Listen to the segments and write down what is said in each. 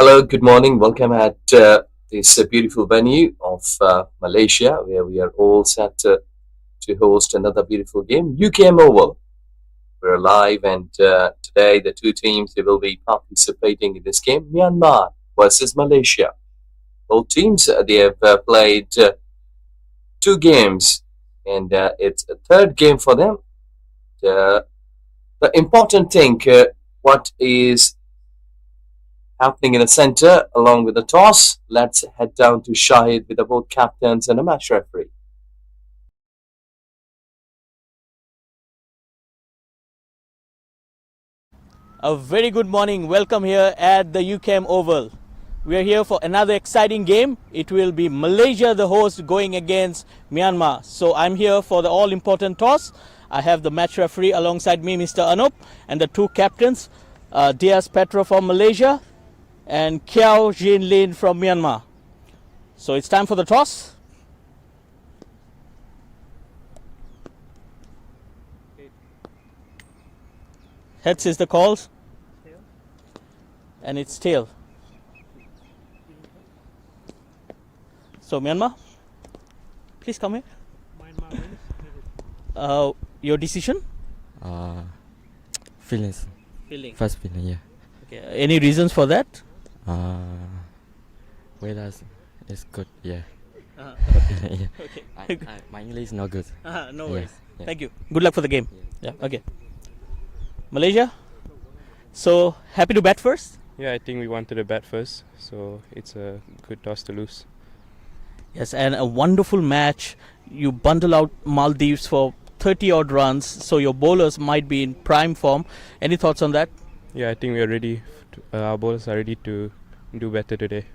Hello, good morning. Welcome at this beautiful venue of Malaysia, where we are all set to host another beautiful game, UKM Oval. We're live, and today the two teams they will be participating in this game: Myanmar versus Malaysia. Both teams they have played two games, and it's a third game for them. The important thing, what is happening in the center along with the toss. Let's head down to Shahid with the both captains and a match referee. A very good morning. Welcome here at the UKM Oval. We are here for another exciting game. It will be Malaysia the host going against Myanmar. So I'm here for the all-important toss. I have the match referee alongside me, Mr. Anup, and the two captains, Diaz Petro from Malaysia and Kiao Jin Lin from Myanmar. So it's time for the toss. Heads is the calls. And it's tail. So Myanmar, please come here. Myanmar wins. Your decision? Feelings. Feeling. First feeling, yeah. Okay. Any reasons for that? Whereas it's good, yeah. Okay. yeah. Okay. My English is not good. No Yeah, worries. yeah. Thank you. Good luck for the game. Yeah. Okay. Malaysia. So happy to bat first. Yeah, I think we wanted to bat first, so it's a good toss to lose. Yes, and a wonderful match. You bundle out Maldives for 30 odd runs, so your bowlers might be in prime form. Any thoughts on that? Yeah, I think we are ready. Our bowlers are ready to do better today.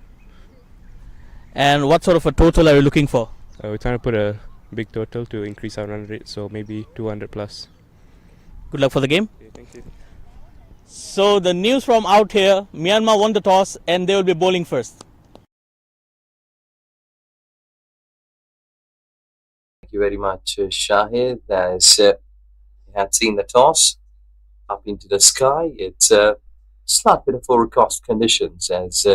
And what sort of a total are you looking for? We're trying to put a big total to increase our run rate, so maybe 200 plus. Good luck for the game. Okay, thank you. So the news from out here, Myanmar won the toss and they will be bowling first. Thank you very much, Shahid. As you had seen the toss up into the sky, it's a slight bit of overcast conditions as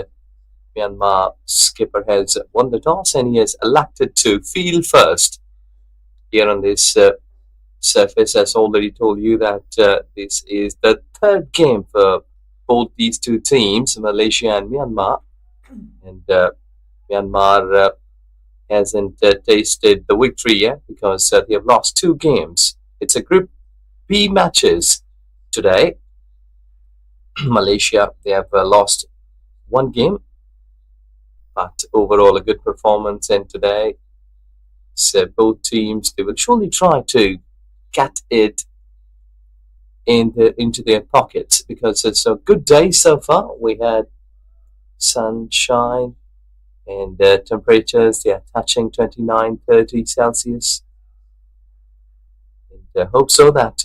Myanmar skipper has won the toss and he has elected to field first here on this surface. As already told you that this is the third game for both these two teams, Malaysia and Myanmar, and Myanmar hasn't tasted the victory yet because they have lost two games. It's a Group B matches today. Malaysia they have lost one game, but overall a good performance. And today, so both teams they will surely try to get it into their pockets because it's a good day so far. We had sunshine and temperatures they are touching 29-30 Celsius. And I hope so that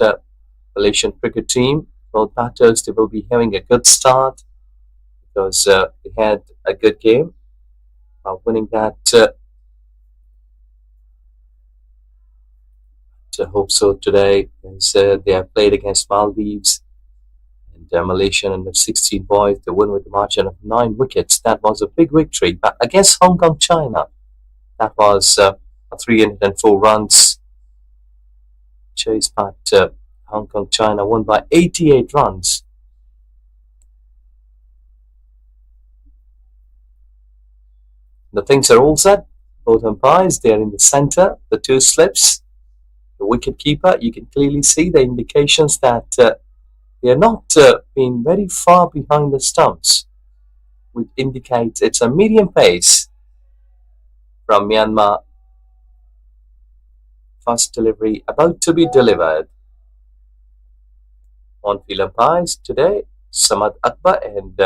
Malaysian cricket team, both batters, they will be having a good start because they had a good game winning that. I hope so today as they have played against Maldives and Malaysian under 16 boys. They won with a margin of 9 wickets. That was a big victory. But against Hong Kong, China, that was 304 runs chase. But Hong Kong, China won by 88 runs. The things are all set. Both umpires, they are in the center. The two slips. The wicket keeper, you can clearly see the indications that they are not being very far behind the stumps, which indicates it's a medium pace from Myanmar. First delivery about to be delivered. On field umpires today, Samad Akbar and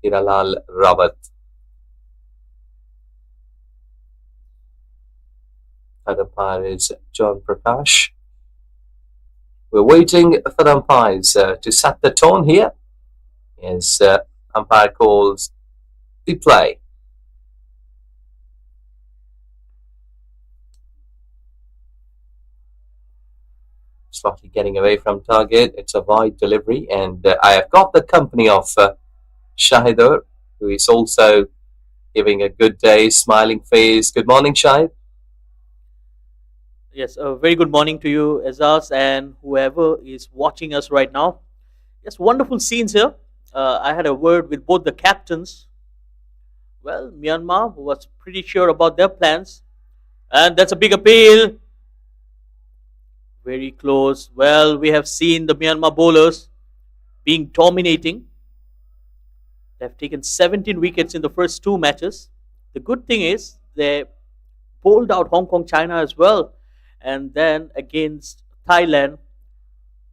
Hiralal Rawat. Third umpire is John Prakash. We're waiting for the umpires to set the tone here as umpire calls the play. Slightly getting away from target. It's a wide delivery, and I have got the company of Shahidar, who is also giving a good day, smiling face. Good morning, Shahid. Yes, a very good morning to you, Azaz, and whoever is watching us right now. Yes, wonderful scenes here. I had a word with both the captains. Well, Myanmar was pretty sure about their plans, and that's a big appeal. Very close. Well, we have seen the Myanmar bowlers being dominating. They've taken 17 wickets in the first two matches. The good thing is they bowled out Hong Kong, China as well. And then against Thailand,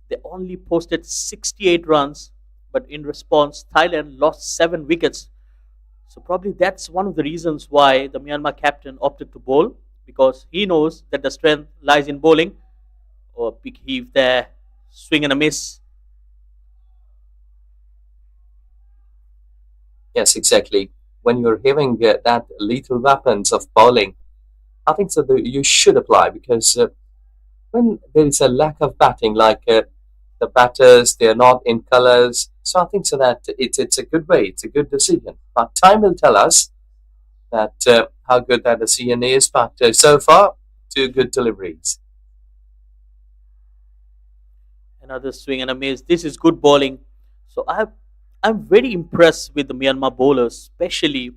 they only posted 68 runs. But in response, Thailand lost 7 wickets. So probably that's one of the reasons why the Myanmar captain opted to bowl, because he knows that the strength lies in bowling, or big heave there, swing and a miss. Yes, exactly. When you're having that lethal weapons of bowling, I think so that you should apply because when there is a lack of batting, like the batters, they are not in colours. So I think so that it's a good way, it's a good decision. But time will tell us that how good that decision is. But so far, two good deliveries. Another swing and a miss. This is good bowling. So I'm very impressed with the Myanmar bowlers, especially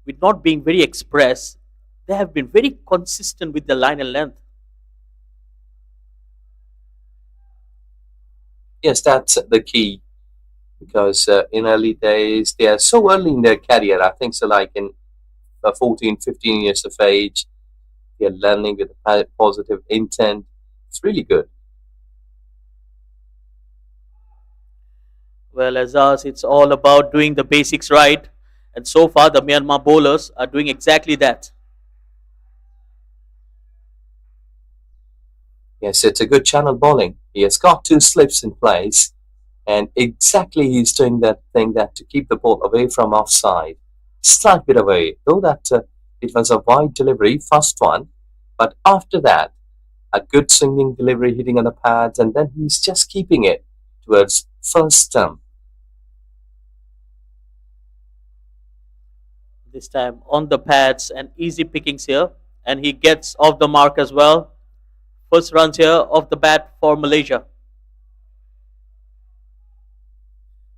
with not being very express. They have been very consistent with the line and length. Yes, that's the key because in early days, they are so early in their career. I think so, like in 14, 15 years of age, they are learning with a positive intent. It's really good. Well, as us, it's all about doing the basics right. And so far, the Myanmar bowlers are doing exactly that. Yes, it's a good channel bowling. He has got two slips in place, and exactly he's doing that thing that to keep the ball away from offside, slight bit away. Though that it was a wide delivery, first one, but after that, a good swinging delivery hitting on the pads, and then he's just keeping it towards first stump. This time on the pads and easy pickings here. And he gets off the mark as well. First runs here off the bat for Malaysia.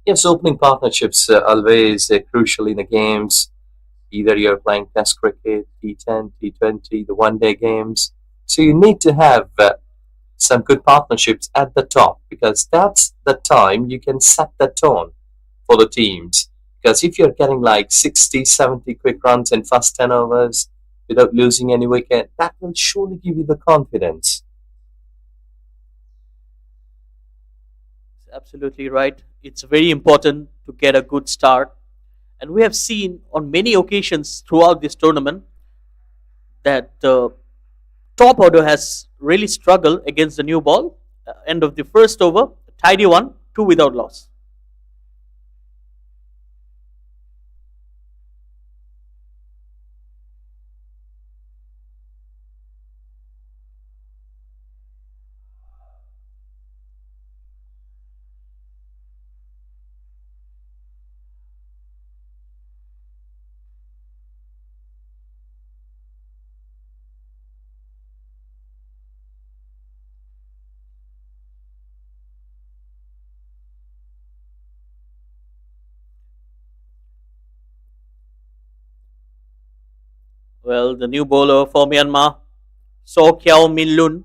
Yes, opening partnerships always crucial in the games. Either you're playing Test cricket, T10, T20, the one-day games. So you need to have some good partnerships at the top because that's the time you can set the tone for the teams. Because if you're getting like 60, 70 quick runs in first 10 overs without losing any wicket, that will surely give you the confidence. Absolutely right. It's very important to get a good start. And we have seen on many occasions throughout this tournament that the top order has really struggled against the new ball. End of the first over, tidy one, two without loss. Well, the new bowler for Myanmar, So Kiao Min Lun,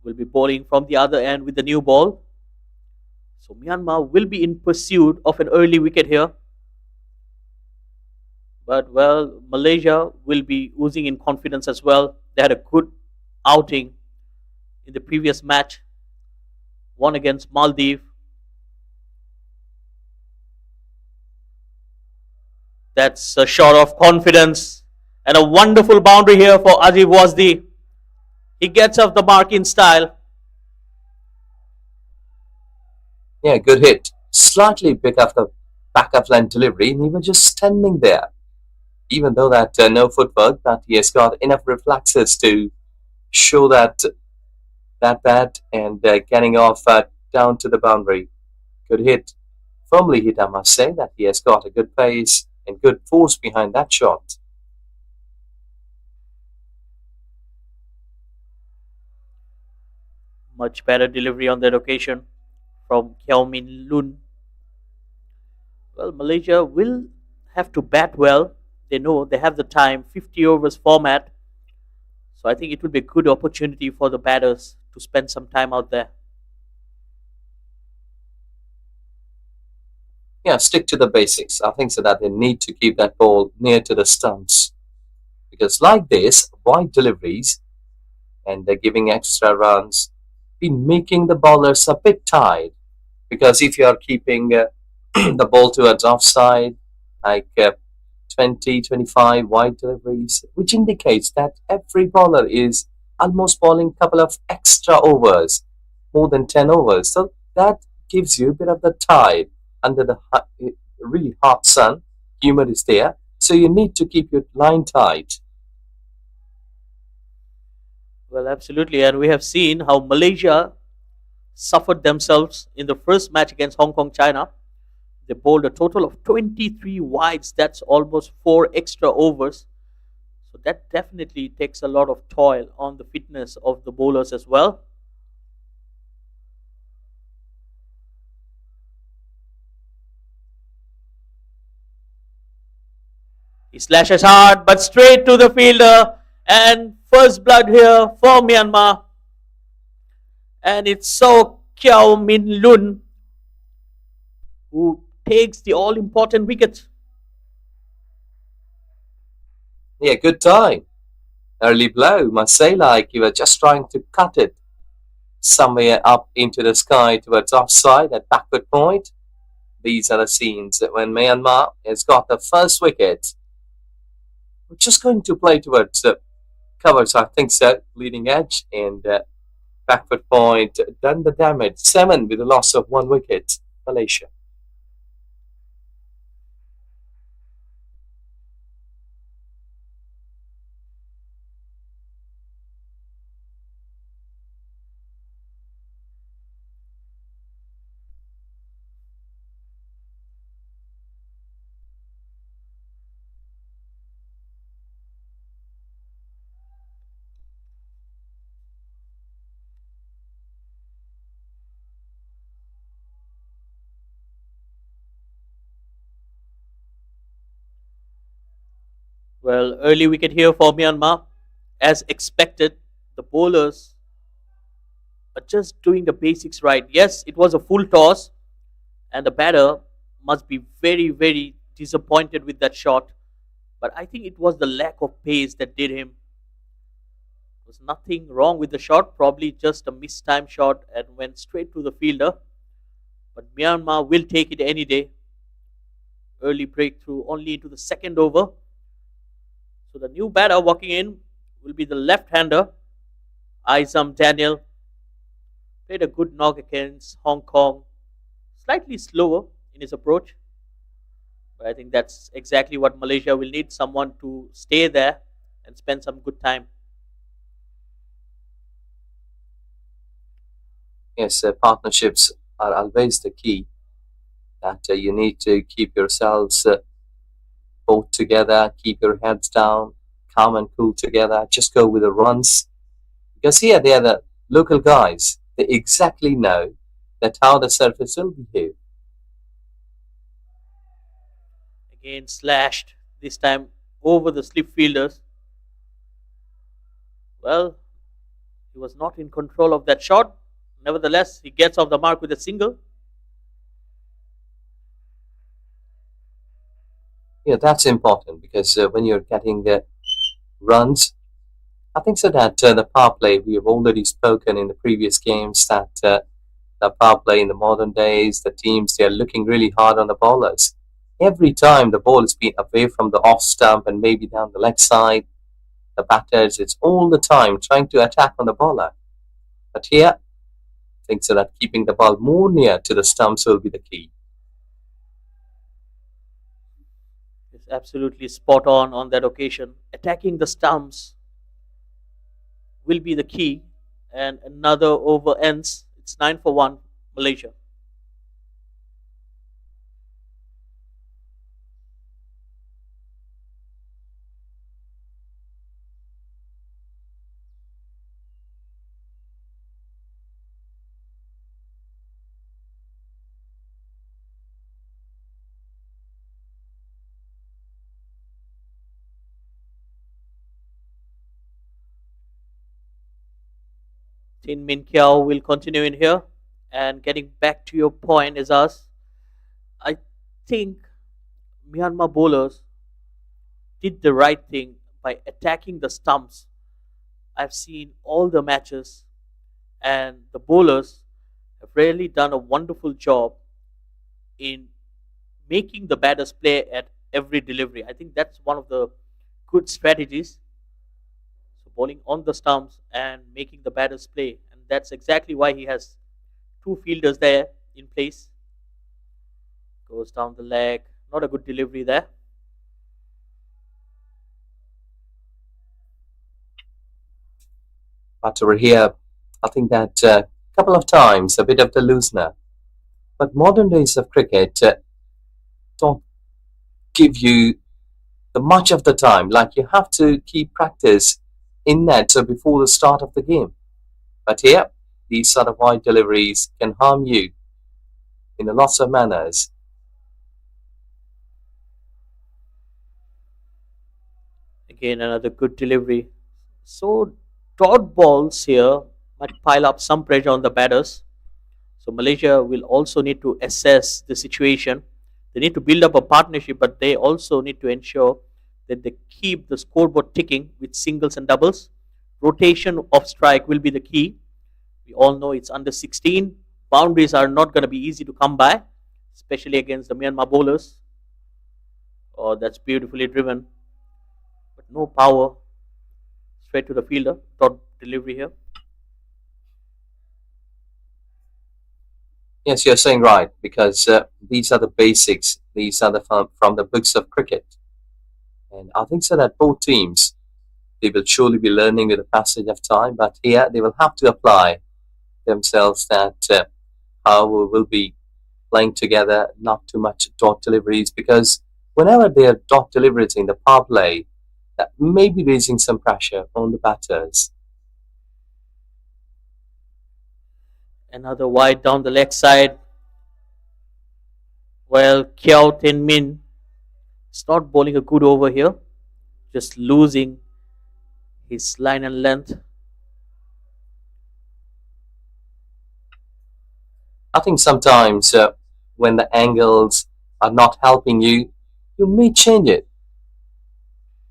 will be bowling from the other end with the new ball. So Myanmar will be in pursuit of an early wicket here. But well, Malaysia will be oozing in confidence as well. They had a good outing in the previous match, won against Maldives. That's a shot of confidence and a wonderful boundary here for Ajib Wasdi. He gets off the mark in style. Yeah, good hit. Slightly bit of the back of line delivery, and he was just standing there. Even though that no footwork, but he has got enough reflexes to show that bat and getting off down to the boundary. Good hit firmly hit, I must say, that he has got a good pace and good force behind that shot. Much better delivery on that occasion from Kiao Min Lun. Well, Malaysia will have to bat well. They know they have the time, 50 overs format. So I think it will be a good opportunity for the batters to spend some time out there. Yeah, stick to the basics. I think so that they need to keep that ball near to the stumps. Because like this, wide deliveries and they're giving extra runs, been making the bowlers a bit tired. Because if you are keeping the ball towards offside, like 20, 25 wide deliveries, which indicates that every bowler is almost bowling a couple of extra overs, more than 10 overs. So that gives you a bit of the tide under the really hot sun. Humor is there. So you need to keep your line tight. Well, absolutely. And we have seen how Malaysia suffered themselves in the first match against Hong Kong, China. They bowled a total of 23 wides. That's almost 4 extra overs. So that definitely takes a lot of toil on the fitness of the bowlers as well. He slashes hard, but straight to the fielder. And first blood here for Myanmar. And it's So Kiao Min Lun who takes the all-important wicket. Yeah, good time. Early blow, must say, like you were just trying to cut it somewhere up into the sky towards offside at backward point. These are the scenes that when Myanmar has got the first wicket, we're just going to play towards the covers, I think so, leading edge and backward point, done the damage. 7 with a loss of 1 wicket, Malaysia. Well, early wicket here for Myanmar. As expected, the bowlers are just doing the basics right. Yes, it was a full toss, and the batter must be very, very disappointed with that shot. But I think it was the lack of pace that did him. There was nothing wrong with the shot, probably just a mistimed shot and went straight to the fielder. But Myanmar will take it any day. Early breakthrough only into the second over. So the new batter walking in will be the left-hander, Izam Daniel. Played a good knock against Hong Kong. Slightly slower in his approach. But I think that's exactly what Malaysia will need, someone to stay there and spend some good time. Yes, partnerships are always the key. That you need to keep yourselves both together, keep your heads down, calm and cool together, just go with the runs. Because here they are the local guys. They exactly know that how the surface will behave. Again slashed, this time over the slip fielders. Well, he was not in control of that shot. Nevertheless, he gets off the mark with a single. Yeah, that's important because when you're getting runs, I think so that the power play, we have already spoken in the previous games that the power play in the modern days, the teams, they are looking really hard on the bowlers. Every time the ball has been away from the off stump and maybe down the leg side, the batters, it's all the time trying to attack on the bowler. But here, I think so that keeping the ball more near to the stumps will be the key. It's absolutely spot on that occasion. Attacking the stumps will be the key. And another over ends. It's 9 for 1, Malaysia. Tin Min Kiao will continue in here. And getting back to your point is us. I think Myanmar bowlers did the right thing by attacking the stumps. I've seen all the matches, and the bowlers have really done a wonderful job in making the batters play at every delivery. I think that's one of the good strategies. So bowling on the stumps and making the batters play, and that's exactly why he has two fielders there in place. Goes down the leg. Not a good delivery there. But over here, I think that a couple of times, a bit of the loosener. But modern days of cricket don't give you the much of the time. Like you have to keep practice in net before the start of the game. But here, these sort of wide deliveries can harm you in a lots of manners. Again, another good delivery. So dot balls here might pile up some pressure on the batters. So Malaysia will also need to assess the situation. They need to build up a partnership, but they also need to ensure that they keep the scoreboard ticking with singles and doubles. Rotation of strike will be the key. We all know it's under 16. Boundaries are not going to be easy to come by, especially against the Myanmar bowlers. Oh, that's beautifully driven, but no power. Straight to the fielder. Dot delivery here. Yes, you're saying right, because these are the basics. These are the from the books of cricket. And I think so that both teams, they will surely be learning with the passage of time, but here they will have to apply themselves that how we will be playing together, not too much dot deliveries, because whenever there are dot deliveries in the power play, that may be raising some pressure on the batters. Another wide down the leg side. Well, Kiao Tin Min is not bowling a good over here, just losing his line and length. I think sometimes when the angles are not helping you, you may change it.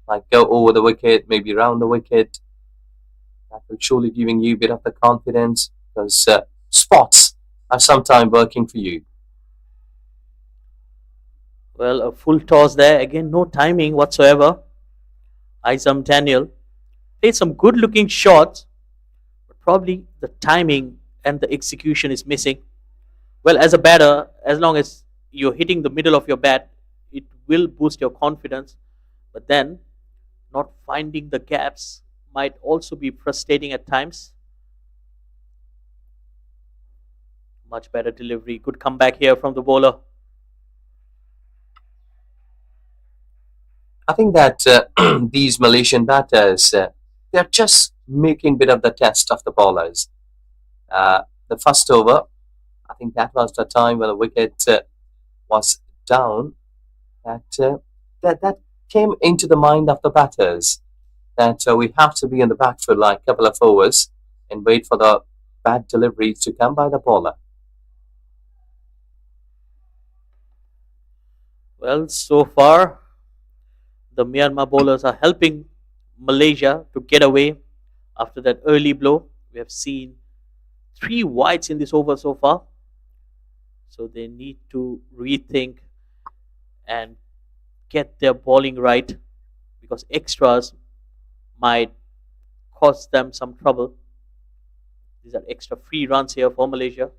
Like go over the wicket, maybe round the wicket. That will surely giving you a bit of the confidence because spots are sometimes working for you. Well, a full toss there. Again, no timing whatsoever. Isam Daniel played some good looking shots, but probably the timing and the execution is missing. Well, as a batter, as long as you're hitting the middle of your bat, it will boost your confidence. But then, not finding the gaps might also be frustrating at times. Much better delivery. Good comeback here from the bowler. I think that these Malaysian batters, they're just making bit of the test of the bowlers. The first over, I think that was the time when the wicket was down. That came into the mind of the batters that we have to be in the back for like a couple of overs and wait for the bad deliveries to come by the bowler. Well, so far, the Myanmar bowlers are helping Malaysia to get away after that early blow. We have seen 3 wides in this over so far. So they need to rethink and get their bowling right because extras might cause them some trouble. These are extra free runs here for Malaysia.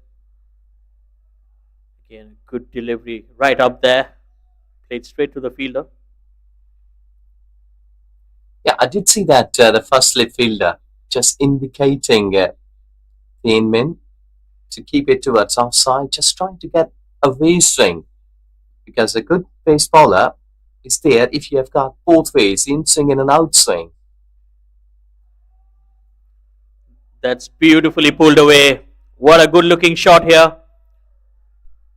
Again, good delivery right up there. Played straight to the fielder. Yeah, I did see that the first slip fielder just indicating Tien Min to keep it towards offside, just trying to get a way swing because a good pace bowler is there if you have got both ways, in swing and an out swing. That's beautifully pulled away. What a good looking shot here.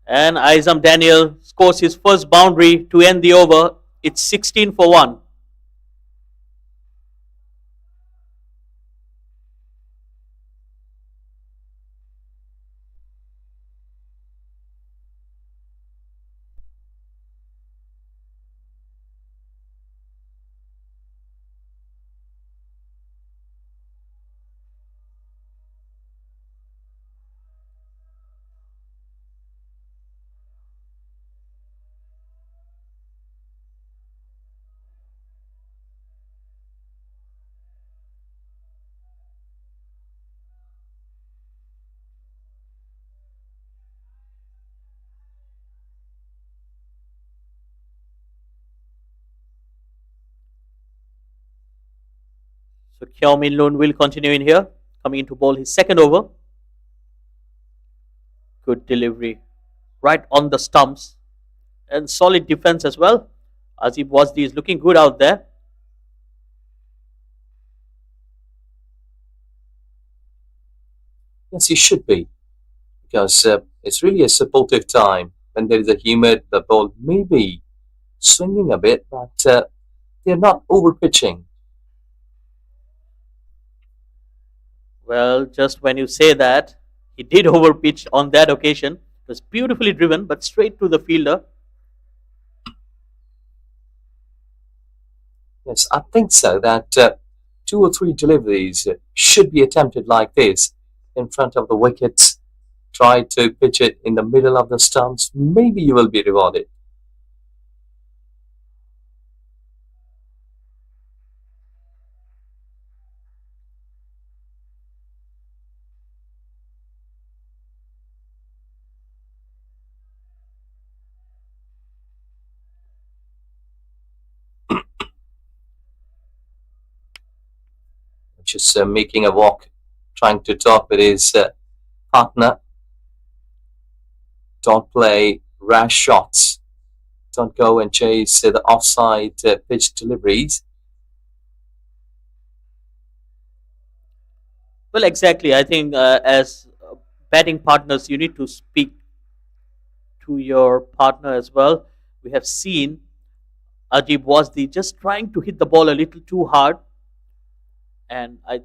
And Isam Daniel scores his first boundary to end the over. It's 16 for 1. So Kyaw Min Loon will continue in here, coming into bowl his second over. Good delivery, right on the stumps, and solid defense as well. Azib Wasdi is looking good out there. Yes, he should be, because it's really a supportive time. When there is a humid, the ball may be swinging a bit, but they're not over pitching. Well, just when you say that, he did overpitch on that occasion. It was beautifully driven, but straight to the fielder. Yes, I think so, that two or three deliveries should be attempted like this in front of the wickets. Try to pitch it in the middle of the stumps. Maybe you will be rewarded. Just making a walk, trying to talk with his partner. Don't play rash shots. Don't go and chase the offside pitch deliveries. Well, exactly. I think as batting partners, you need to speak to your partner as well. We have seen Ajib Wasdi just trying to hit the ball a little too hard. And I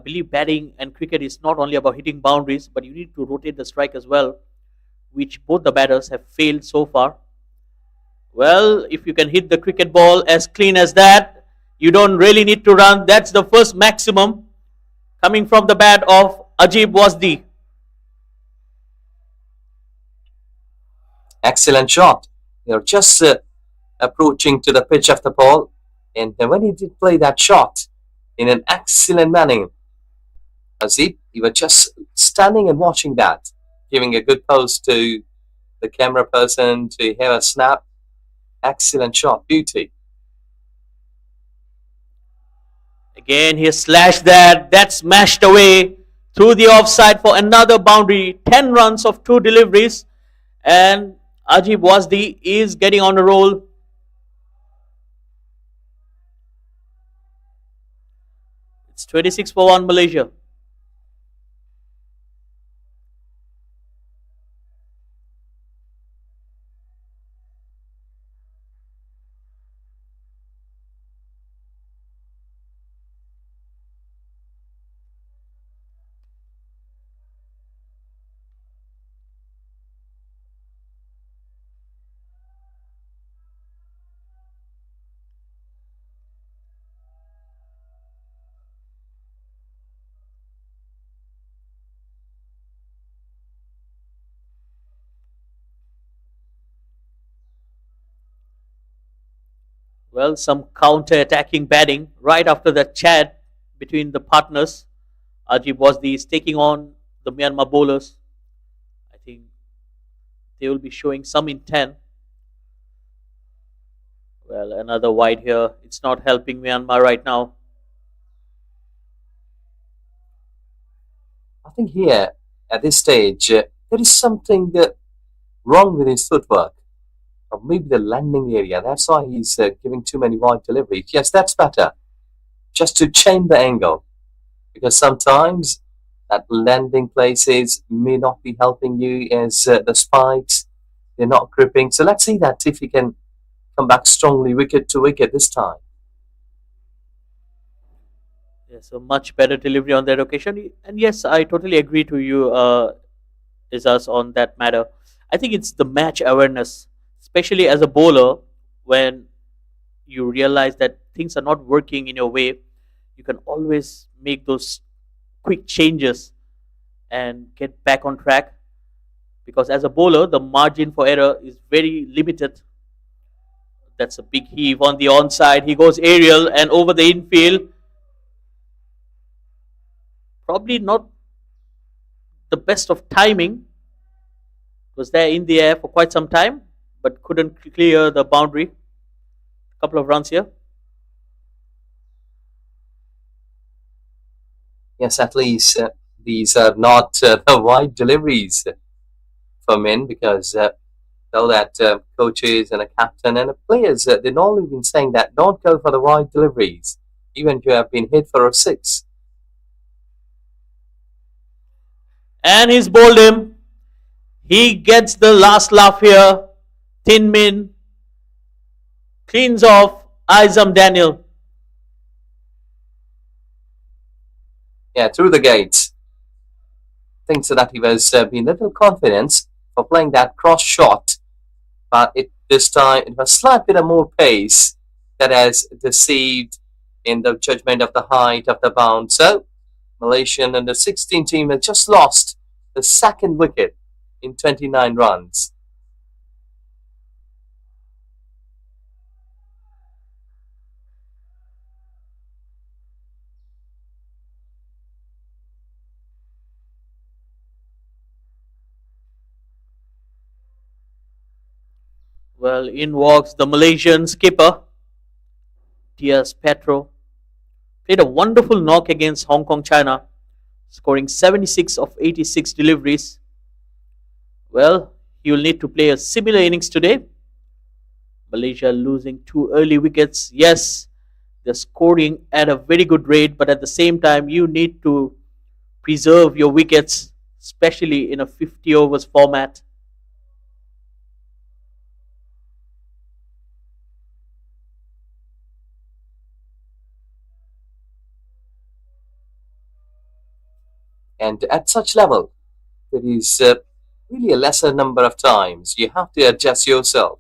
believe batting and cricket is not only about hitting boundaries, but you need to rotate the strike as well, which both the batters have failed so far. Well, if you can hit the cricket ball as clean as that, you don't really need to run. That's the first maximum coming from the bat of Ajib Wasdi. Excellent shot. You're just approaching to the pitch of the ball. And when he did play that shot in an excellent manner, Azib, you were just standing and watching that, giving a good pose to the camera person to have a snap. Excellent shot, beauty. Again, he slashed that. That smashed away through the offside for another boundary. 10 runs of 2 deliveries. And Ajib Wasdi is getting on a roll. It's 26 for 1 Malaysia. Well, some counter-attacking batting right after that chat between the partners. Ajib Wasdi is taking on the Myanmar bowlers. I think they will be showing some intent. Well, another wide here. It's not helping Myanmar right now. I think here, at this stage, there is something wrong with his footwork. Or maybe the landing area. That's why he's giving too many wide deliveries. Yes, that's better. Just to change the angle. Because sometimes that landing places may not be helping you as the spikes, they're not gripping. So let's see that if he can come back strongly wicket to wicket this time. Yes, a much better delivery on that occasion. And yes, I totally agree to you, Isas, on that matter. I think it's the match awareness, especially as a bowler, when you realize that things are not working in your way, you can always make those quick changes and get back on track. Because as a bowler, the margin for error is very limited. That's a big heave on the onside. He goes aerial and over the infield. Probably not the best of timing. Was there in the air for quite some time, but couldn't clear the boundary. Couple of runs here. Yes, at least these are not the wide deliveries for men because know that coaches and a captain and players, they've normally been saying that don't go for the wide deliveries, even if you have been hit for a six. And he's bowled him. He gets the last laugh here. Tin Min cleans off Izam Daniel. Yeah, through the gates. Thinks that he was being a little confident for playing that cross shot, but this time it was slightly bit more pace that has deceived in the judgment of the height of the bound. So Malaysian under 16 team has just lost the second wicket in 29 runs. Well, in walks the Malaysian skipper, Diaz Petro. Played a wonderful knock against Hong Kong China, scoring 76 of 86 deliveries. Well, he will need to play a similar innings today. Malaysia losing two early wickets. Yes, they're scoring at a very good rate, but at the same time, you need to preserve your wickets, especially in a 50 overs format. And at such level, there is really a lesser number of times you have to adjust yourself.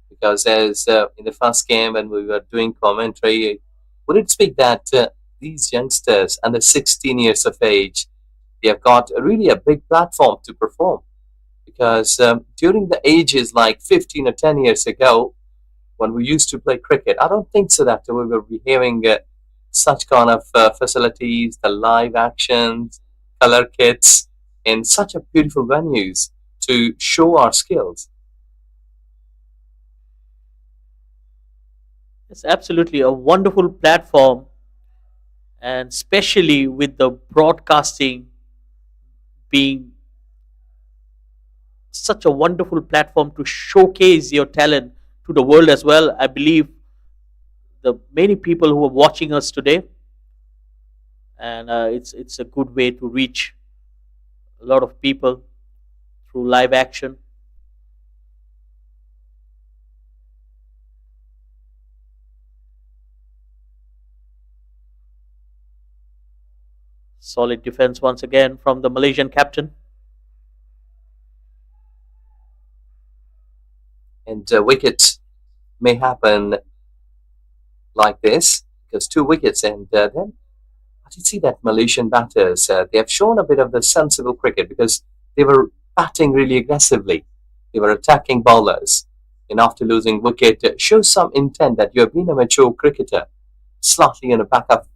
Because as in the first game when we were doing commentary, we did speak that these youngsters under 16 years of age, they have got really a big platform to perform. Because during the ages like 15 or 10 years ago, when we used to play cricket, I don't think so that we will be having such kind of facilities, the live actions, color kits in such a beautiful venues to show our skills. It's absolutely a wonderful platform, and especially with the broadcasting being such a wonderful platform to showcase your talent to the world as well. I believe the many people who are watching us today, and it's a good way to reach a lot of people through live action. Solid defense once again from the Malaysian captain. And wickets may happen like this because two wickets, and then I did see that Malaysian batters they have shown a bit of the sensible cricket because they were batting really aggressively. They were attacking bowlers, and after losing wicket, shows some intent that you have been a mature cricketer. Slightly on the back of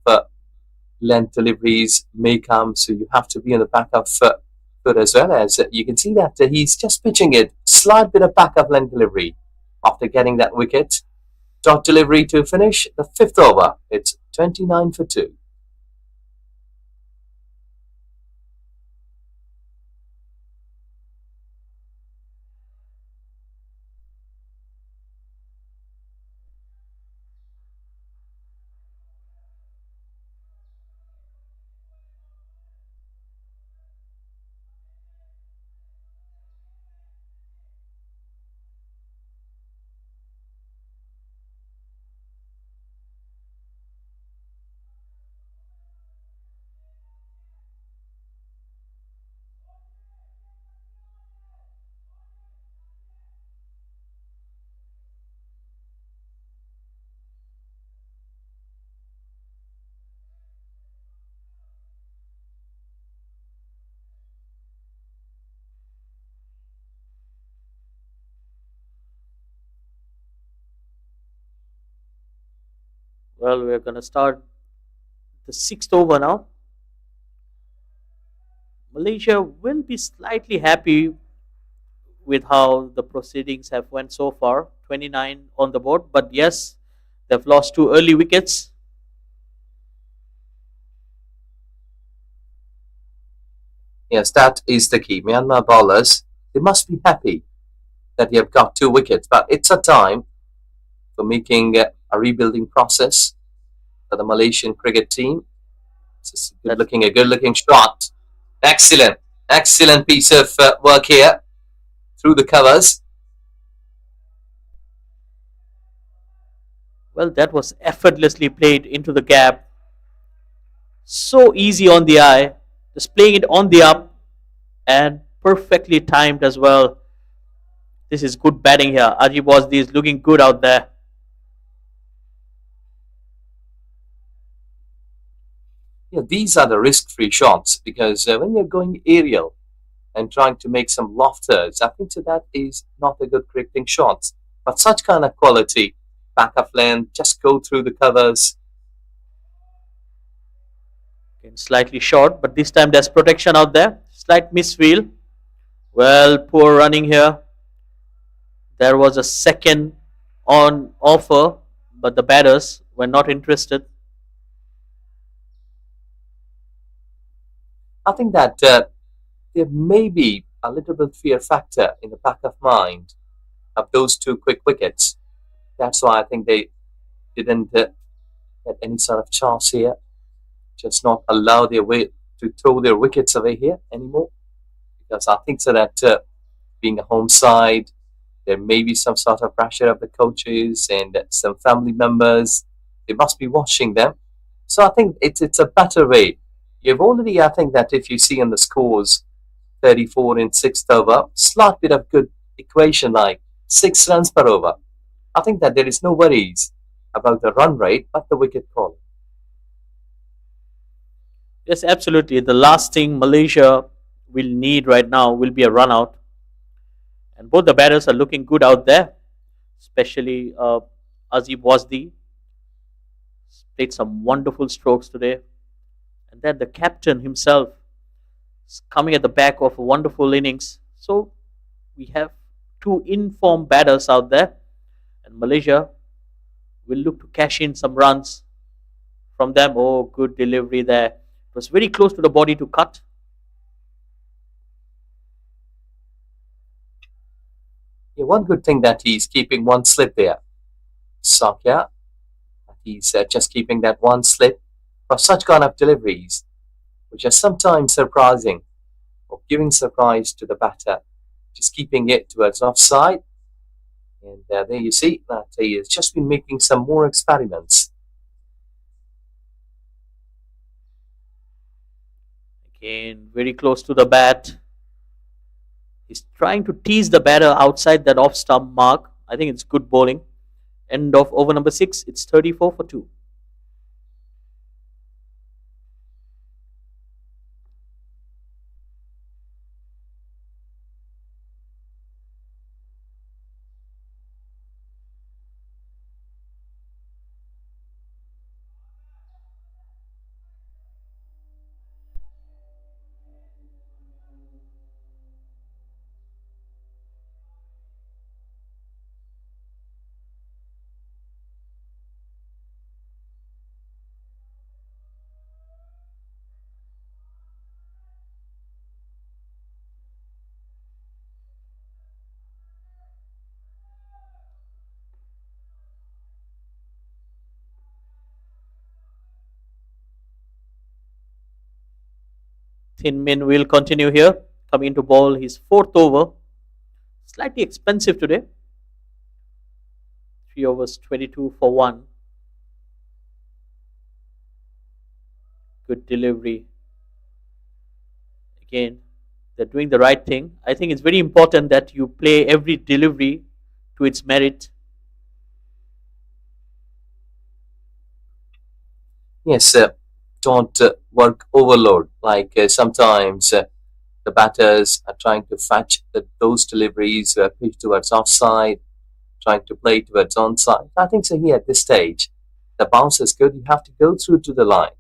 length deliveries may come, so you have to be on the back of foot as well. As you can see that he's just pitching it, slight bit of back of length delivery after getting that wicket. Dot delivery to finish the fifth over. It's 29 for 2. Well, we're going to start the sixth over now. Malaysia will be slightly happy with how the proceedings have went so far. 29 on the board, but yes, they've lost two early wickets. Yes, that is the key. Myanmar bowlers, they must be happy that they have got 2 wickets, but it's a time for making a rebuilding process for the Malaysian cricket team. It's That's a good looking shot. Excellent, excellent piece of work here through the covers. well, that was effortlessly played into the gap. So easy on the eye, just playing it on the up and perfectly timed as well. This is good batting here. Ajib Wasdi is looking good out there. Yeah, these are the risk-free shots because when you're going aerial and trying to make some lofters, I think so that is not a good cricketing shot. But such kind of quality, back of length, just go through the covers. Again, slightly short, but this time there's protection out there. Slight misfield. Well, poor running here. There was a second on offer, but the batters were not interested. I think that there may be a little bit fear factor in the back of mind of those 2 quick wickets. That's why I think they didn't get any sort of chance here. Just not allow their way to throw their wickets away here anymore. Because I think so that being a home side, there may be some sort of pressure of the coaches and some family members. They must be watching them. So I think it's a better way. You've already, I think that if you see in the scores, 34 in sixth over, slight bit of good equation like 6 runs per over. I think that there is no worries about the run rate, but the wicket call. Yes, absolutely. The last thing Malaysia will need right now will be a run out. And both the batters are looking good out there, especially Azib Wasdi. Played some wonderful strokes today. And then the captain himself is coming at the back of a wonderful innings. So we have two informed batters out there. And Malaysia will look to cash in some runs from them. Oh, good delivery there. It was very close to the body to cut. Yeah, one good thing that he's keeping one slip there, Sakya. He's just keeping that one slip for such kind of deliveries, which are sometimes surprising or giving surprise to the batter. Just keeping it towards offside. And there you see that he has just been making some more experiments. Again, very close to the bat. He's trying to tease the batter outside that off stump mark. I think it's good bowling. End of over number 6. It's 34 for 2. Thin Min will continue here. Coming to ball his 4th over. Slightly expensive today. 3 overs, 22 for 1. Good delivery. Again, they're doing the right thing. I think it's very important that you play every delivery to its merit. Yes, don't work overload. Like sometimes the batters are trying to fetch those deliveries pitch towards offside, trying to play towards onside. I think so here at this stage, the bounce is good. You have to go through to the line.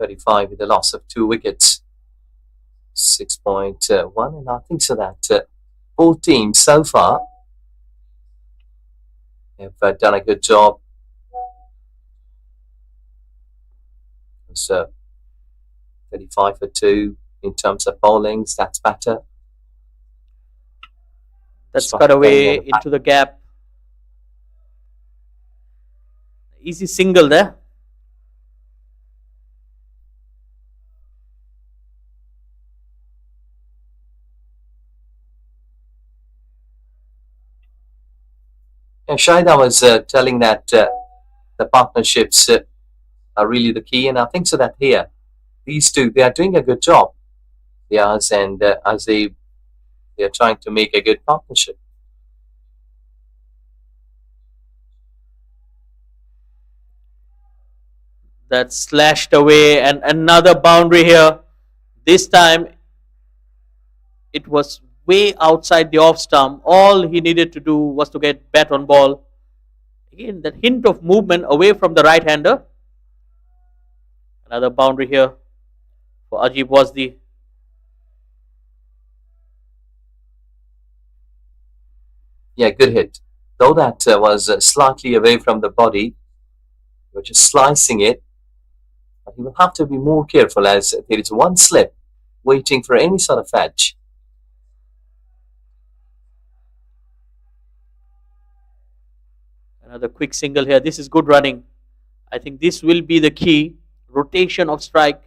35 with a loss of 2 wickets. 6.1, and I think so that both teams so far have done a good job. So 35 for 2 in terms of bowlings, that's better. That's Strike cut away playing and into the gap. Easy single there. Yeah, Shaida was telling that the partnerships are really the key, and I think so that here, these two, they are doing a good job. Yes, and as they are trying to make a good partnership. That's slashed away, and another boundary here. This time it was way outside the off stump. All he needed to do was to get bat on ball. Again, that hint of movement away from the right hander. Another boundary here for Ajib Wasdi. Yeah, good hit. Though that was slightly away from the body, you were just slicing it. But he will have to be more careful as there is one slip waiting for any sort of edge. Another quick single here. This is good running. I think this will be the key. Rotation of strike.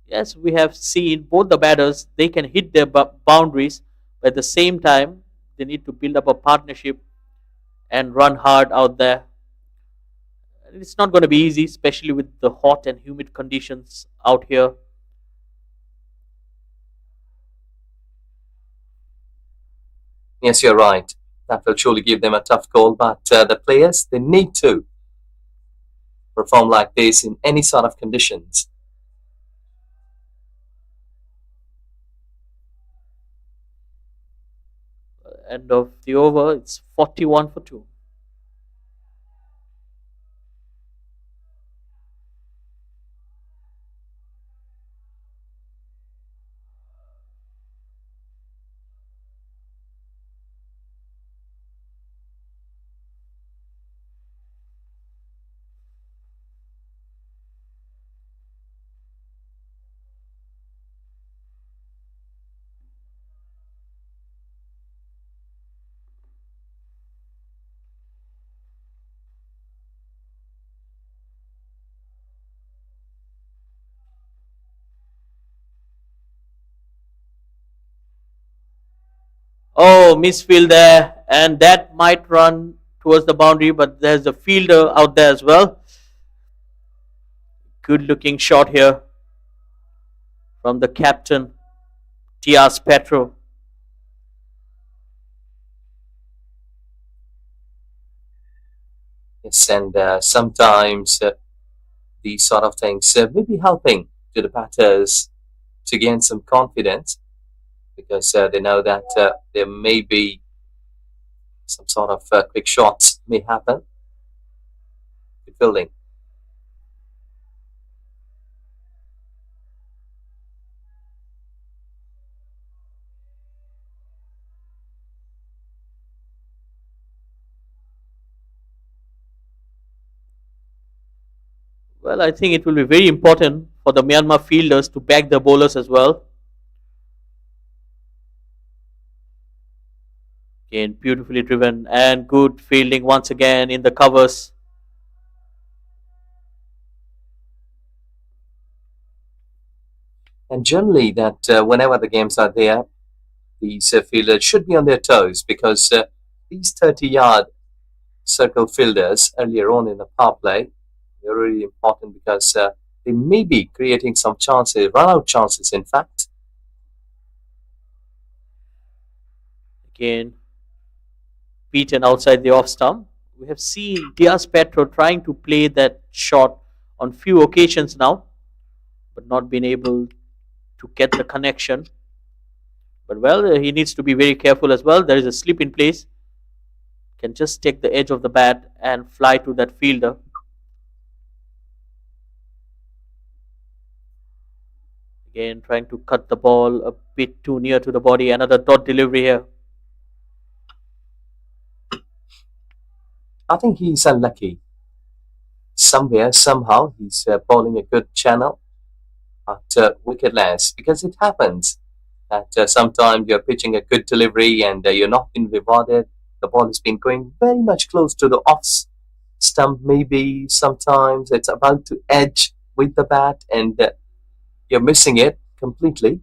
Yes, we have seen both the batters, they can hit their boundaries, but at the same time, they need to build up a partnership and run hard out there. It's not going to be easy, especially with the hot and humid conditions out here. Yes, you're right. That will surely give them a tough call, but the players, they need to perform like this in any sort of conditions. End of the over, it's 41 for 2. Oh, misfield there, and that might run towards the boundary, but there's a fielder out there as well. Good looking shot here from the captain, Tias Petro. Yes, and sometimes these sort of things may be helping to the batters to gain some confidence because they know that there may be some sort of quick shots may happen. Good fielding. Well, I think it will be very important for the Myanmar fielders to back the bowlers as well. Again, beautifully driven and good fielding once again in the covers. And generally, that whenever the games are there, these fielders should be on their toes because these 30-yard circle fielders earlier on in the power play, they're really important because they may be creating some chances, run-out chances, in fact. Again, beaten outside the off stump. We have seen Diaz Petro trying to play that shot on few occasions now, but not been able to get the connection. But well, he needs to be very careful as well. There is a slip in place. Can just take the edge of the bat and fly to that fielder. Again, trying to cut the ball a bit too near to the body. Another dot delivery here. I think he's unlucky. Somewhere, somehow, he's bowling a good channel at wicketless, because it happens that sometimes you're pitching a good delivery and you're not being rewarded. The ball has been going very much close to the off stump. Maybe sometimes it's about to edge with the bat and you're missing it completely.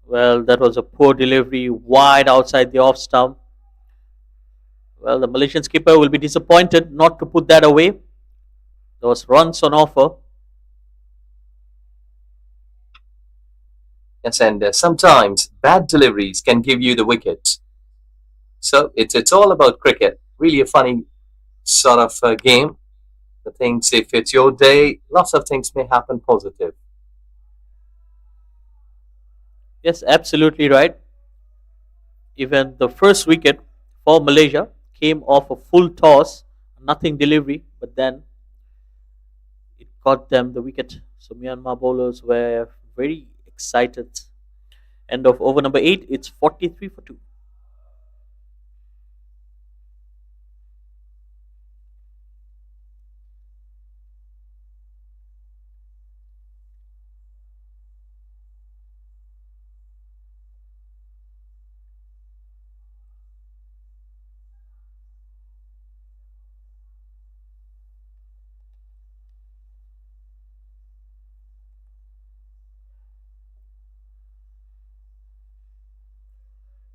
Well, that was a poor delivery, wide outside the off stump. Well, the Malaysian skipper will be disappointed not to put that away. There was runs on offer. Yes, and sometimes bad deliveries can give you the wicket. So it's all about cricket. Really a funny sort of game. The things, if it's your day, lots of things may happen positive. Yes, absolutely right. Even the first wicket for Malaysia came off a full toss, nothing delivery, but then it got them the wicket. So Myanmar bowlers were very excited. End of over number 8, it's 43 for 2.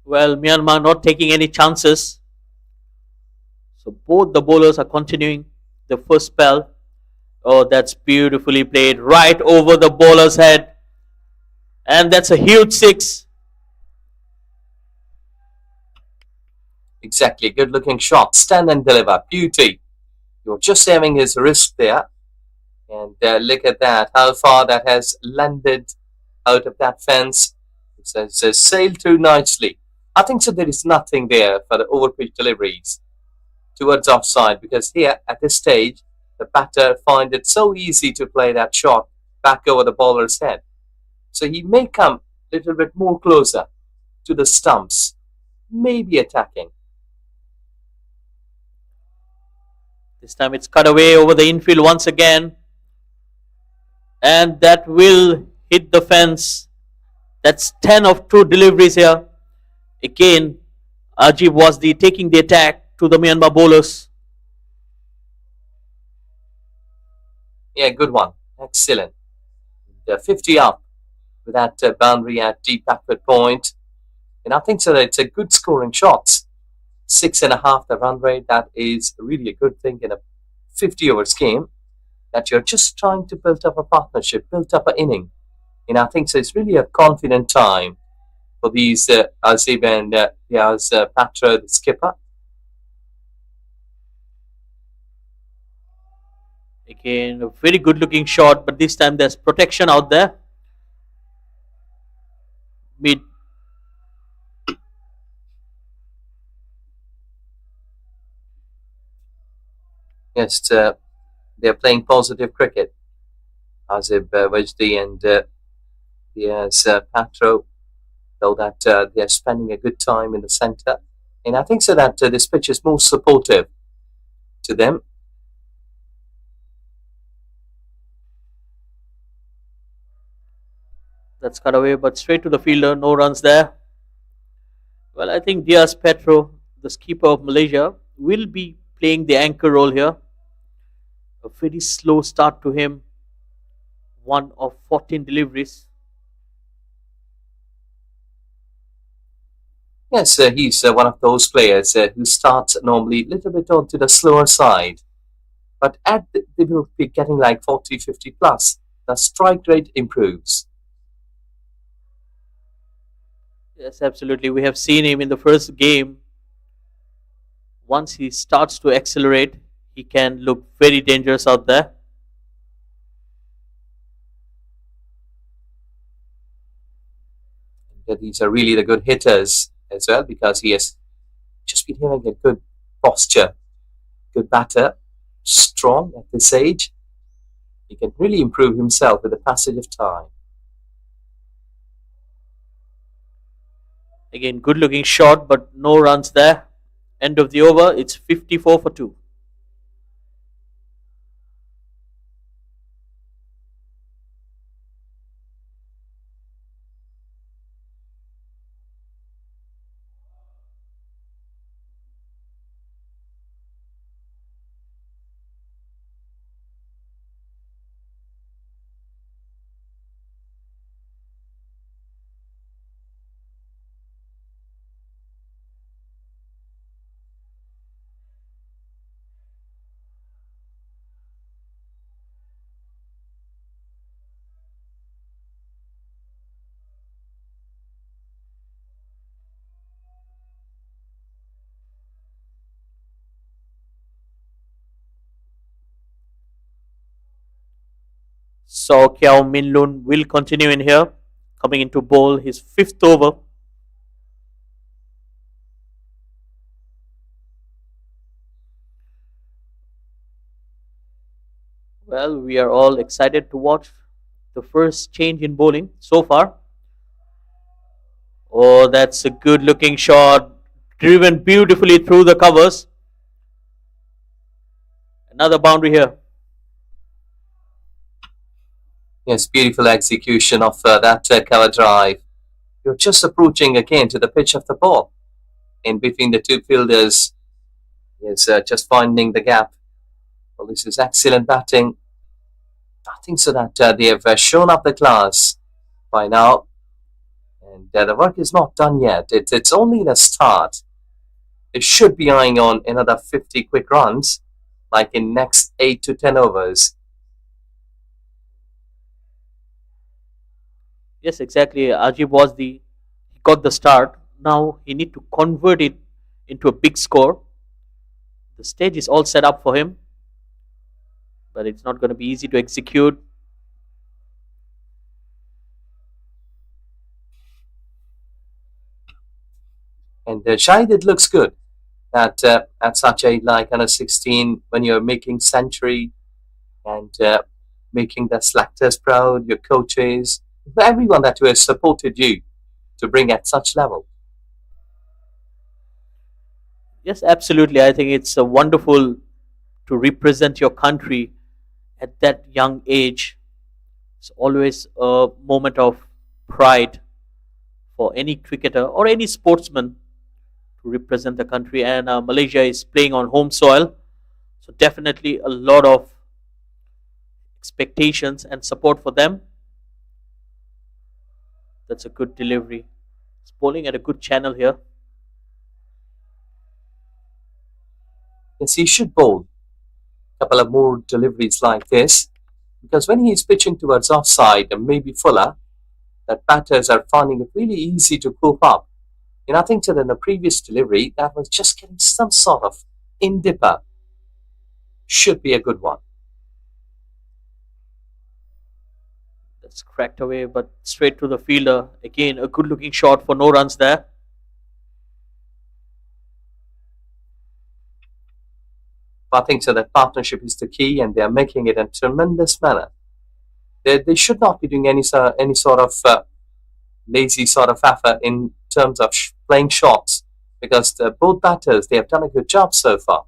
Well, Myanmar not taking any chances. So both the bowlers are continuing the first spell. Oh, that's beautifully played right over the bowler's head. And that's a huge 6. Exactly, good looking shot. Stand and deliver. Beauty. You're just having his wrist there. And look at that, how far that has landed out of that fence. It's sailed through nicely. I think so there is nothing there for the overpitch deliveries towards offside, because here at this stage, the batter find it so easy to play that shot back over the bowler's head. So he may come a little bit more closer to the stumps, maybe attacking. This time it's cut away over the infield once again. And that will hit the fence. That's 10 of 2 deliveries here. Again, Ajib was taking the attack to the Myanmar bowlers. Yeah, good one. Excellent. 50 up with that boundary at deep backward point. And I think so that it's a good scoring shot. 6.5 the run rate. That is really a good thing in a 50 overs game, that you're just trying to build up a partnership, build up an inning. And I think so it's really a confident time for these Azib and Diaz Patra, the skipper. Again, a very good looking shot, but this time there's protection out there. Mid. Yes, they're playing positive cricket. Azib Wajdi and Diaz Patro, though that they're spending a good time in the centre. And I think so that this pitch is more supportive to them. That's cut away, but straight to the fielder. No runs there. Well, I think Diaz Petro, the skipper of Malaysia, will be playing the anchor role here. A very slow start to him. 1 of 14 deliveries. Yes, he's one of those players who starts normally a little bit onto the slower side. But they will be getting like 40, 50 plus. The strike rate improves. Yes, absolutely. We have seen him in the first game. Once he starts to accelerate, he can look very dangerous out there. These are really the good hitters as well, because he has just been having a good posture, good batter, strong at this age. He can really improve himself with the passage of time. Again, good looking shot, but no runs there. End of the over, it's 54 for 2. So Kiao Min Lun will continue in here, coming into bowl his 5th over. Well, we are all excited to watch the first change in bowling so far. Oh, that's a good looking shot, driven beautifully through the covers. Another boundary here. Yes, beautiful execution of that cover drive. You're just approaching again to the pitch of the ball. In between the two fielders, is just finding the gap. Well, this is excellent batting. I think so that they have shown up the class by now. And the work is not done yet. It's only the start. They should be eyeing on another 50 quick runs, like in next 8 to 10 overs. Yes, exactly. Ajib was he got the start. Now he need to convert it into a big score. The stage is all set up for him, but it's not going to be easy to execute. And Shahid, it looks good that at such a like under 16, when you're making century and making the selectors proud, your coaches, everyone that who has supported you to bring at such level. Yes, absolutely. I think it's wonderful to represent your country at that young age. It's always a moment of pride for any cricketer or any sportsman to represent the country. And Malaysia is playing on home soil, so definitely a lot of expectations and support for them. That's a good delivery. It's bowling at a good channel here. Yes, he should bowl a couple of more deliveries like this, because when he's pitching towards offside and maybe fuller, that batters are finding it really easy to cope up. And I think that in the previous delivery, that was just getting some sort of in dipper. Should be a good one. That's cracked away, but straight to the fielder. Again, a good looking shot for no runs there. I think so that partnership is the key, and they are making it in a tremendous manner. They should not be doing any sort of lazy sort of effort in terms of playing shots, because both batters, they have done a good job so far.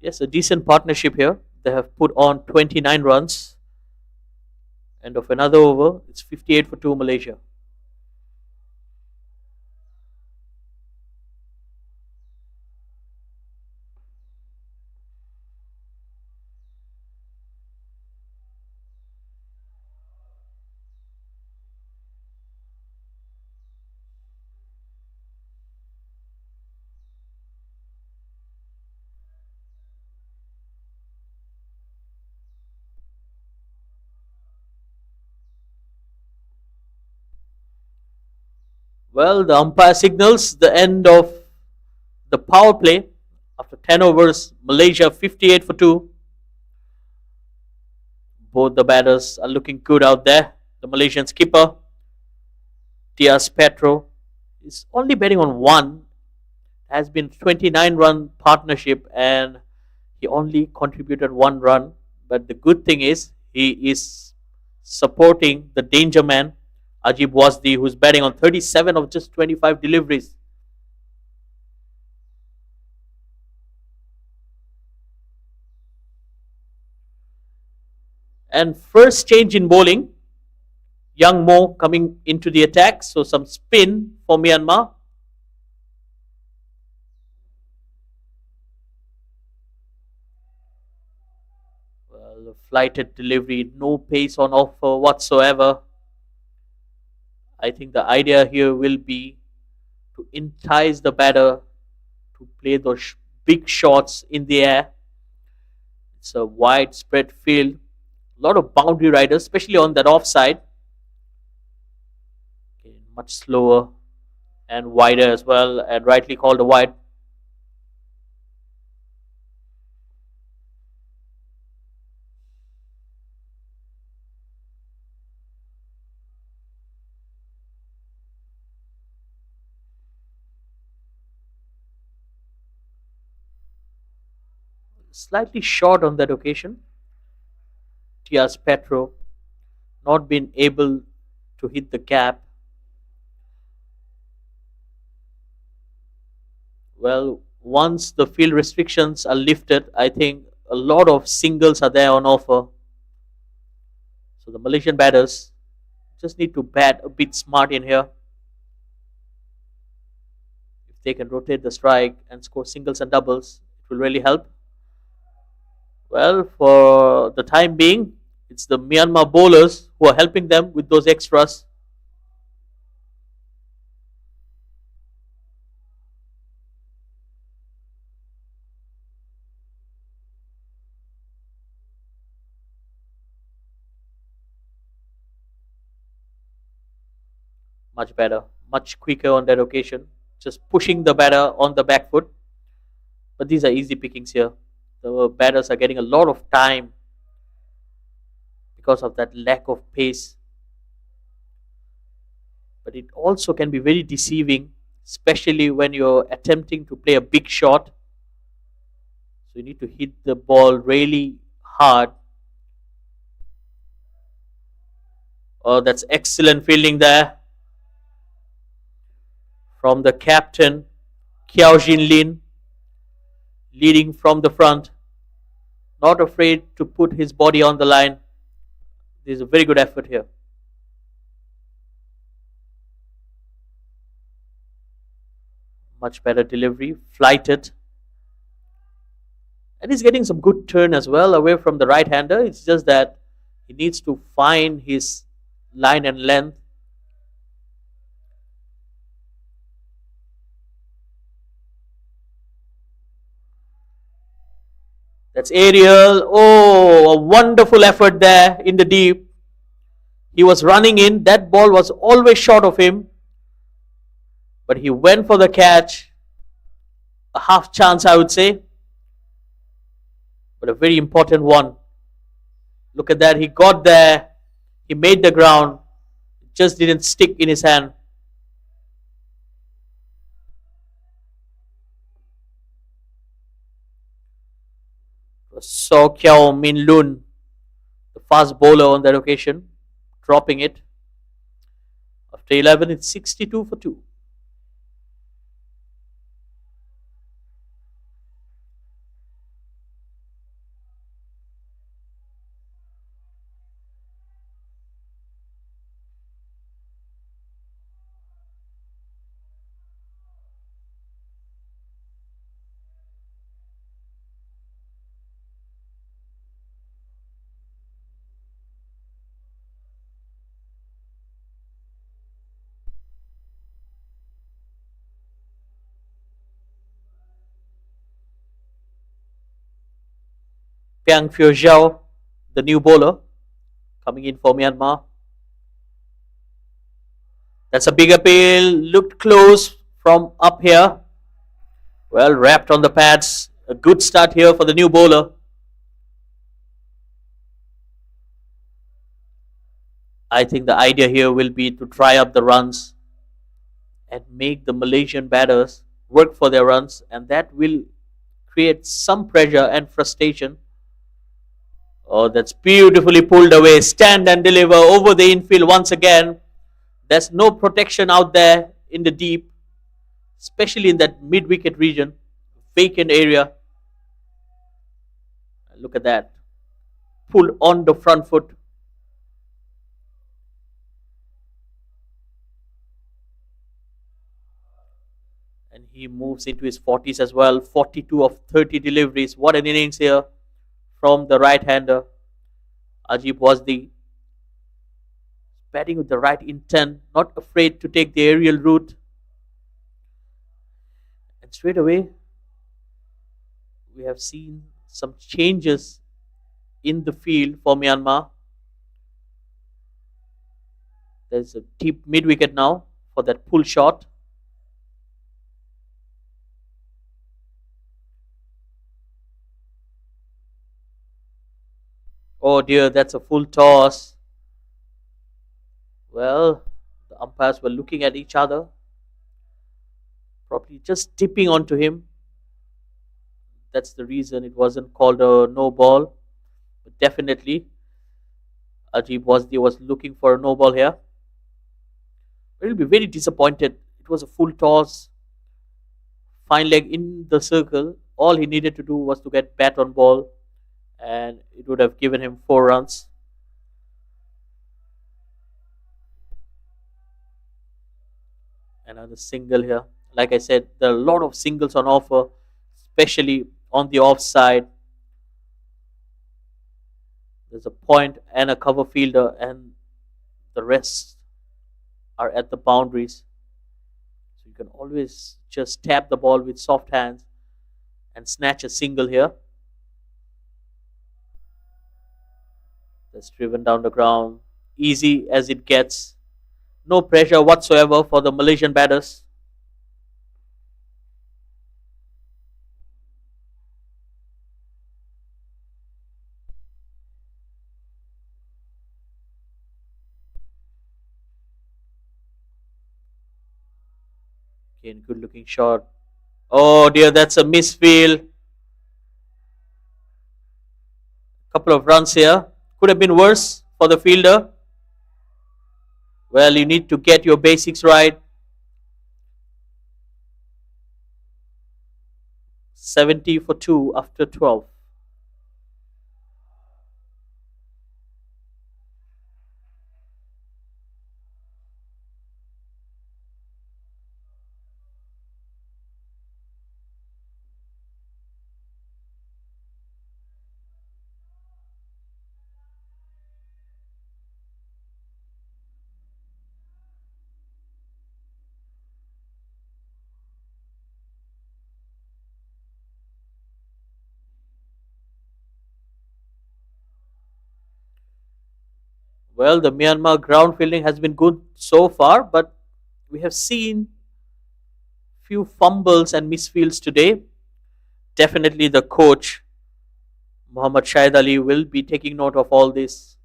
Yes, a decent partnership here. They have put on 29 runs. End of another over. It's 58 for 2 Malaysia. Well, the umpire signals the end of the power play after 10 overs. Malaysia 58 for 2. Both the batters are looking good out there. The Malaysian skipper, Diaz Petro, is only betting on one. Has been 29 run partnership, and He only contributed 1 run, but the good thing is he is supporting the danger man, Ajib Wasdi, who's batting on 37 of just 25 deliveries. And first change in bowling, Young Mo coming into the attack, so some spin for Myanmar. Well, flighted delivery, no pace on offer whatsoever. I think the idea here will be to entice the batter to play those big shots in the air. It's a widespread field, a lot of boundary riders, especially on that offside. Okay, much slower and wider as well, and rightly called a wide. Slightly short on that occasion. Tias Petro not been able to hit the cap. Well, once the field restrictions are lifted, I think a lot of singles are there on offer. So the Malaysian batters just need to bat a bit smart in here. If they can rotate the strike and score singles and doubles, it will really help. Well, for the time being, it's the Myanmar bowlers who are helping them with those extras. Much better, much quicker on that occasion. Just pushing the batter on the back foot. But these are easy pickings here. The batters are getting a lot of time because of that lack of pace. But it also can be very deceiving, especially when you're attempting to play a big shot. So you need to hit the ball really hard. Oh, that's excellent fielding there from the captain, Kiao Jin Lin, leading from the front, not afraid to put his body on the line. There's a very good effort here. Much better delivery, flighted. And he's getting some good turn as well away from the right-hander. It's just that he needs to find his line and length. That's aerial. Oh, a wonderful effort there in the deep. He was running in. That ball was always short of him. But he went for the catch. A half chance, I would say. But a very important one. Look at that. He got there. He made the ground. It just didn't stick in his hand. So Kiao Min Lun, the fast bowler on that occasion, dropping it. After 11, it's 62 for 2. Piang Phyo Zhao, the new bowler, coming in for Myanmar. That's a big appeal. Looked close from up here. Well, wrapped on the pads. A good start here for the new bowler. I think the idea here will be to try up the runs and make the Malaysian batters work for their runs, and that will create some pressure and frustration. Oh, that's beautifully pulled away. Stand and deliver over the infield once again. There's no protection out there in the deep, especially in that mid wicket region, vacant area. Look at that. Pulled on the front foot. And he moves into his 40s as well. 42 of 30 deliveries. What an innings here from the right hander. Ajib was the batting with the right intent, not afraid to take the aerial route. And straight away, we have seen some changes in the field for Myanmar. There's a deep mid wicket now for that pull shot. Oh dear, that's a full toss. Well, the umpires were looking at each other, probably just tipping onto him. That's the reason it wasn't called a no ball. But definitely, Ajib was looking for a no ball here. But he'll be very disappointed. It was a full toss, fine leg in the circle. All he needed to do was to get bat on ball, and it would have given him 4 runs. Another single here. Like I said, there are a lot of singles on offer, especially on the offside. There's a point and a cover fielder, and the rest are at the boundaries. So you can always just tap the ball with soft hands and snatch a single here. That's driven down the ground. Easy as it gets. No pressure whatsoever for the Malaysian batters. Again, good looking shot. Oh dear, that's a misfield. Couple of runs here. Could have been worse for the fielder. Well, you need to get your basics right. 70 for 2 after 12. Well, the Myanmar ground fielding has been good so far, but we have seen few fumbles and misfields today. Definitely the coach, Muhammad Shahid Ali, will be taking note of all this.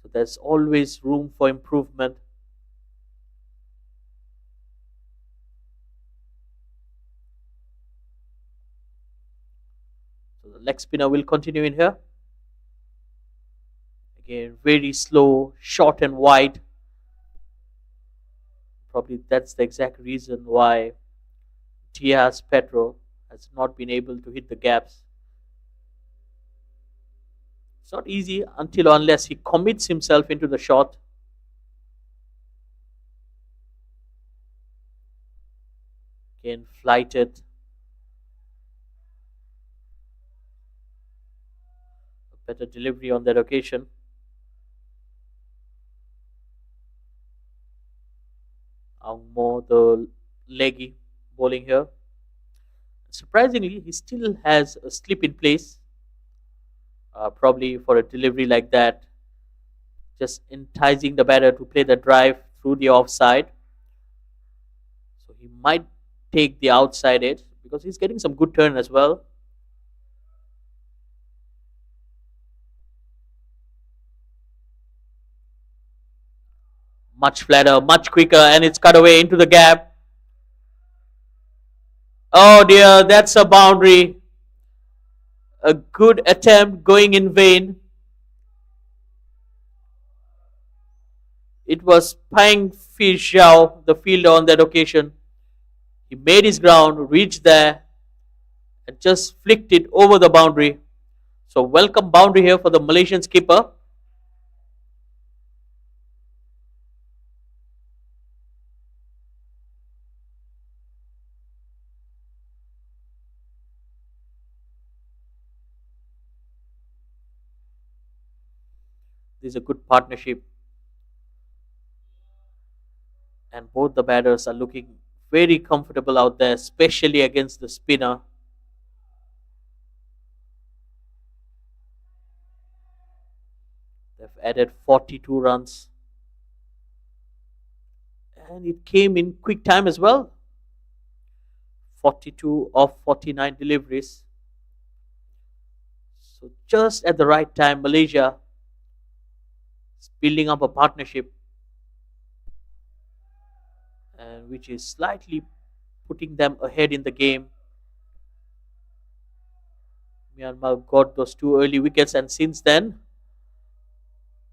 So there's always room for improvement. So the leg spinner will continue in here. Again, very slow, short and wide. Probably that's the exact reason why Diaz Petro has not been able to hit the gaps. It's not easy unless he commits himself into the shot. Again, flighted. A better delivery on that occasion. More the leggy bowling here. Surprisingly, he still has a slip in place. Probably for a delivery like that, just enticing the batter to play the drive through the offside. So he might take the outside edge because he's getting some good turn as well. Much flatter, much quicker, and it's cut away into the gap. Oh dear, that's a boundary. A good attempt going in vain. It was Pang Fi Xiao, the fielder on that occasion. He made his ground, reached there, and just flicked it over the boundary. So, welcome boundary here for the Malaysian skipper. This is a good partnership, and both the batters are looking very comfortable out there, especially against the spinner. They've added 42 runs, and it came in quick time as well. 42 of 49 deliveries. So, just at the right time, Malaysia is building up a partnership, and which is slightly putting them ahead in the game. Myanmar got those 2 early wickets, and since then,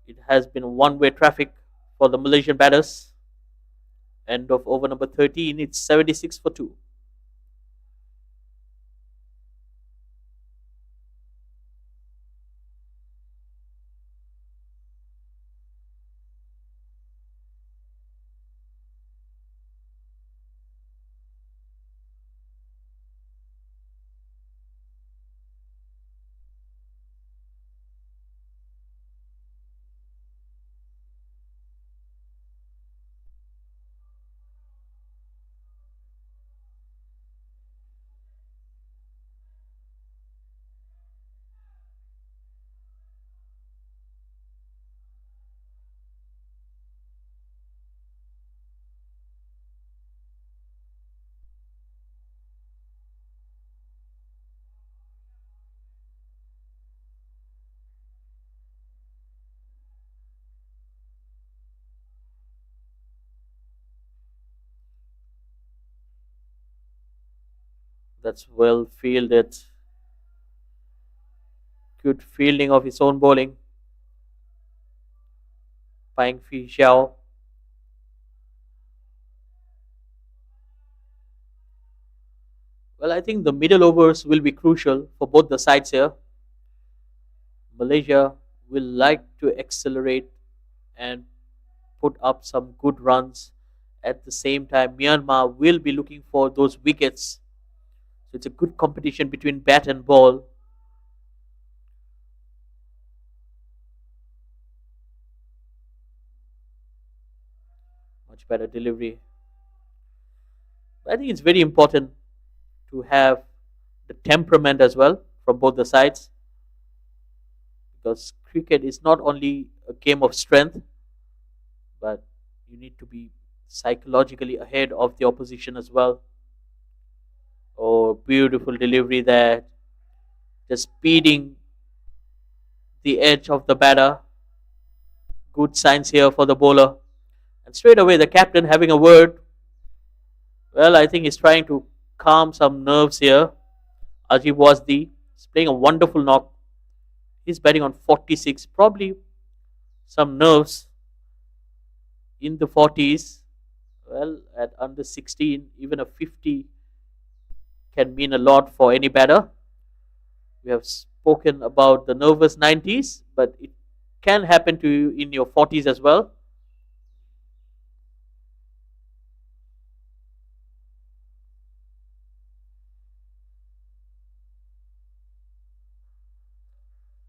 it has been one-way traffic for the Malaysian batters. End of over number 13, it's 76 for 2. That's well fielded. Good fielding of his own bowling. Pang Fi Xiao. Well, I think the middle overs will be crucial for both the sides here. Malaysia will like to accelerate and put up some good runs. At the same time, Myanmar will be looking for those wickets. So it's a good competition between bat and ball. Much better delivery. I think it's very important to have the temperament as well from both the sides, because cricket is not only a game of strength, but you need to be psychologically ahead of the opposition as well. Oh, beautiful delivery there. Just speeding the edge of the batter. Good signs here for the bowler. And straight away, the captain having a word. Well, I think he's trying to calm some nerves here. Ajib Wasdi is playing a wonderful knock. He's batting on 46. Probably some nerves in the 40s. Well, at under 16, even a 50 can mean a lot for any batter. We have spoken about the nervous 90s, but it can happen to you in your 40s as well.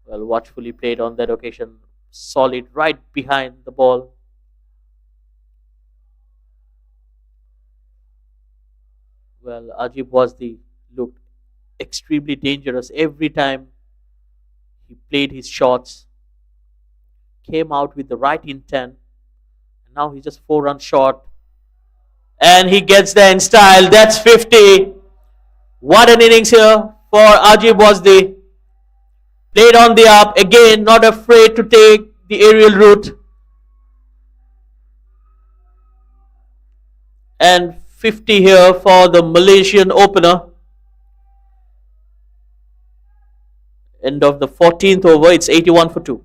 Well, watchfully played on that occasion. Solid right behind the ball. Well, Ajib Wasdi looked extremely dangerous every time he played his shots. Came out with the right intent. And now he's just 4 runs short. And he gets there in style. That's 50. What an innings here for Ajib Wasdi. Played on the up. Again, not afraid to take the aerial route. And 50 here for the Malaysian opener. End of the 14th over, it's 81 for 2.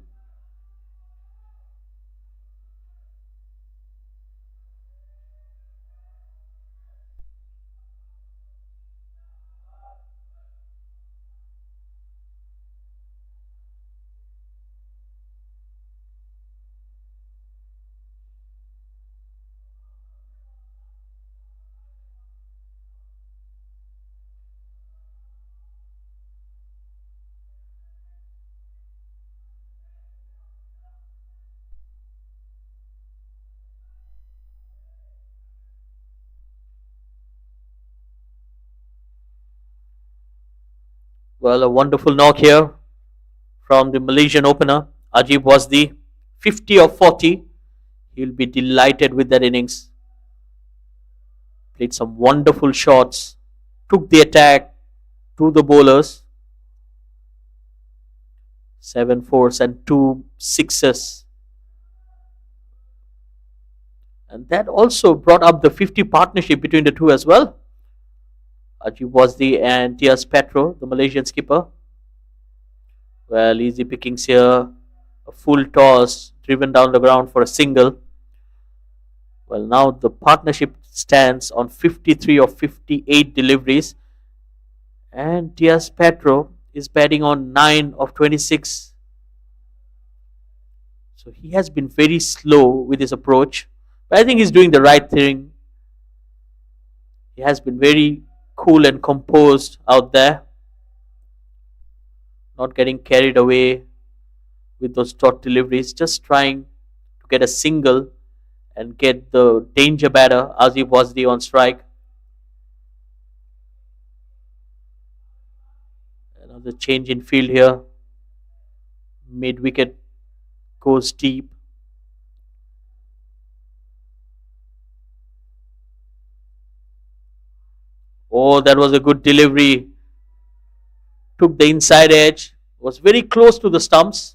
Well, a wonderful knock here from the Malaysian opener. Ajib was the 50 of 40. He'll be delighted with that innings. Played some wonderful shots. Took the attack to the bowlers. 7 fours and 2 sixes. And that also brought up the 50 partnership between the two as well. Ajib Wasdi and Tias Petro, the Malaysian skipper. Well, easy pickings here. A full toss, driven down the ground for a single. Well, now the partnership stands on 53 of 58 deliveries. And Tias Petro is batting on 9 of 26. So he has been very slow with his approach. But I think he's doing the right thing. He has been very cool and composed out there. Not getting carried away with those short deliveries. Just trying to get a single and get the danger batter, Azib Wasdi, on strike. Another change in field here. Mid wicket goes deep. Oh, that was a good delivery. Took the inside edge. Was very close to the stumps.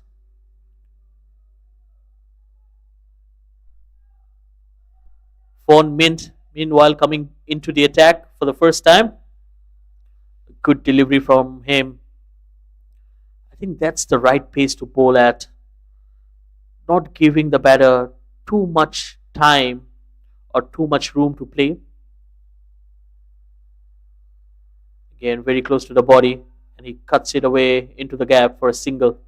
Fawn Mint, meanwhile, coming into the attack for the first time. Good delivery from him. I think that's the right pace to bowl at. Not giving the batter too much time or too much room to play. Again, very close to the body, and he cuts it away into the gap for a single.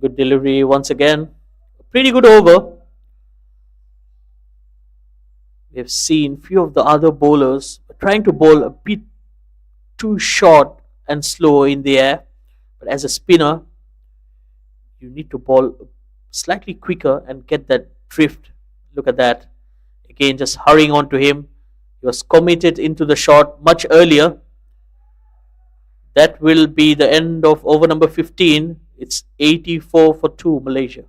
Good delivery once again. A pretty good over. We have seen few of the other bowlers trying to bowl a bit too short and slow in the air. But as a spinner, you need to bowl slightly quicker and get that drift. Look at that. Again, just hurrying on to him. He was committed into the shot much earlier. That will be the end of over number 15. It's 84 for 2 Malaysia.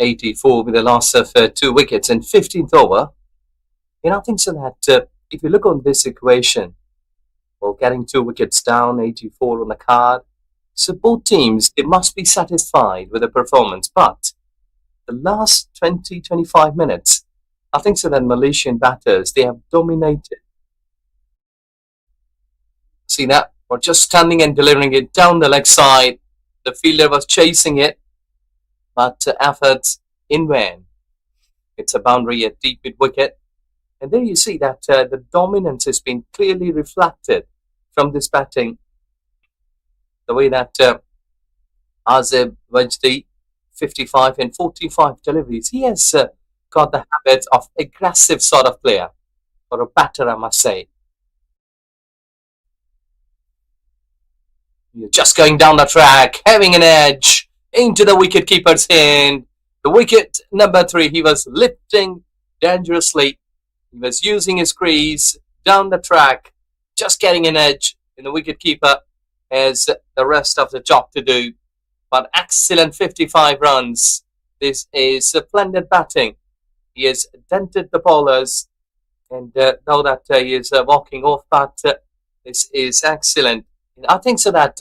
.84 with a loss of 2 wickets in 15th over. I think so that if you look on this equation, well, getting 2 wickets down, 84 on the card, So both teams, they must be satisfied with the performance, but the last 20-25 minutes, I think so that Malaysian batters, they have dominated. See that? Or just standing and delivering it down the leg side. The fielder was chasing it, but efforts in vain. It's a boundary, a deep mid wicket. And there you see that the dominance has been clearly reflected from this batting. The way that Azib YSD 55 and 45 deliveries, he has got the habit of aggressive sort of player, or a batter, I must say. You're just going down the track, having an edge into the wicket keeper's hand. The wicket number 3, he was lifting dangerously. He was using his crease down the track, just getting an edge. And the wicket keeper has the rest of the job to do. But excellent 55 runs. This is splendid batting. He has dented the bowlers. And now that he is walking off, but this is excellent. And I think so that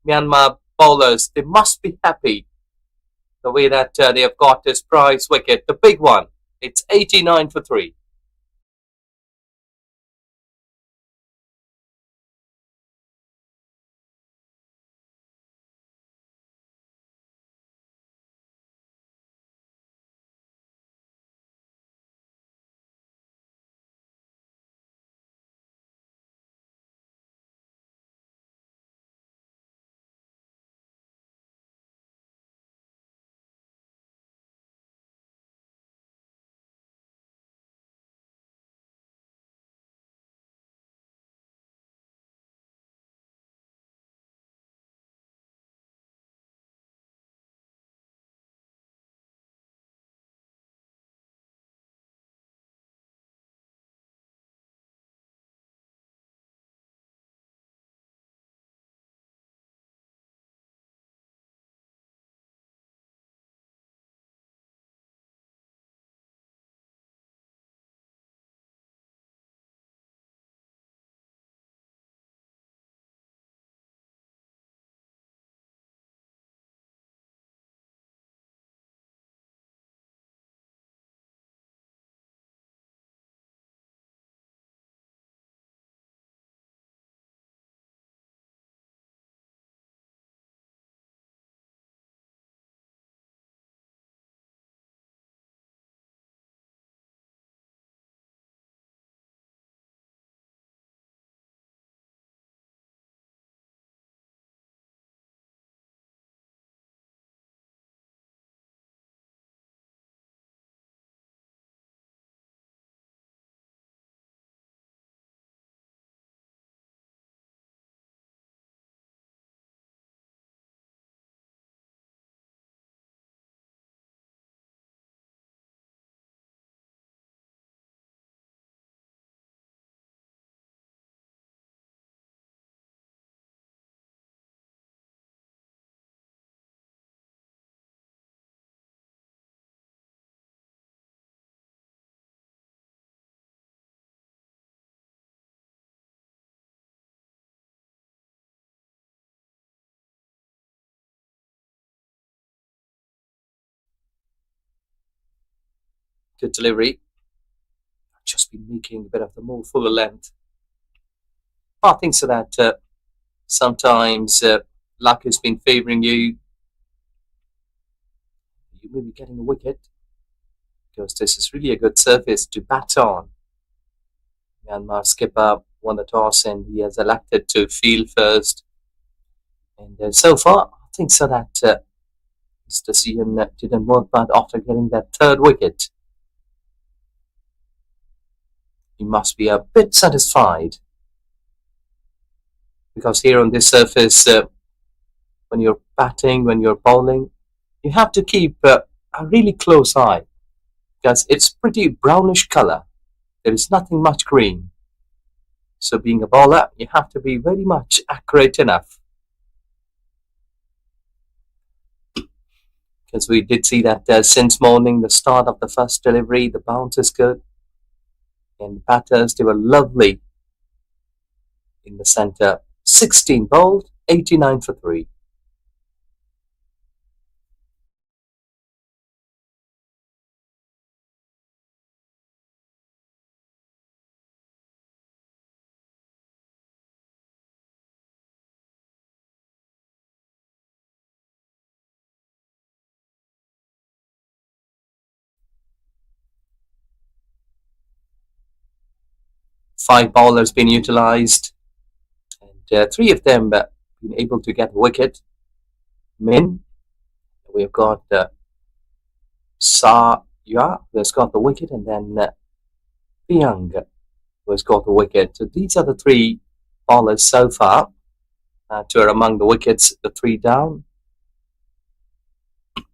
Myanmar bowlers, they must be happy the way that they have got this prize wicket, the big one. It's 89 for 3. Good delivery. Just been making a bit of the more fuller length. I think so that sometimes luck has been favouring you. You may be getting a wicket because this is really a good surface to bat on. Myanmar skipper won the toss and he has elected to field first. And so far, I think so that his decision didn't work, but after getting that third wicket, he must be a bit satisfied. Because here on this surface, when you're batting, when you're bowling, you have to keep a really close eye because it's pretty brownish color. There is nothing much green. So being a bowler, you have to be very much accurate enough. Because we did see that since morning, the start of the first delivery, the bounce is good. And the batters, they were lovely in the center. 16 bowled, 89 for 3. 5 bowlers been utilized, and 3 of them been able to get a wicket. Min, we've got Sa Ya, who has got the wicket, and then Piang, who has got the wicket. So these are the 3 bowlers so far to are among the wickets, the 3 down. It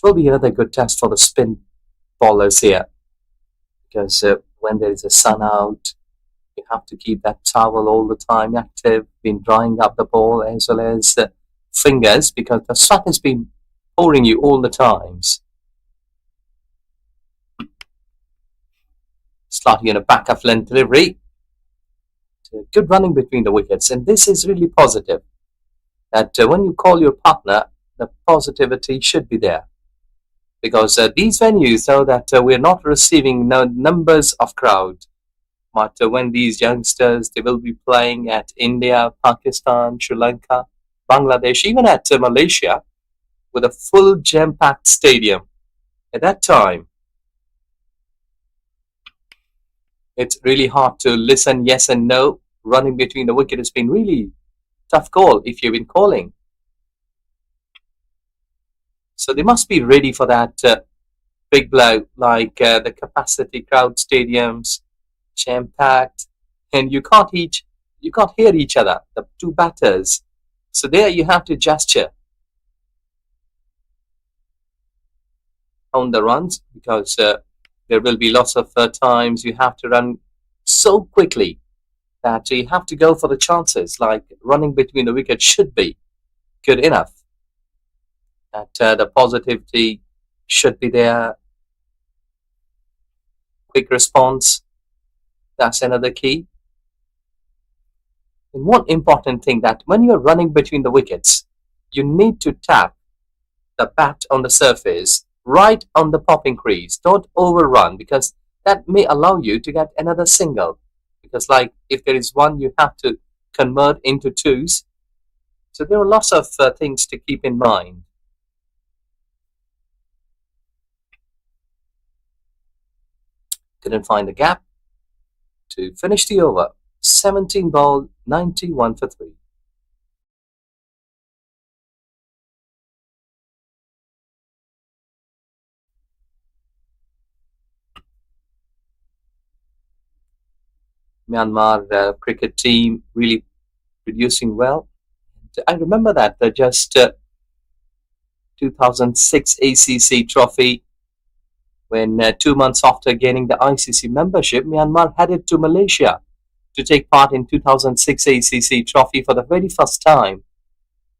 will be another good test for the spin bowlers here, because when there is a sun out, you have to keep that towel all the time active, been drying up the ball as well as the fingers, because the sweat has been pouring you all the times. Starting in a back of length delivery. Good running between the wickets, and this is really positive. That when you call your partner, the positivity should be there. Because these venues know that we're not receiving numbers of crowd. But when these youngsters, they will be playing at India, Pakistan, Sri Lanka, Bangladesh, even at Malaysia, with a full jam-packed stadium. At that time, it's really hard to listen yes and no. Running between the wicket has been really tough call if you've been calling. So they must be ready for that big blow, like the capacity crowd stadiums, jam-packed, and you can't hear each other, the 2 batters. So there you have to gesture on the runs, because there will be lots of times you have to run so quickly that you have to go for the chances, like running between the wickets should be good enough. That the positivity should be there. Quick response, that's another key. And one important thing, that when you're running between the wickets, you need to tap the bat on the surface right on the popping crease. Don't overrun, because that may allow you to get another single. Because like if there is 1, you have to convert into 2s. So there are lots of things to keep in mind. Couldn't find the gap to finish the over. 17 ball, 91 for 3. Myanmar cricket team really producing well. I remember that just 2006 ACC trophy, when 2 months after gaining the ICC membership, Myanmar headed to Malaysia to take part in 2006 ACC trophy for the very first time.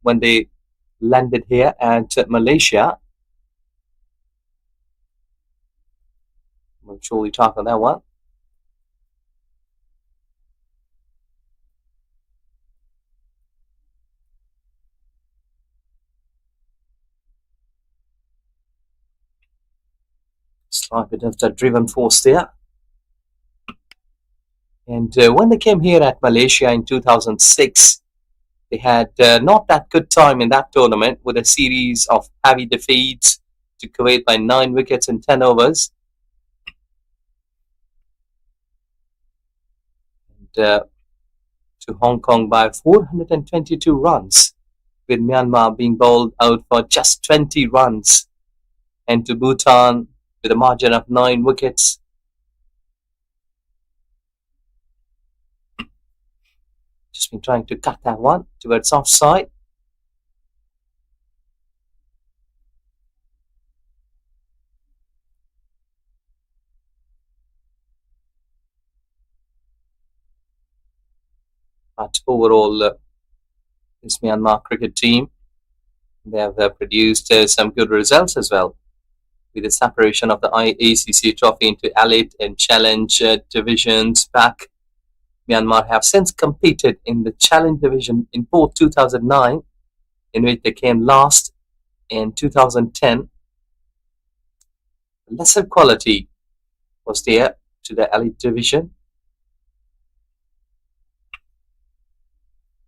When they landed here at Malaysia, we'll surely talk on that one. Slight bit of the driven force there. And when they came here at Malaysia in 2006, they had not that good time in that tournament, with a series of heavy defeats to Kuwait by 9 wickets in 10 overs. And to Hong Kong by 422 runs, with Myanmar being bowled out for just 20 runs. And to Bhutan with a margin of 9 wickets. Just been trying to cut that one towards offside. But overall, this Myanmar cricket team, they have produced some good results as well, with the separation of the ACC trophy into elite and challenge divisions back. Myanmar have since competed in the challenge division in both 2009, in which they came last, in 2010. Lesser quality was there to the elite division.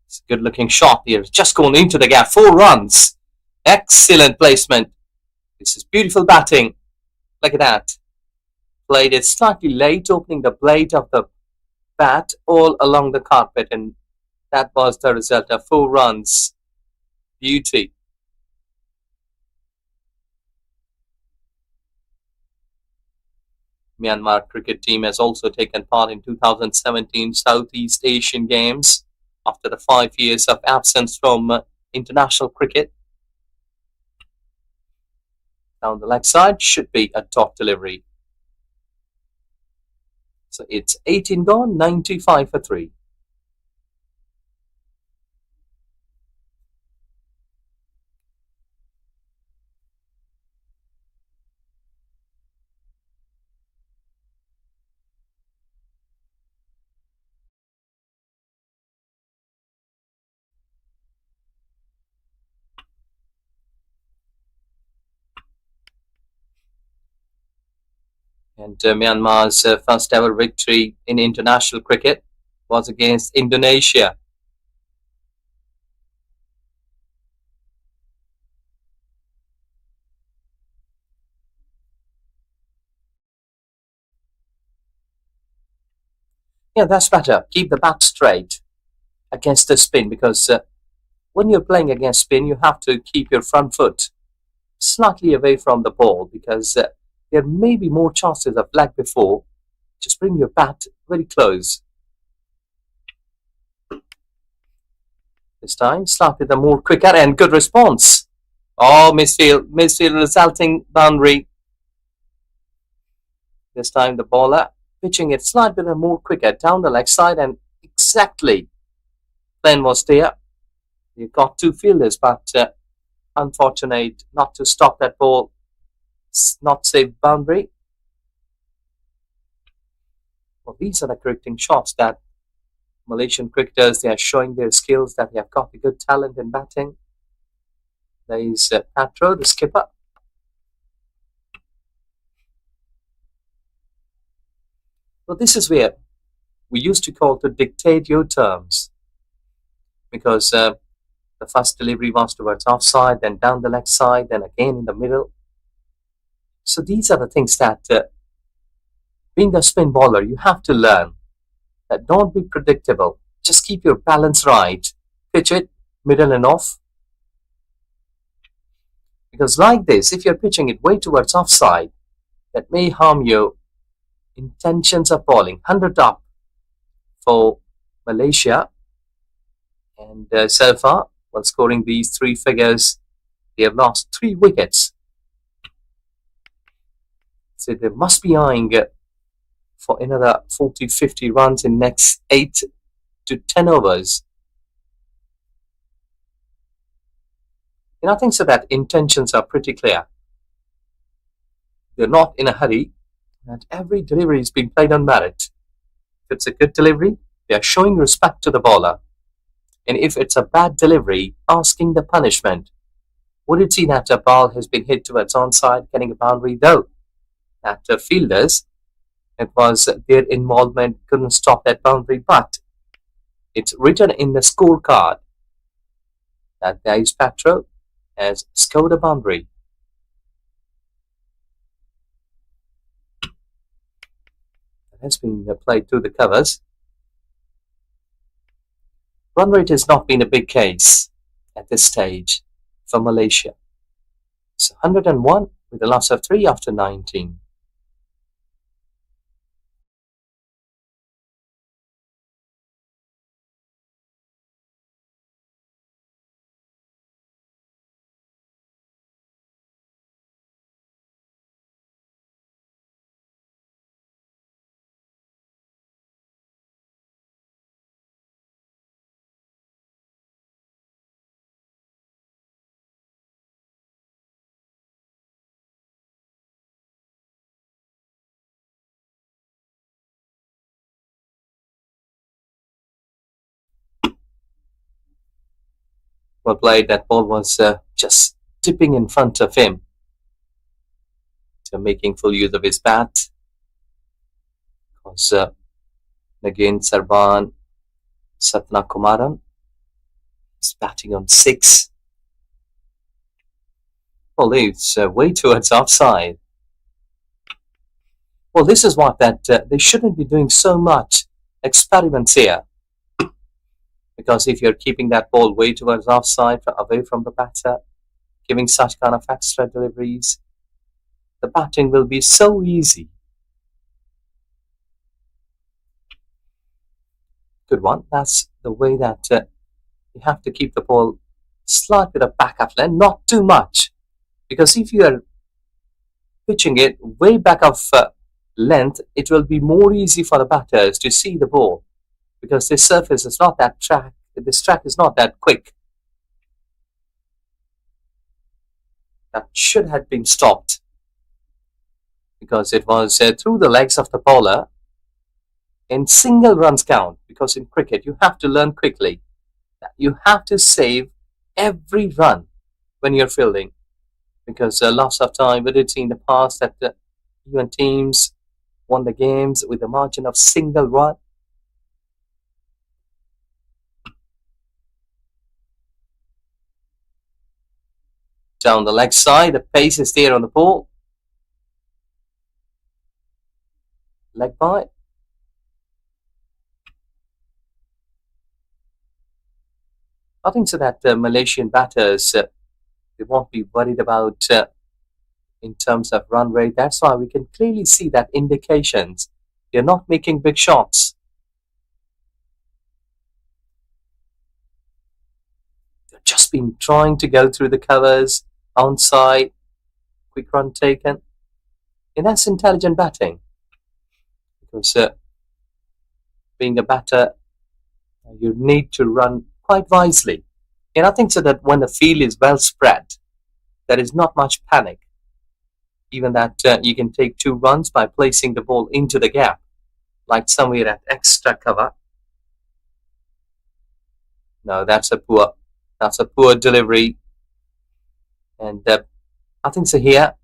It's a good looking shot here, just going into the gap, 4 runs. Excellent placement. This is beautiful batting. Look at that. played it slightly late, opening the blade of the bat all along the carpet, and that was the result of 4 runs. Beauty. Myanmar cricket team has also taken part in 2017 Southeast Asian Games after the 5 years of absence from international cricket. Down the leg side should be a dot delivery. So it's 18 gone, 95 for 3. And Myanmar's first ever victory in international cricket was against Indonesia. Yeah, that's better. Keep the bat straight against the spin, because when you're playing against spin, you have to keep your front foot slightly away from the ball, because there may be more chances of leg before. Just bring your bat very close. This time, start with a more quicker and good response. Oh, misfield resulting boundary. This time the bowler pitching it slightly more quicker down the leg side, and exactly plan was there. You got 2 fielders, but unfortunate not to stop that ball. Not safe boundary. Well, these are the correcting shots that Malaysian cricketers, they are showing their skills, that they have got a good talent in batting. There is Patro, the skipper. So this is where we used to call to dictate your terms, because the first delivery was towards offside, then down the leg side, then again in the middle. So these are the things that being a spin bowler, you have to learn. That don't be predictable. Just keep your balance right. Pitch it middle and off. Because like this, if you're pitching it way towards offside, that may harm your intentions of bowling. 100 up for Malaysia. And so far, while scoring these 3 figures, they have lost 3 wickets. So they must be eyeing for another 40-50 runs in next 8 to 10 overs. And I think so that intentions are pretty clear. They're not in a hurry, and every delivery is being played on merit. If it's a good delivery, they are showing respect to the bowler. And if it's a bad delivery, asking the punishment. Would it see that a ball has been hit towards onside, getting a boundary, though? That the fielders, it was their involvement, couldn't stop that boundary, but it's written in the scorecard that Dice Patro has scored a boundary. It has been played through the covers. Run rate has not been a big case at this stage for Malaysia. It's 101 with a loss of 3 after 19. Well played. That ball was just tipping in front of him. So making full use of his bat. Because again, Sarban Satnakumaran is batting on 6. Well, it's way towards offside. Well, this is what that they shouldn't be doing so much experiments here, because if you're keeping that ball way towards offside, away from the batter, giving such kind of extra deliveries, the batting will be so easy. Good one. That's the way that you have to keep the ball slight bit of back of length, not too much, because if you are pitching it way back of length, it will be more easy for the batters to see the ball, because this surface is not that track. This track is not that quick. That should have been stopped, because it was through the legs of the bowler in single runs count, because in cricket you have to learn quickly. You have to save every run when you're fielding, because lots of time we did see in the past that even teams won the games with a margin of single run. Down the leg side, the pace is there on the ball. Leg by. I think so that Malaysian batters, they won't be worried about in terms of run rate. That's why we can clearly see that indications. They're not making big shots. They've just been trying to go through the covers, onside, quick run taken. And that's intelligent batting. Because being a batter, you need to run quite wisely. And I think so that when the field is well spread, there is not much panic. Even that you can take 2 runs by placing the ball into the gap, like somewhere at extra cover. No, that's a poor delivery. And I think so here,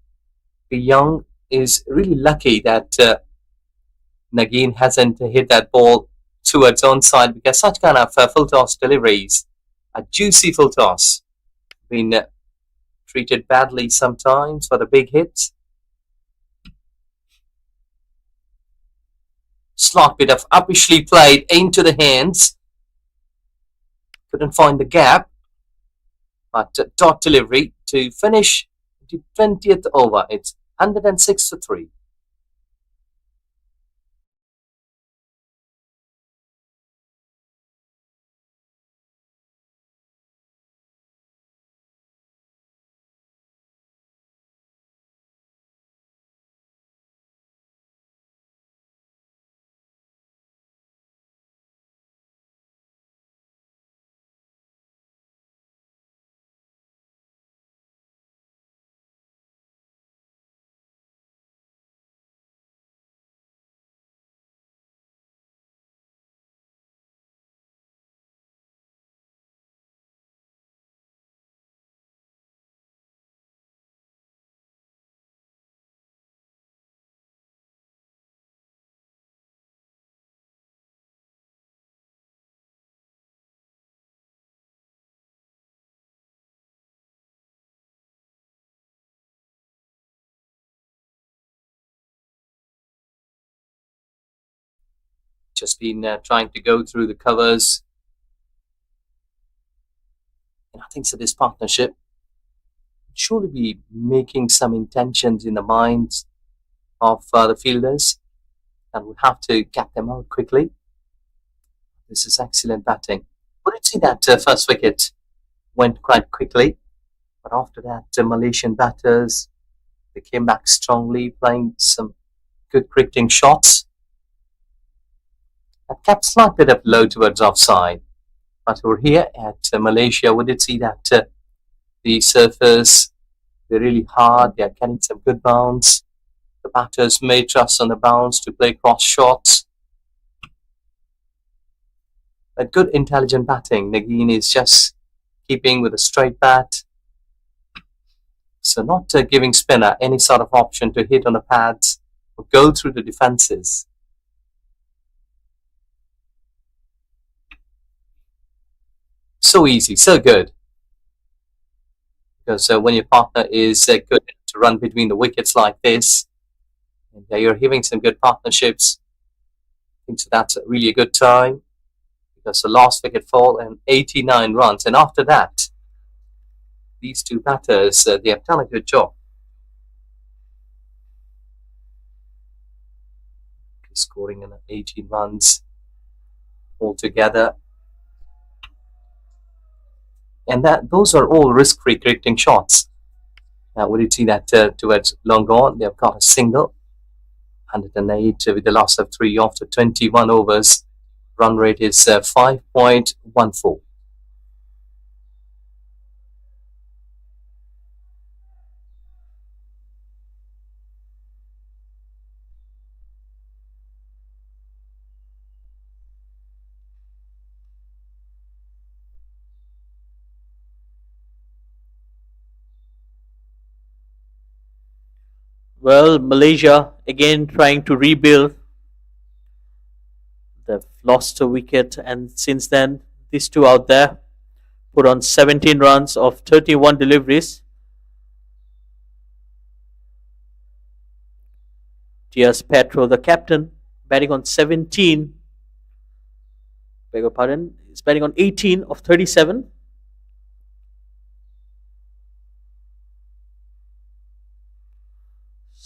the Young is really lucky that Nagin hasn't hit that ball towards onside, because such kind of full toss deliveries, a juicy full toss, been treated badly sometimes for the big hits. Slot bit of uppishly played into the hands. Couldn't find the gap, but dot delivery to finish the 20th over. It's 106 for 3. Just been trying to go through the covers. And I think so this partnership surely be making some intentions in the minds of the fielders, and we have to get them out quickly. This is excellent batting. We did see that first wicket went quite quickly, but after that Malaysian batters, they came back strongly, playing some good cricketing shots. That kept slight bit up low towards offside. But over here at Malaysia, we did see that the surface, they're really hard. They're getting some good bounce. The batters may trust on the bounce to play cross shots. A good intelligent batting. Nagin is just keeping with a straight bat. So not giving spinner any sort of option to hit on the pads or go through the defenses. So easy, so good. Because when your partner is good to run between the wickets like this, And you're having some good partnerships. I think so that's really a good time, because the last wicket fall and 89 runs. And after that, these two batters, they have done a good job. Scoring in 18 runs altogether. And those are all risk-free cricketing shots. Now, would you see that towards long on, they've got a single, 108 with the loss of 3 after 21 overs. Run rate is 5.14. Well, Malaysia again trying to rebuild. They've lost a wicket, and since then, these two out there put on 17 runs of 31 deliveries. Diaz Petro, the captain, batting on 17. Beg your pardon, he's batting on 18 of 37.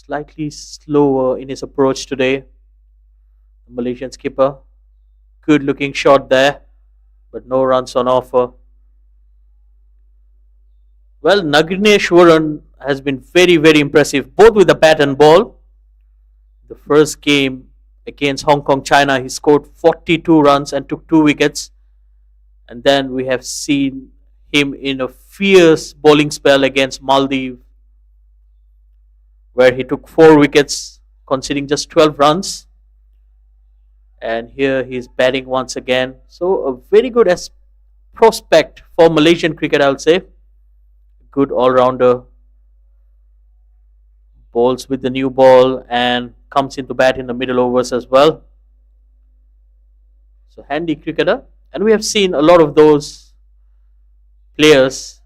Slightly slower in his approach today. The Malaysian skipper. Good looking shot there, but no runs on offer. Well, Nagneshwaran has been very, very impressive, both with the bat and ball. The first game against Hong Kong, China, he scored 42 runs and took 2 wickets. And then we have seen him in a fierce bowling spell against Maldives, where he took 4 wickets, conceding just 12 runs. And here he's batting once again. So a very good prospect for Malaysian cricket, I would say. Good all-rounder. Bowls with the new ball and comes into bat in the middle overs as well. So handy cricketer. And we have seen a lot of those players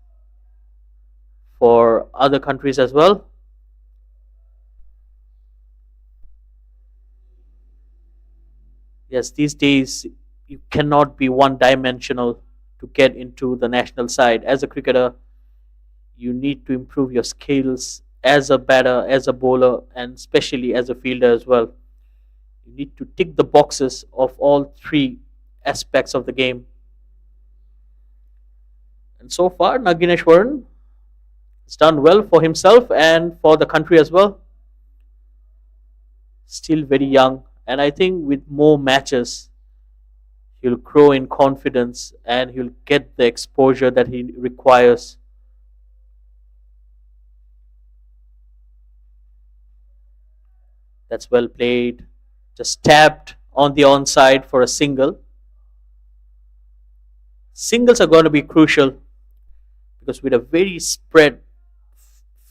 for other countries as well. Yes, these days you cannot be one-dimensional to get into the national side. As a cricketer, you need to improve your skills as a batter, as a bowler, and especially as a fielder as well. You need to tick the boxes of all 3 aspects of the game. And so far, Nagneshwaran has done well for himself and for the country as well. Still very young. And I think with more matches, he'll grow in confidence and he'll get the exposure that he requires. That's well played. Just tapped on the onside for a single. Singles are going to be crucial because with a very spread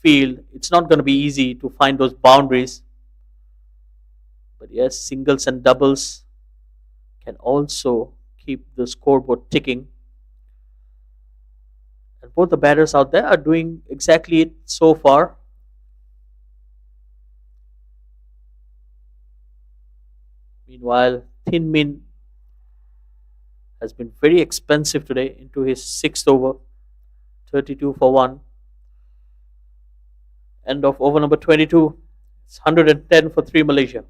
field, it's not going to be easy to find those boundaries. But yes, singles and doubles can also keep the scoreboard ticking. And both the batters out there are doing exactly it so far. Meanwhile, Thin Min has been very expensive today into his 6th over, 32 for 1. End of over number 22, it's 110 for 3 Malaysia.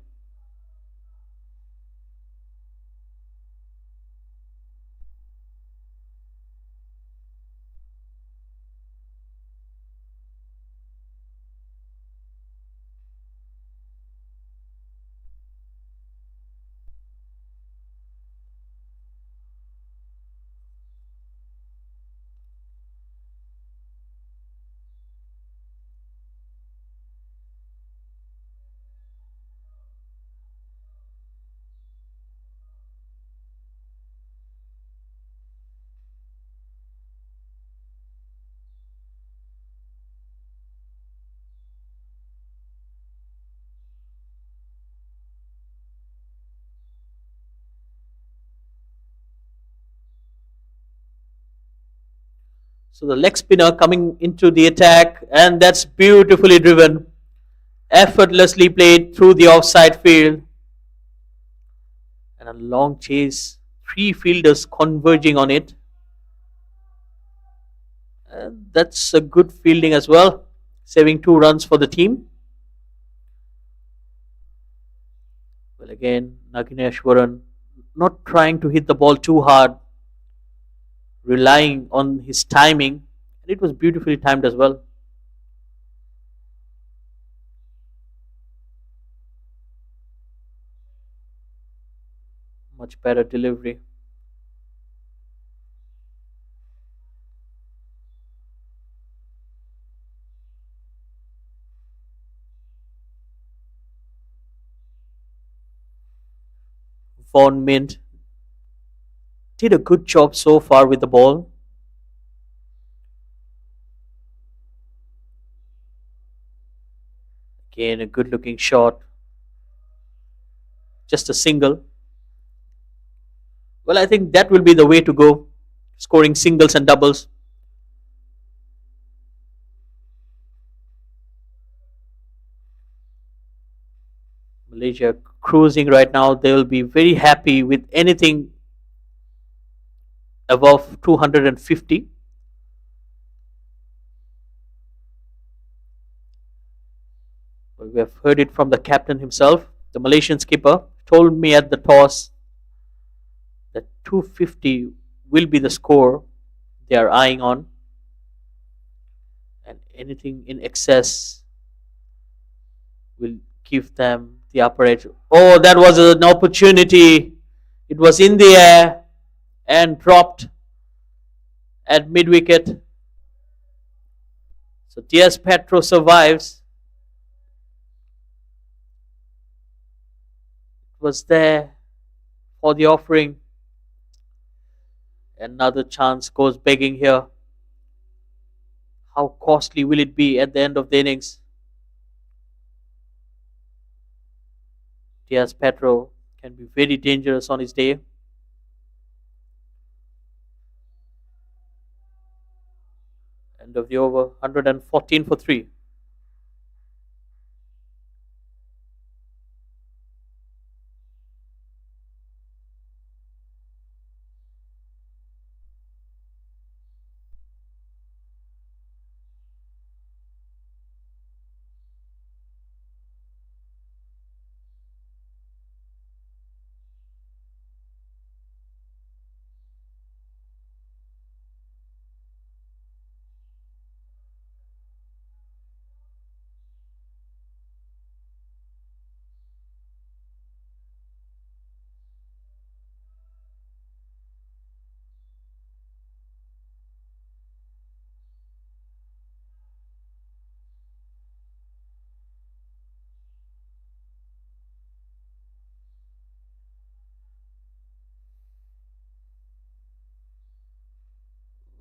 So the leg spinner coming into the attack, and that's beautifully driven. Effortlessly played through the offside field. And a long chase. 3 fielders converging on it. And that's a good fielding as well. Saving 2 runs for the team. Well, again, Nagineshwaran not trying to hit the ball too hard, relying on his timing, and it was beautifully timed as well. Much better delivery. Von Mint did a good job so far with the ball. Again, a good looking shot. Just a single. Well, I think that will be the way to go. Scoring singles and doubles. Malaysia cruising right now. They will be very happy with anything above 250. Well, we have heard it from the captain himself. The Malaysian skipper told me at the toss that 250 will be the score they are eyeing on, and anything in excess will give them the upper edge. Oh, that was an opportunity. It was in the air and dropped at mid wicket. So Diaz Petro survives. It was there for the offering. Another chance goes begging here. How costly will it be at the end of the innings? Diaz Petro can be very dangerous on his day. End of the over, 114 for 3.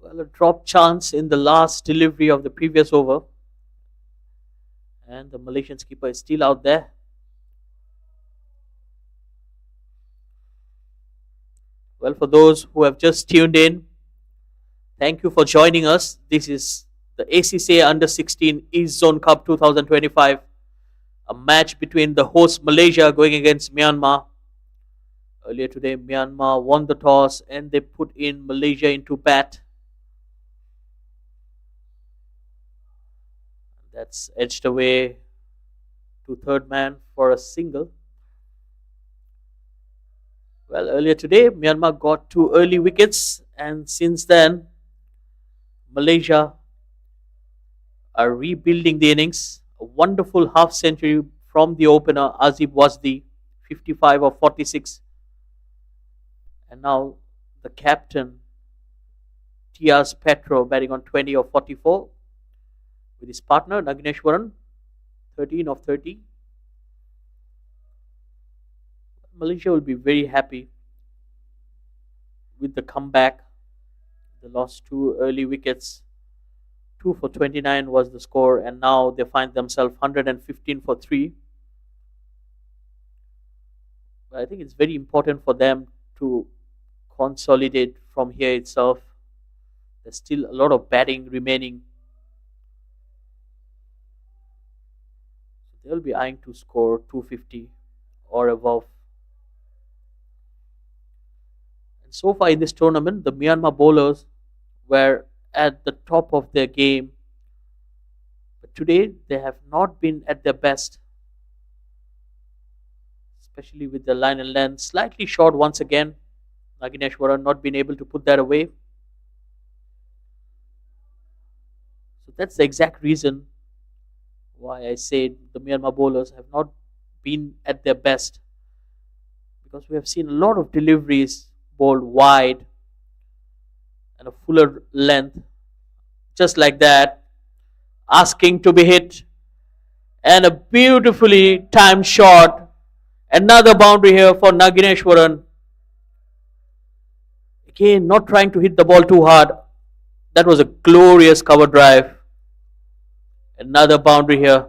Well, a drop chance in the last delivery of the previous over. And the Malaysian skipper is still out there. Well, for those who have just tuned in, thank you for joining us. This is the ACC Under 16 East Zone Cup 2025, a match between the host Malaysia going against Myanmar. Earlier today, Myanmar won the toss and they put in Malaysia into bat. That's edged away to third man for a single. Well, earlier today, Myanmar got 2 early wickets, and since then, Malaysia are rebuilding the innings. A wonderful half century from the opener, Azib Wasdi, 55 of 46. And now the captain, Diaz Petro, batting on 20 of 44. With his partner, Nagineshwaran, 13 of 30. Malaysia will be very happy with the comeback. They lost 2 early wickets. 2 for 29 was the score, and now they find themselves 115 for 3. But I think it's very important for them to consolidate from here itself. There's still a lot of batting remaining. they'll be eyeing to score 250 or above. And so far in this tournament, the Myanmar bowlers were at the top of their game, but today they have not been at their best, especially with the line and length slightly short once again. Nagineshwaran not been able to put that away. So that's the exact reason why I said the Myanmar bowlers have not been at their best, because we have seen a lot of deliveries bowled wide and a fuller length, just like that, asking to be hit, and a beautifully timed shot. Another boundary here for Nagineshwaran. Again, not trying to hit the ball too hard. That was a glorious cover drive. Another boundary here.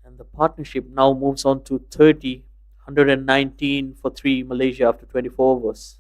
And the partnership now moves on to 30, 119 for 3 Malaysia after 24 overs.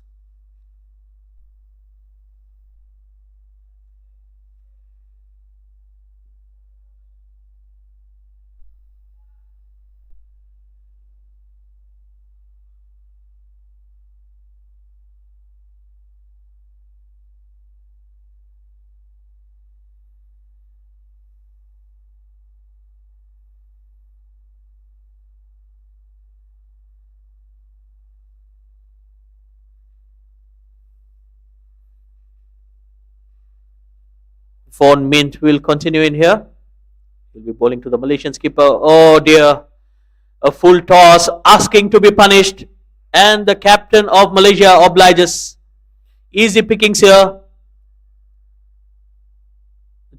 Vaughan Mint will continue in here. He'll be bowling to the Malaysian skipper. Oh dear. A full toss asking to be punished. And the captain of Malaysia obliges. Easy pickings here.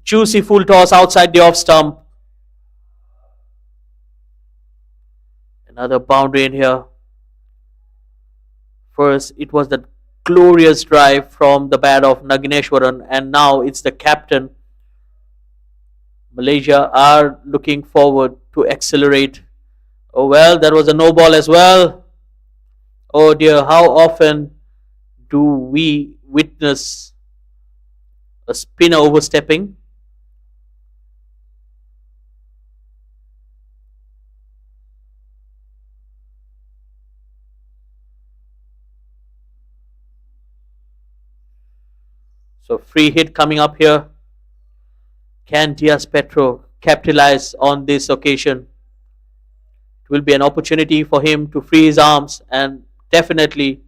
Juicy full toss outside the off stump. Another boundary in here. First, it was the glorious drive from the bat of Nagineshwaran, and now it's the captain. Malaysia are looking forward to accelerate. Oh well, that was a no ball as well. Oh dear, how often do we witness a spinner overstepping? So free hit coming up here. Can Diaz Petro capitalize on this occasion? It will be an opportunity for him to free his arms, and definitely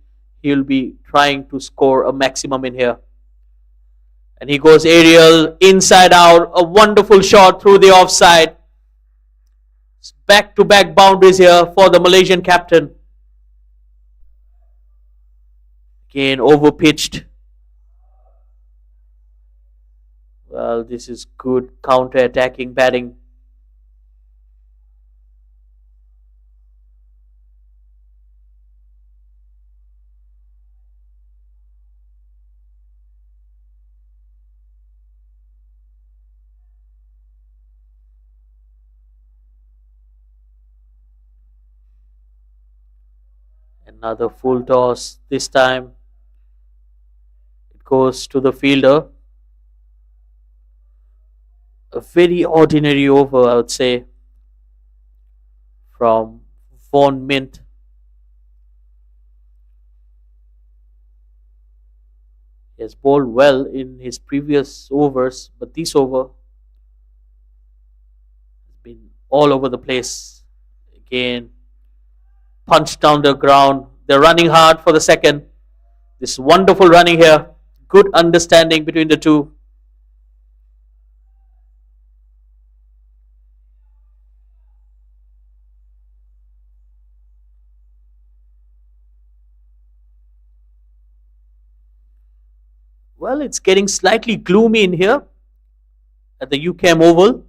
he will be trying to score a maximum in here. And he goes aerial, inside out, a wonderful shot through the offside. Back-to-back boundaries here for the Malaysian captain. Again, over-pitched. Well, this is good counter-attacking batting. Another full toss. This time it goes to the fielder. A very ordinary over, I would say, from Vaughan Mint. He has bowled well in his previous overs, but this over has been all over the place. Again, punched down the ground. They're running hard for the second. This wonderful running here. Good understanding between the two. Well, it's getting slightly gloomy in here at the UKM Oval.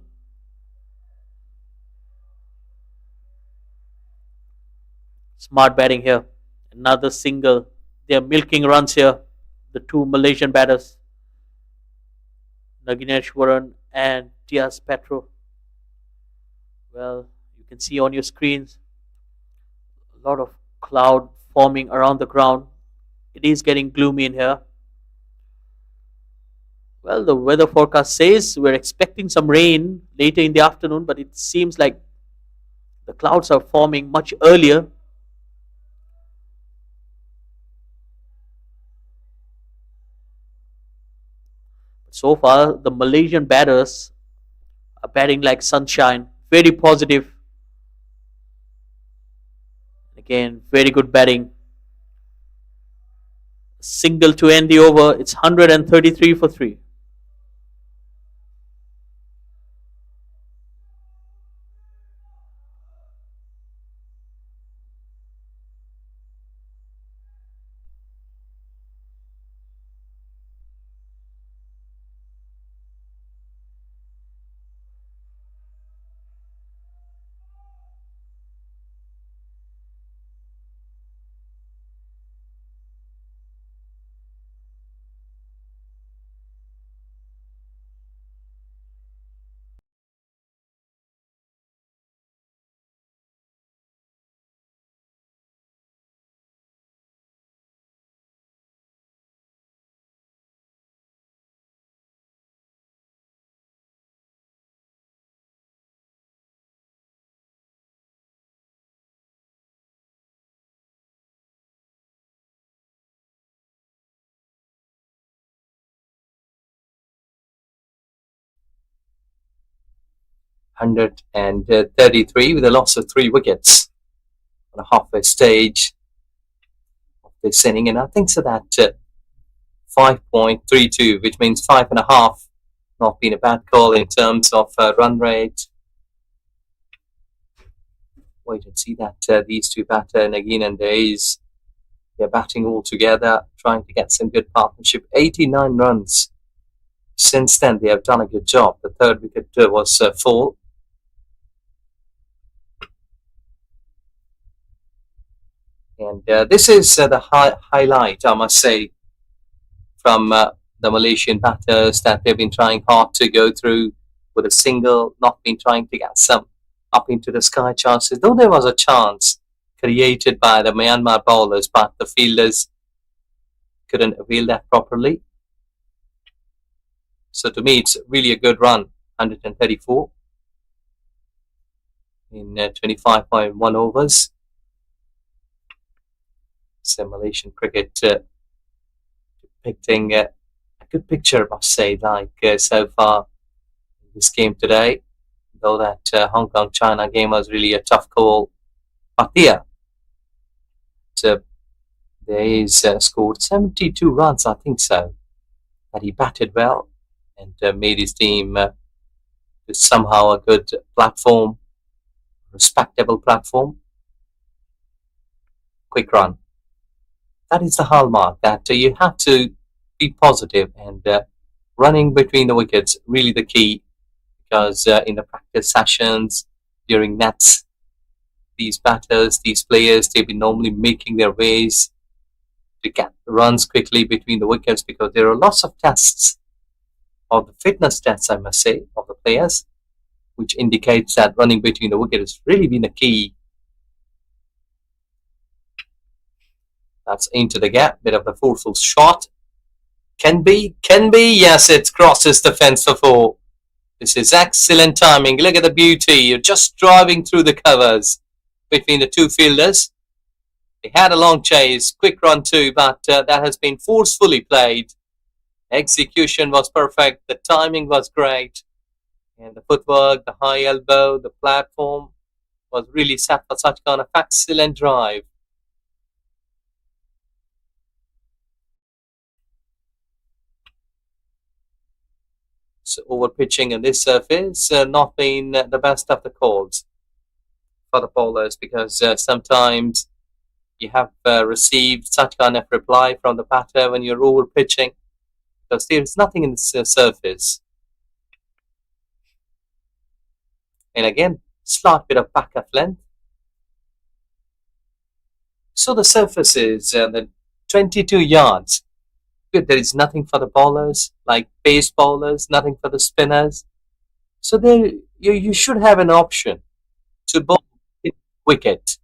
Smart batting here. Another single. They are milking runs here. The two Malaysian batters, Nagineshwaran and Diaz Petro. Well, you can see on your screens a lot of cloud forming around the ground. It is getting gloomy in here. Well, the weather forecast says we're expecting some rain later in the afternoon, but it seems like the clouds are forming much earlier. So far, the Malaysian batters are batting like sunshine, very positive. Again, very good batting. Single to end the over. It's 133 for 3. $133 with a loss of 3 wickets on the halfway stage of this inning. And I think so that 5.32, which means 5.5, not been a bad call in terms of run rate. Wait and see that these two batter and again and days, they're batting all together, trying to get some good partnership. 89 runs. Since then, they have done a good job. The third wicket was full. And this is the highlight, I must say, from the Malaysian batters, that they've been trying hard to go through with a single, not been trying to get some up into the sky chances, though there was a chance created by the Myanmar bowlers, but the fielders couldn't avail that properly. So to me, it's really a good run, 134 in 25.1 overs. So Malaysian cricket depicting a good picture, I must say, like so far in this game today. Though that Hong Kong-China game was really a tough call. But yeah, he's scored 72 runs, I think so. That he batted well and made his team somehow a good platform, respectable platform. Quick run. That is the hallmark, that you have to be positive, and running between the wickets really the key, because in the practice sessions, during nets, these batters, these players, they've been normally making their ways to get runs quickly between the wickets, because there are lots of tests, or the fitness tests, I must say, of the players, which indicates that running between the wicket has really been a key. That's into the gap, bit of a forceful shot. Can be, yes, it crosses the fence for 4. This is excellent timing. Look at the beauty. You're just driving through the covers between the two fielders. They had a long chase, quick run too, but that has been forcefully played. Execution was perfect. The timing was great. And the footwork, the high elbow, the platform was really set for such kind of excellent drive. So over pitching in this surface, not been the best of the calls for the bowlers, because sometimes you have received such kind of reply from the batter when you're over pitching, because there's nothing in the surface. And again, slight bit of back of length. So the surface is the 22 yards. Good, there is nothing for the bowlers, like pace bowlers, nothing for the spinners. So there, you should have an option to bowl wicket,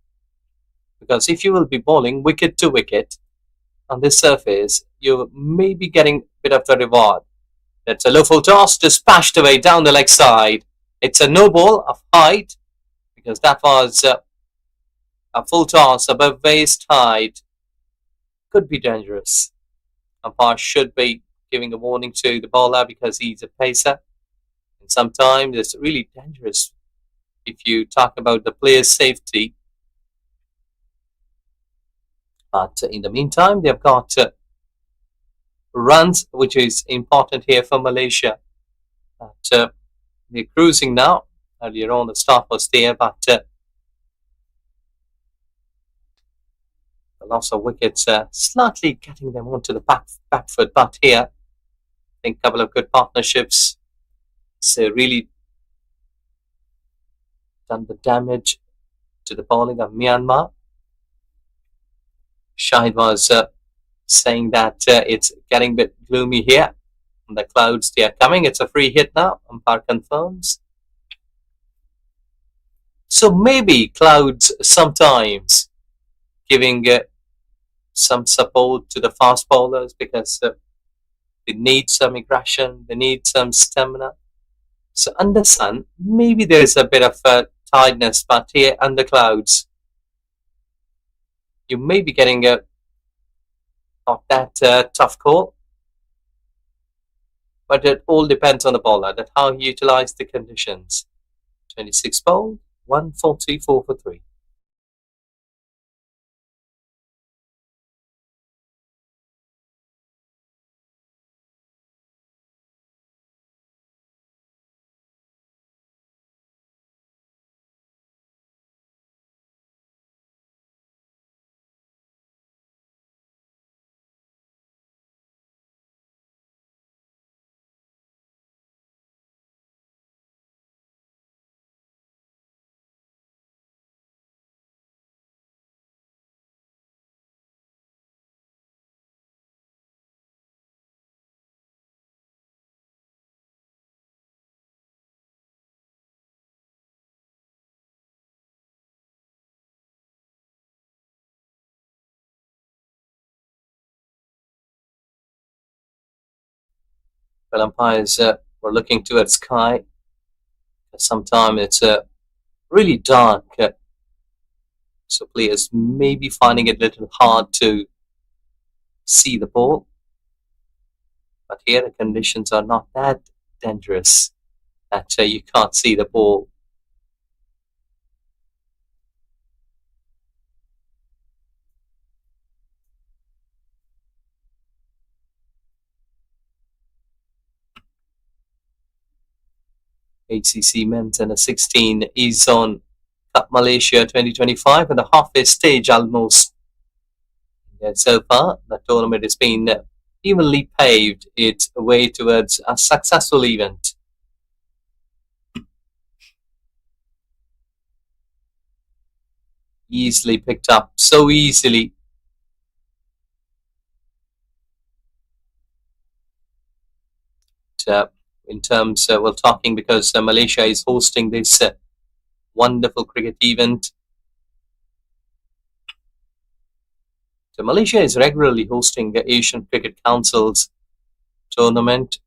because if you will be bowling wicket to wicket on this surface, you may be getting a bit of the reward. That's a low full toss, dispatched away down the leg side. It's a no ball of height because that was a full toss above waist height. Could be dangerous. Umpire should be giving a warning to the bowler because he's a pacer. And sometimes it's really dangerous if you talk about the player's safety. But in the meantime, they've got runs, which is important here for Malaysia. But they're cruising now. Earlier on, the start was there, but the loss of wickets slightly getting them onto the back foot. But here, I think a couple of good partnerships. It's really done the damage to the bowling of Myanmar. Shahid was saying that it's getting a bit gloomy here. The clouds, they are coming. It's a free hit now. Umpire confirms. So maybe clouds sometimes giving some support to the fast bowlers because they need some aggression, they need some stamina. So under sun, maybe there is a bit of tiredness, but here under clouds, you may be getting not that tough call. But it all depends on the bowler, that how he utilized the conditions. 26 bowled, 144 for 3. Well, umpires were looking towards sky. Sometimes it's really dark, so players may be finding it a little hard to see the ball. But here the conditions are not that dangerous that you can't see the ball. ACC Men's Under 16 is on Cup Malaysia 2025 and the halfway stage almost. And so far, the tournament has been evenly paved its way towards a successful event. Easily picked up, so easily. In terms, we're talking because Malaysia is hosting this wonderful cricket event. So Malaysia is regularly hosting the Asian Cricket Council's tournament.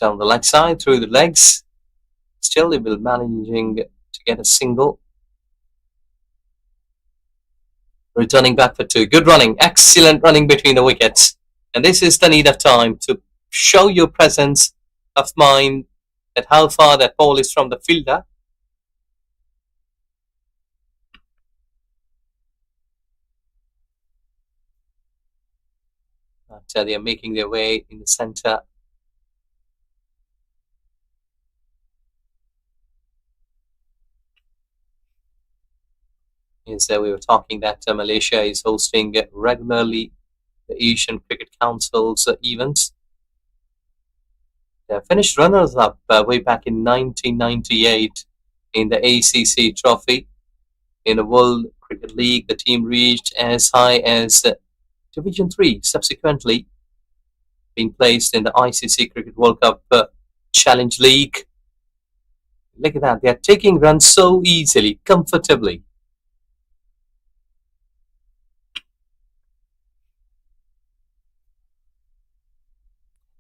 Down the leg side, through the legs. Still, they will managing to get a single. Returning back for 2. Good running, excellent running between the wickets. And this is the need of time to show your presence of mind, that how far that ball is from the fielder. But they are making their way in the center. Yes, we were talking that Malaysia is hosting regularly the Asian Cricket Council's events. They finished runners-up way back in 1998 in the ACC trophy. In the World Cricket League, the team reached as high as Division 3, subsequently being placed in the ICC Cricket World Cup Challenge League. Look at that. They are taking runs so easily, comfortably.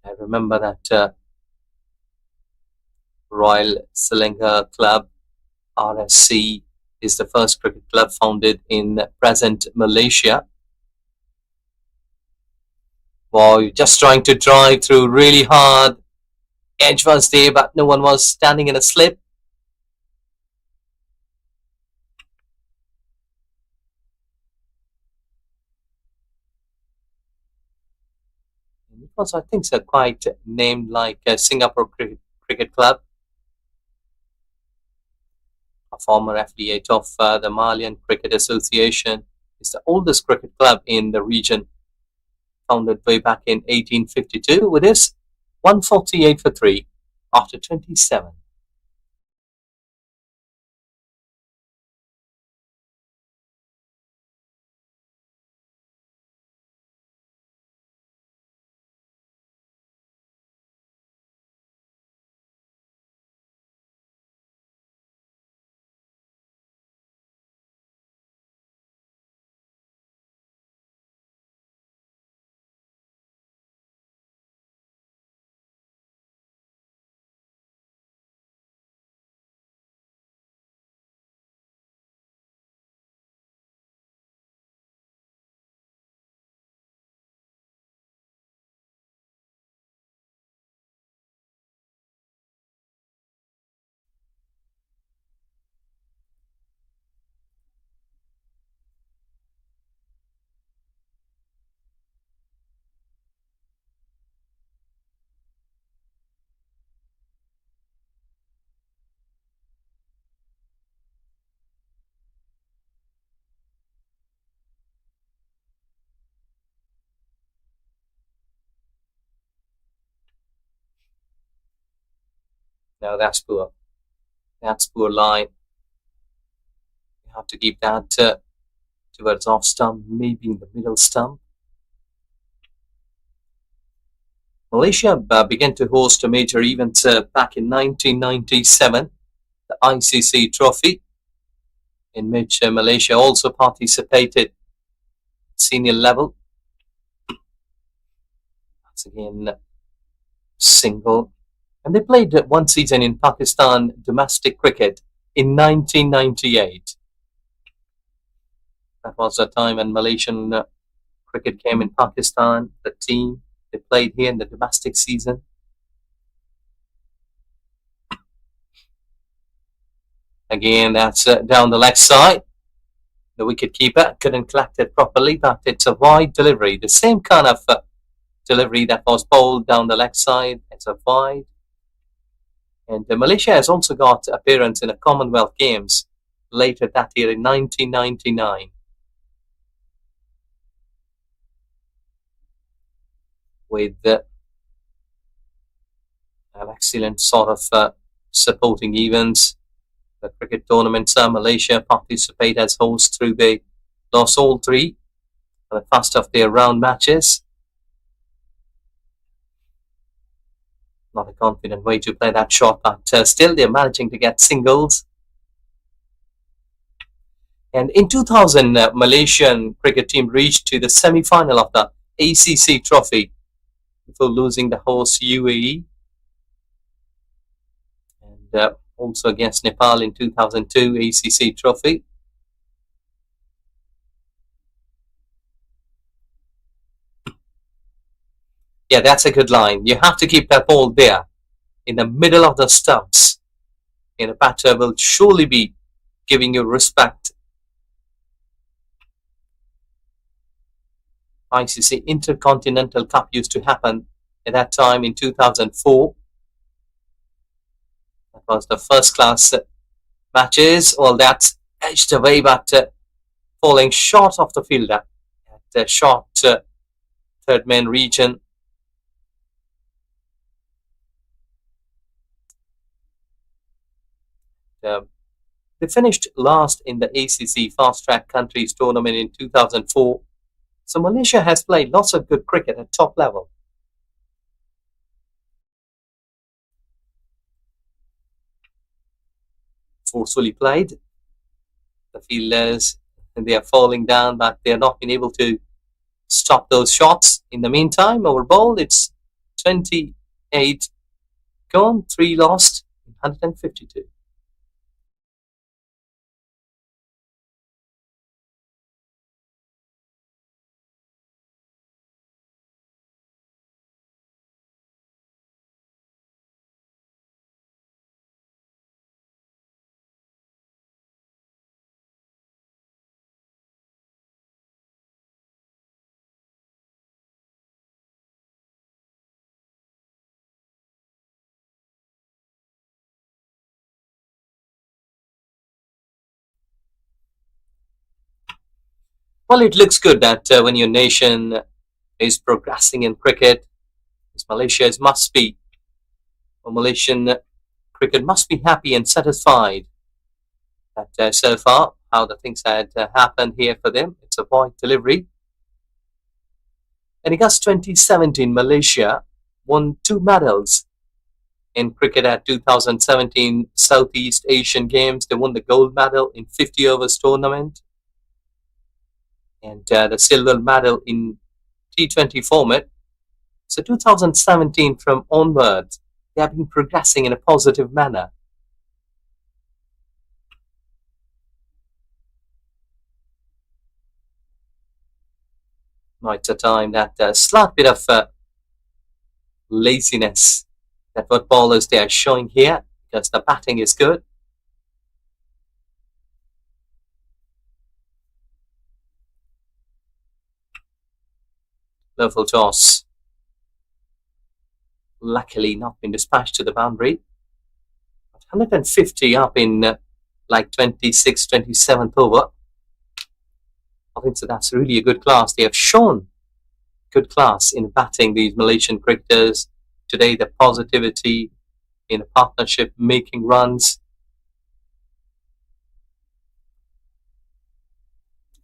I remember that Royal Selangor Club, RSC, is the first cricket club founded in present Malaysia. Boy, just trying to drive through really hard. Edge was there, but no one was standing in a slip. It was, I think, so quite named like Singapore Cricket Club, a former affiliate of the Malayan Cricket Association. It's the oldest cricket club in the region, founded way back in 1852, with its 148 for 3 after 27. Now that's poor. That's poor line. You have to keep that towards off stump, maybe in the middle stump. Malaysia began to host a major event back in 1997, the ICC Trophy, in which Malaysia also participated at senior level. Once again, single. And they played one season in Pakistan domestic cricket in 1998. That was the time when Malaysian cricket came in Pakistan, the team. They played here in the domestic season. Again, that's down the left side. The wicket keeper couldn't collect it properly, but it's a wide delivery. The same kind of delivery that was bowled down the left side. It's a wide. And Malaysia has also got appearance in the Commonwealth Games later that year in 1999. With an excellent sort of supporting events. The cricket tournaments, Malaysia participate as host through they lost all three for the first of their round matches. Not a confident way to play that shot, but still they're managing to get singles. And in 2000, Malaysian cricket team reached to the semi-final of the ACC Trophy before losing the host UAE. And also against Nepal in 2002 ACC Trophy. Yeah, that's a good line. You have to keep that ball there in the middle of the stumps. And the batter will surely be giving you respect. ICC Intercontinental Cup used to happen at that time in 2004. That was the first class matches. Well, that's edged away, but falling short of the fielder at the short third man region. They finished last in the ACC Fast Track Countries Tournament in 2004. So Malaysia has played lots of good cricket at top level. forcefully played. The fielders, they are falling down, but they are not been able to stop those shots. In the meantime, over ball, it's 28 gone, 3 lost, 152. Well, it looks good that when your nation is progressing in cricket, Malaysia must be, or Malaysian cricket must be happy and satisfied that so far how the things had happened here for them. It's a wide delivery. In August 2017, Malaysia won 2 medals in cricket at 2017 Southeast Asian Games. They won the gold medal in 50 overs tournament and the silver medal in T20 format. So 2017 from onwards, they have been progressing in a positive manner. Now it's a time that slight bit of laziness that what bowlers they are showing here, because the batting is good. Low toss. Luckily not been dispatched to the boundary. 150 up in like 26th, 27th over. I think so that's really a good class. They have shown good class in batting, these Malaysian cricketers. Today, the positivity in a partnership, making runs.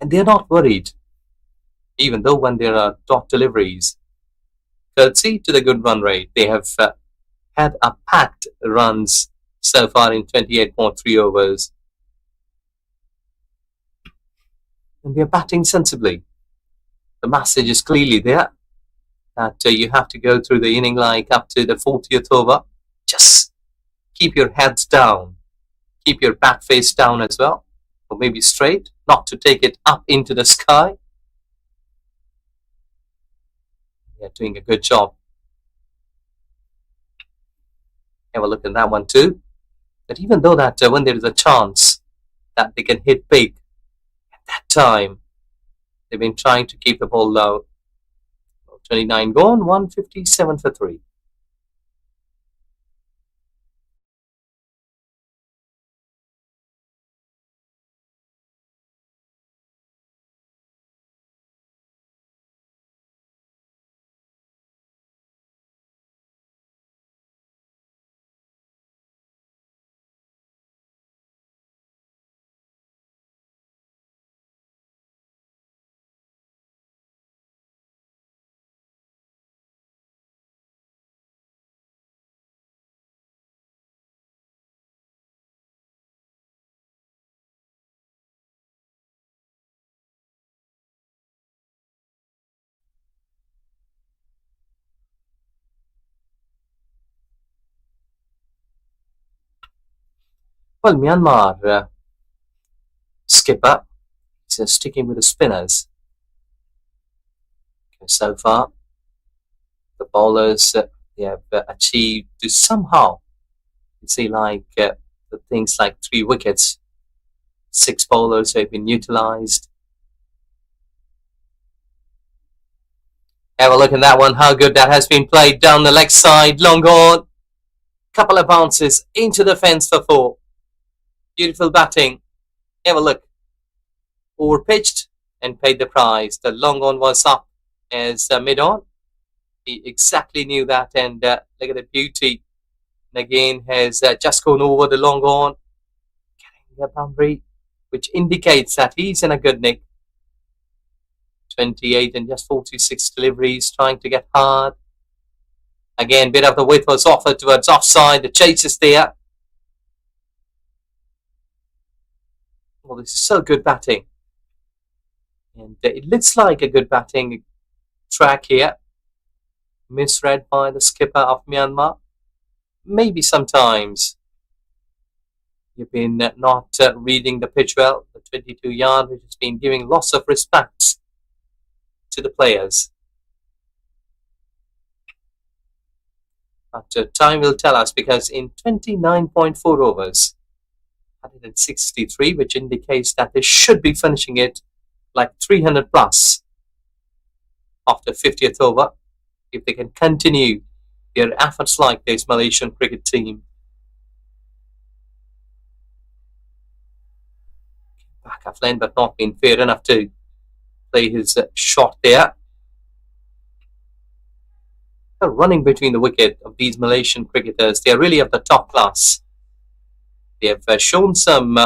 And they're not worried, even though when there are dot deliveries. Courtesy to the good run rate, they have had a packed runs so far in 28.3 overs. And they're batting sensibly. The message is clearly there that you have to go through the inning like up to the 40th over. Just keep your heads down. Keep your bat face down as well. Or maybe straight, not to take it up into the sky. They're doing a good job. Have a look at that one too. But even though that when there is a chance that they can hit big, at that time, they've been trying to keep the ball low. 29 gone, 157 for 3. Well, Myanmar skipper is sticking with the spinners. Okay, so far, the bowlers they have achieved to somehow, you see, like the things like 3 wickets. 6 bowlers have been utilized. Have a look at that one, how good that has been played down the leg side, long on. Couple of bounces into the fence for 4. Beautiful batting. Have a look. Over pitched and paid the price. The long on was up as mid on. He exactly knew that, and look at the beauty. And again has just gone over the long on, getting the boundary, which indicates that he's in a good nick. 28 and just 46 deliveries, trying to get hard. Again, bit of the width was offered towards offside. The chase is there. Oh, this is so good batting. And it looks like a good batting track here. Misread by the skipper of Myanmar. Maybe sometimes you've been not reading the pitch well. The 22-yard, which has been giving lots of respect to the players. But time will tell us, because in 29.4 overs, 163, which indicates that they should be finishing it like 300 plus after 50th over, if they can continue their efforts like this Malaysian cricket team. Back of lane, but not been fair enough to play his shot there. The running between the wicket of these Malaysian cricketers, they are really of the top class. They have shown some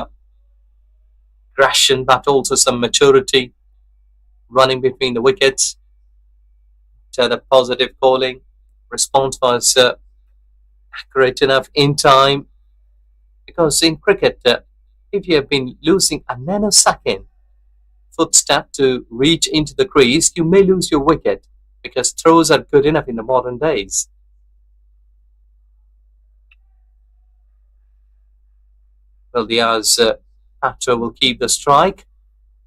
aggression, but also some maturity running between the wickets. The positive calling response was accurate enough in time, because in cricket, if you have been losing a nanosecond footstep to reach into the crease, you may lose your wicket, because throws are good enough in the modern days. Well, Diaz Pato will keep the strike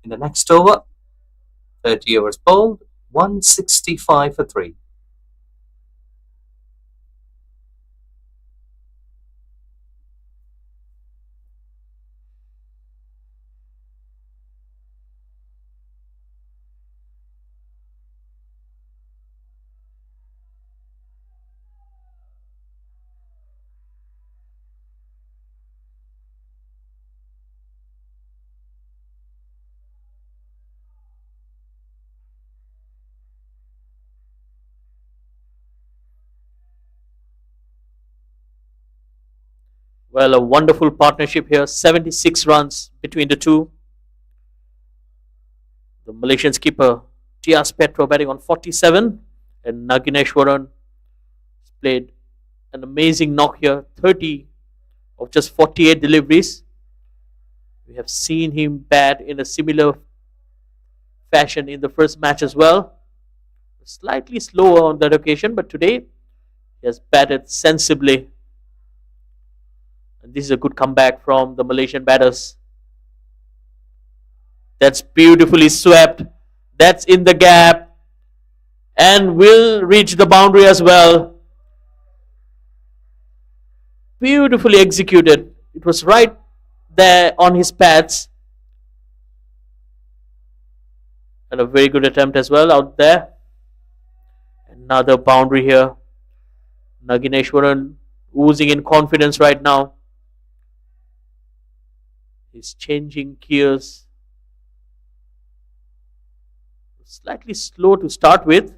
in the next over. 30 overs bowled, 165 for 3. Well, a wonderful partnership here. 76 runs between the two. The Malaysian skipper Tias Petro batting on 47, and Nagineshwaran played an amazing knock here. 30 of just 48 deliveries. We have seen him bat in a similar fashion in the first match as well. Slightly slower on that occasion, but today he has batted sensibly. And this is a good comeback from the Malaysian batters. That's beautifully swept. That's in the gap and will reach the boundary as well. Beautifully executed. It was right there on his pads. And a very good attempt as well out there. Another boundary here. Nagineshwaran oozing in confidence right now. He's changing gears. Slightly slow to start with.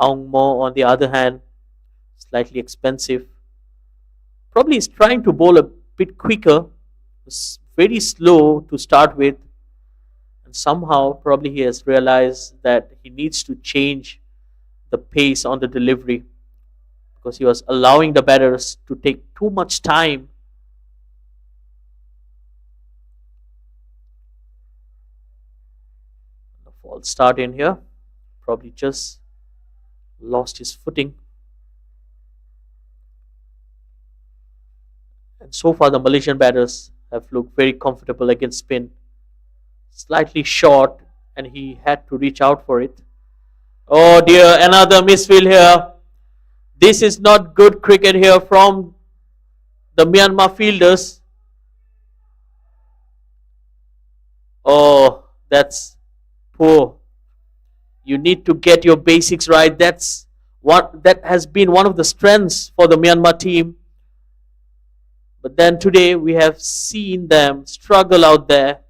Aung Mo, on the other hand, slightly expensive. Probably is trying to bowl a bit quicker. It's very slow to start with. And somehow, probably he has realized that he needs to change the pace on the delivery, because he was allowing the batters to take too much time. A false start in here. Probably just lost his footing. And so far the Malaysian batters have looked very comfortable against spin. Slightly short, and he had to reach out for it. Oh dear, another misfield here. This is not good cricket here from the Myanmar fielders. Oh, that's poor. You need to get your basics right. That has been one of the strengths for the Myanmar team. But then today we have seen them struggle out there.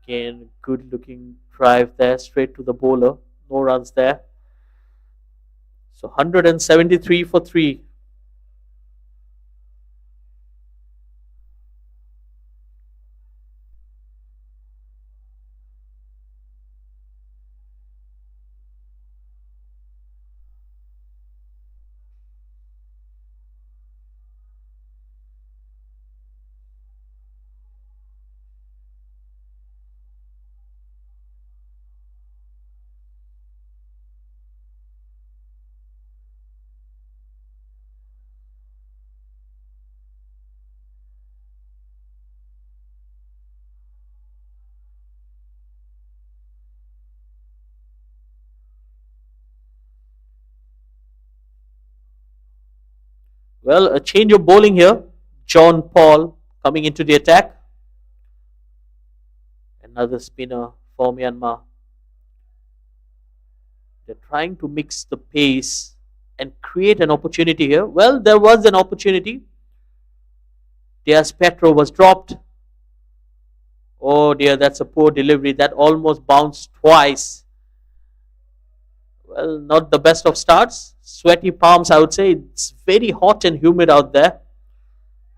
Again, good looking drive there, straight to the bowler. No runs there. So 173 for 3. Well, a change of bowling here. John Paul coming into the attack. Another spinner for Myanmar. They're trying to mix the pace and create an opportunity here. Well, there was an opportunity. Diaz Petro was dropped. Oh dear, that's a poor delivery. That almost bounced twice. Well, not the best of starts. Sweaty palms, I would say. It's very hot and humid out there.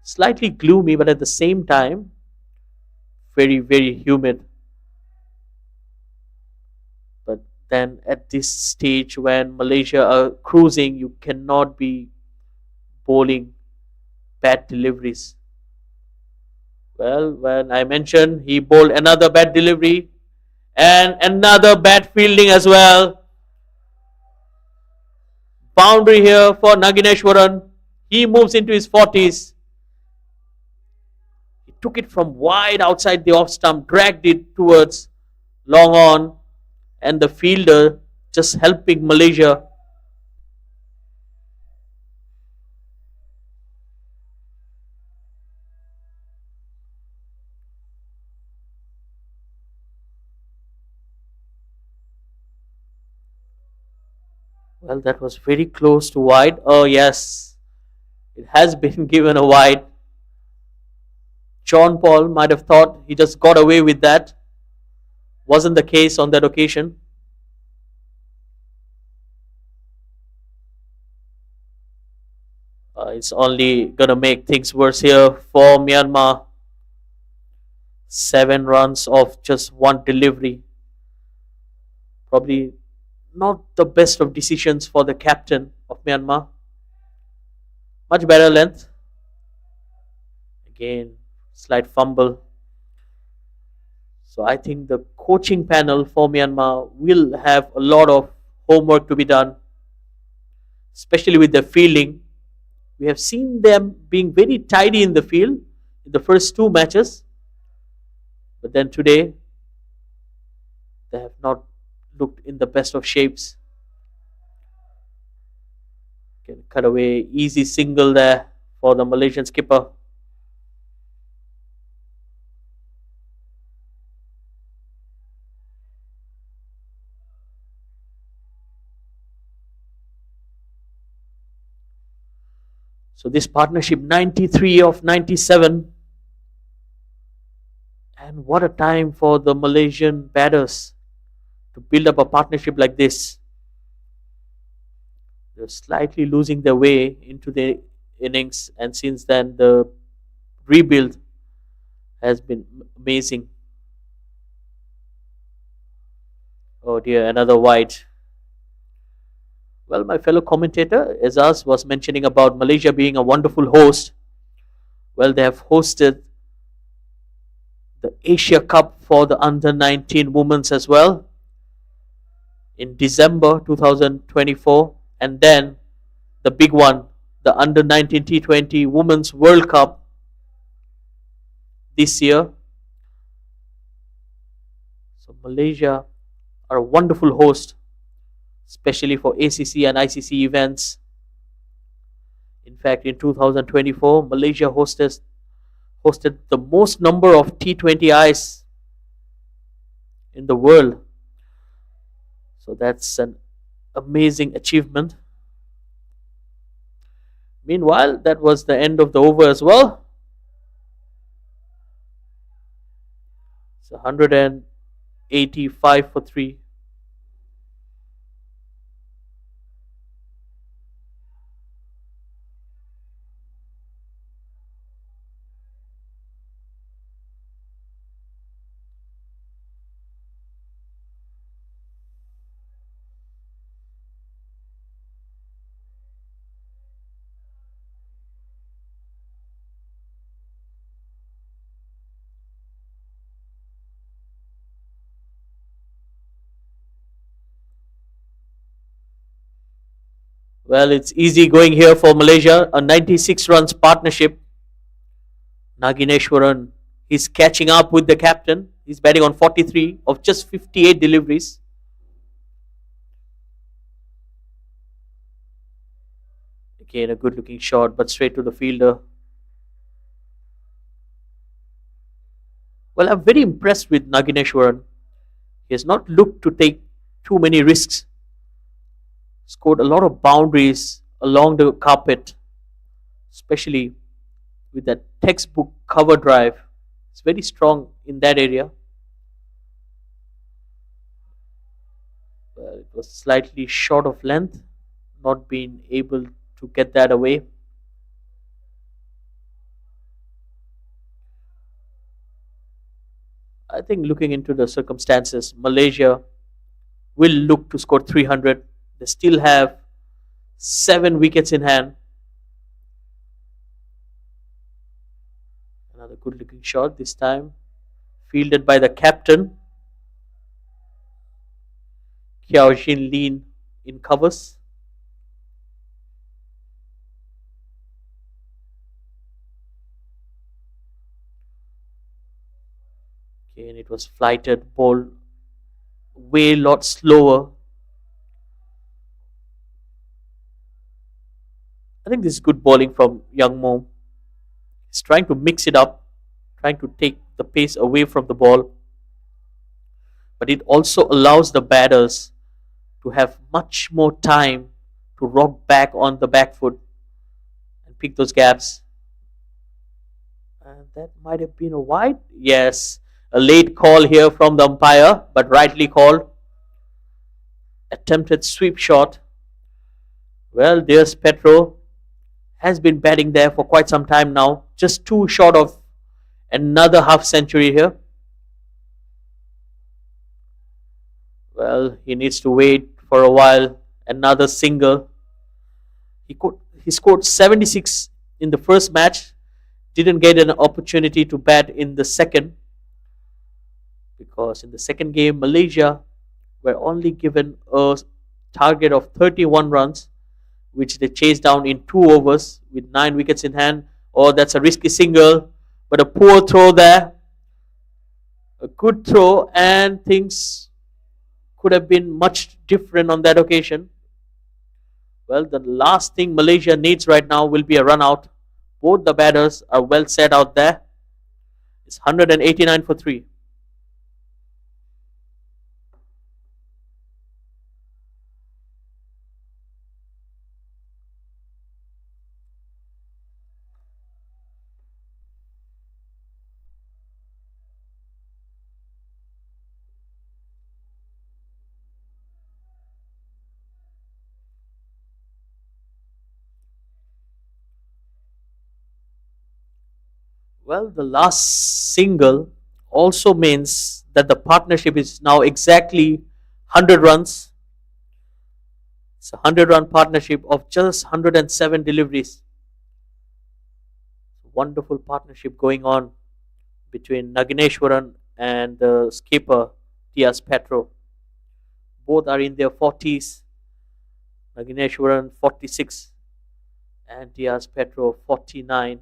Slightly gloomy, but at the same time, very, very humid. But then at this stage, when Malaysia are cruising, you cannot be bowling bad deliveries. Well, when I mentioned he bowled another bad delivery and another bad fielding as well. Boundary here for Nagineshwaran. He moves into his 40s. He took it from wide outside the off stump, dragged it towards long on, and the fielder just helping Malaysia. Well, that was very close to wide. Oh, yes. It has been given a wide. John Paul might have thought he just got away with that. Wasn't the case on that occasion. It's only going to make things worse here for Myanmar. 7 runs off just one delivery. Probably not the best of decisions for the captain of Myanmar. Much better length. Again, slight fumble. So I think the coaching panel for Myanmar will have a lot of homework to be done, especially with their fielding. We have seen them being very tidy in the field in the first 2 matches. But then today, they have not looked in the best of shapes. Can cut away, easy single there for the Malaysian skipper. So this partnership 93 of 97. And what a time for the Malaysian batters to build up a partnership like this. They're slightly losing their way into the innings, and since then the rebuild has been amazing. Oh dear, another wide. Well, my fellow commentator Ezaz was mentioning about Malaysia being a wonderful host. Well, they have hosted the Asia Cup for the under-19 women's as well in December 2024, and then the big one, the under-19 T20 Women's World Cup this year. So Malaysia are a wonderful host, especially for ACC and ICC events. In fact, in 2024, Malaysia hosted the most number of T20Is in the world. So that's an amazing achievement. Meanwhile, that was the end of the over as well. It's 185 for 3. Well, it's easy going here for Malaysia. A 96 runs partnership. Nagineshwaran, he's catching up with the captain. He's batting on 43 of just 58 deliveries. Again, a good looking shot, but straight to the fielder. Well, I'm very impressed with Nagineshwaran. He has not looked to take too many risks. Scored a lot of boundaries along the carpet, especially with that textbook cover drive. It's very strong in that area. Well, it was slightly short of length, not being able to get that away. I think looking into the circumstances, Malaysia will look to score 300. They still have 7 wickets in hand. Another good looking shot, this time fielded by the captain, Kiao Jin Lin, in covers. Okay, and it was flighted, ball way lot slower. I think this is good bowling from Young Mo. He's trying to mix it up, trying to take the pace away from the ball. But it also allows the batters to have much more time to rock back on the back foot and pick those gaps. And that might have been a wide. Yes, a late call here from the umpire, but rightly called. Attempted sweep shot. Well, there's Petro. Has been batting there for quite some time now. Just 2 short of another half century here. Well, he needs to wait for a while. Another single. He scored 76 in the first match. Didn't get an opportunity to bat in the second, because in the second game, Malaysia were only given a target of 31 runs, which they chased down in 2 overs with 9 wickets in hand. Oh, that's a risky single, but a poor throw there. A good throw, and things could have been much different on that occasion. Well, the last thing Malaysia needs right now will be a run out. Both the batters are well set out there. It's 189 for 3. Well, the last single also means that the partnership is now exactly 100 runs. It's a 100-run partnership of just 107 deliveries. Wonderful partnership going on between Nagineshwaran and the skipper Diaz Petro. Both are in their 40s. Nagineshwaran 46 and Diaz Petro 49.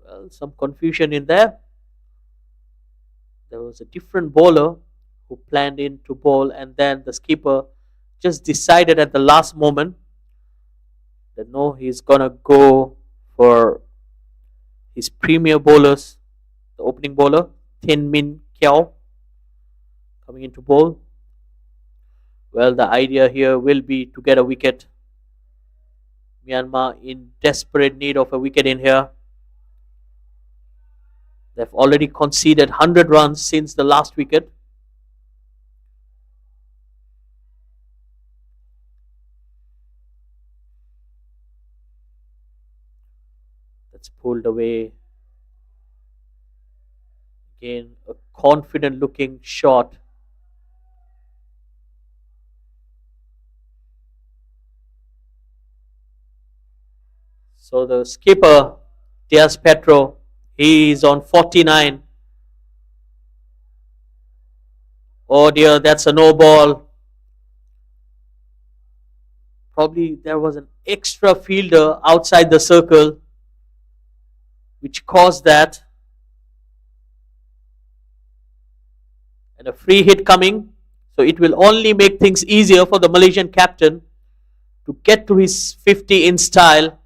Well, some confusion in there. There was a different bowler who planned in to bowl, and then the skipper just decided at the last moment that no, he's gonna go for his premier bowlers, the opening bowler, Tin Min Kiao, coming into bowl. Well, the idea here will be to get a wicket. Myanmar in desperate need of a wicket in here. They've already conceded 100 runs since the last wicket. That's pulled away. Again, a confident looking shot. So the skipper, Diaz Petro, he is on 49. Oh dear, that's a no ball. Probably there was an extra fielder outside the circle which caused that. And a free hit coming. So it will only make things easier for the Malaysian captain to get to his 50 in style.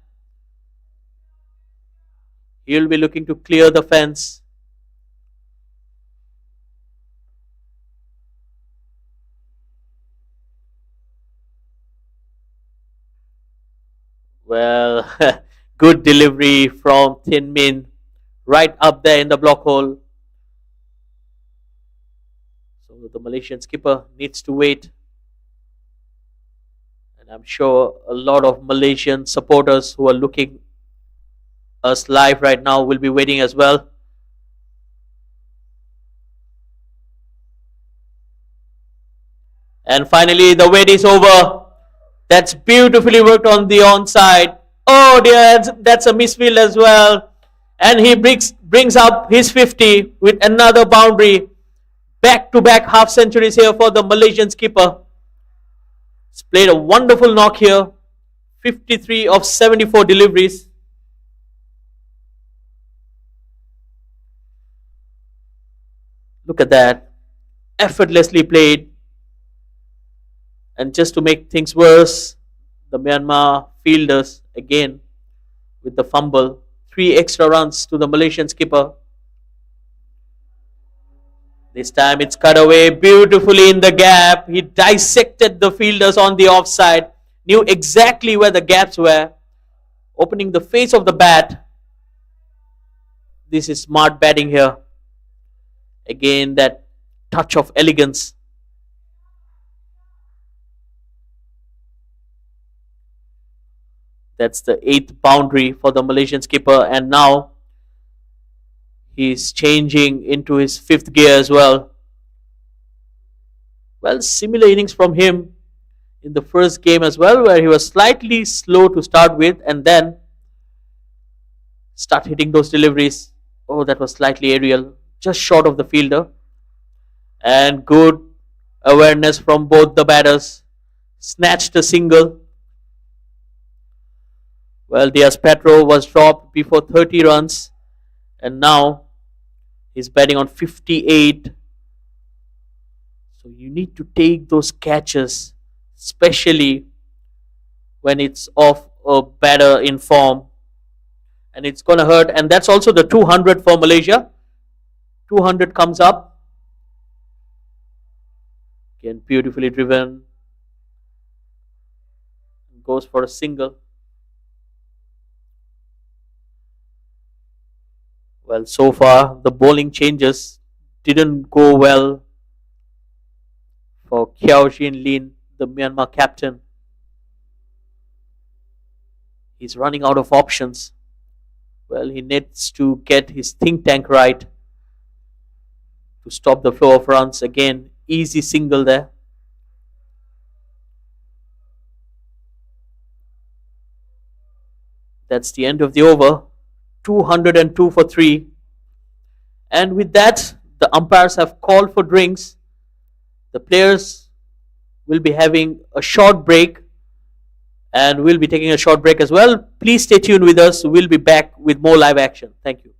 He will be looking to clear the fence. Well, good delivery from Thin Min, right up there in the block hole. So the Malaysian skipper needs to wait. And I'm sure a lot of Malaysian supporters who are looking us live right now will be waiting as well. And finally, the wait is over. That's beautifully worked on the onside. Oh dear, that's a misfield as well. And he brings up his 50 with another boundary. Back to back half centuries here for the Malaysian skipper. He's played a wonderful knock here. 53 of 74 deliveries. Look at that. Effortlessly played. And just to make things worse, the Myanmar fielders again with the fumble. 3 extra runs to the Malaysian skipper. This time it's cut away beautifully in the gap. He dissected the fielders on the offside, knew exactly where the gaps were, opening the face of the bat. This is smart batting here. Again, that touch of elegance. That's the 8th boundary for the Malaysian skipper, and now he's changing into his 5th gear as well. Well, similar innings from him in the first game as well, where he was slightly slow to start with and then start hitting those deliveries. Oh, that was slightly aerial, just short of the fielder. And good awareness from both the batters. Snatched a single. Well, Diaz Petro was dropped before 30 runs, and now he's batting on 58. So you need to take those catches, especially when it's off a batter in form. And it's going to hurt. And that's also the 200 for Malaysia. 200 comes up. Again, beautifully driven. Goes for a single. Well, so far the bowling changes didn't go well for Kiao Jin Lin, the Myanmar captain. He's running out of options. Well, he needs to get his think tank right to stop the flow of runs. Again, easy single there. That's the end of the over. 202 for 3. And with that, the umpires have called for drinks. The players will be having a short break, and we'll be taking a short break as well. Please stay tuned with us. We'll be back with more live action. Thank you.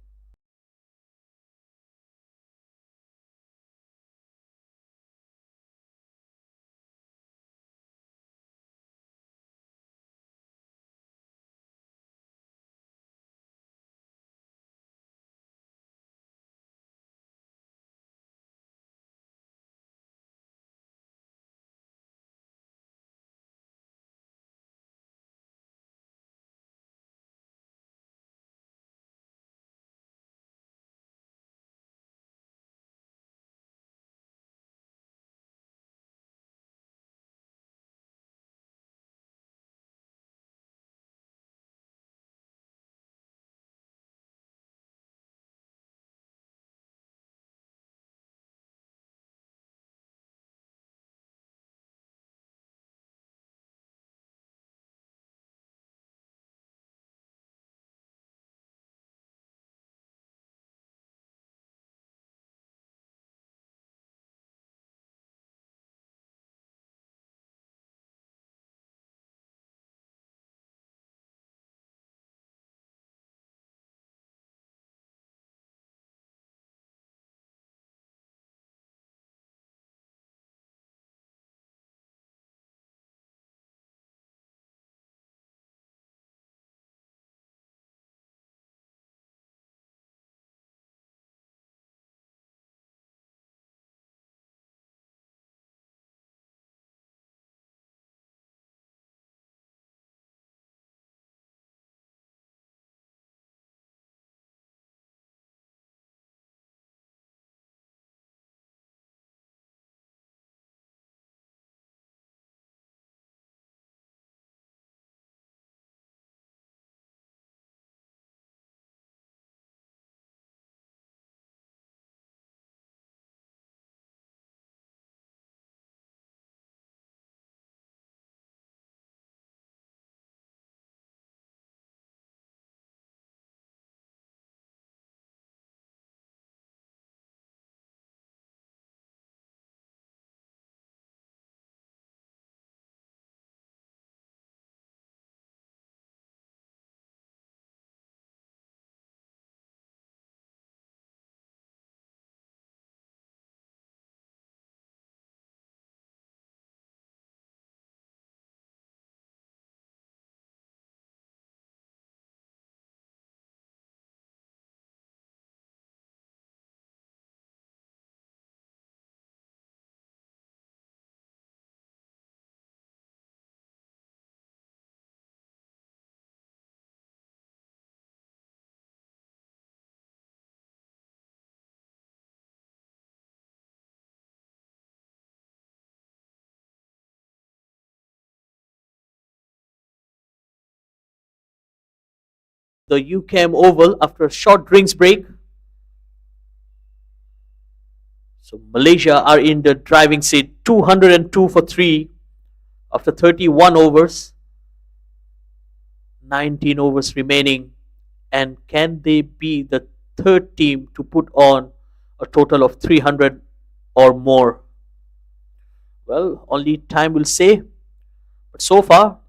the UKM Oval after a short drinks break. So Malaysia are in the driving seat, 202 for 3 after 31 overs. 19 overs remaining. And can they be the third team to put on a total of 300 or more? Well, only time will say. But so far,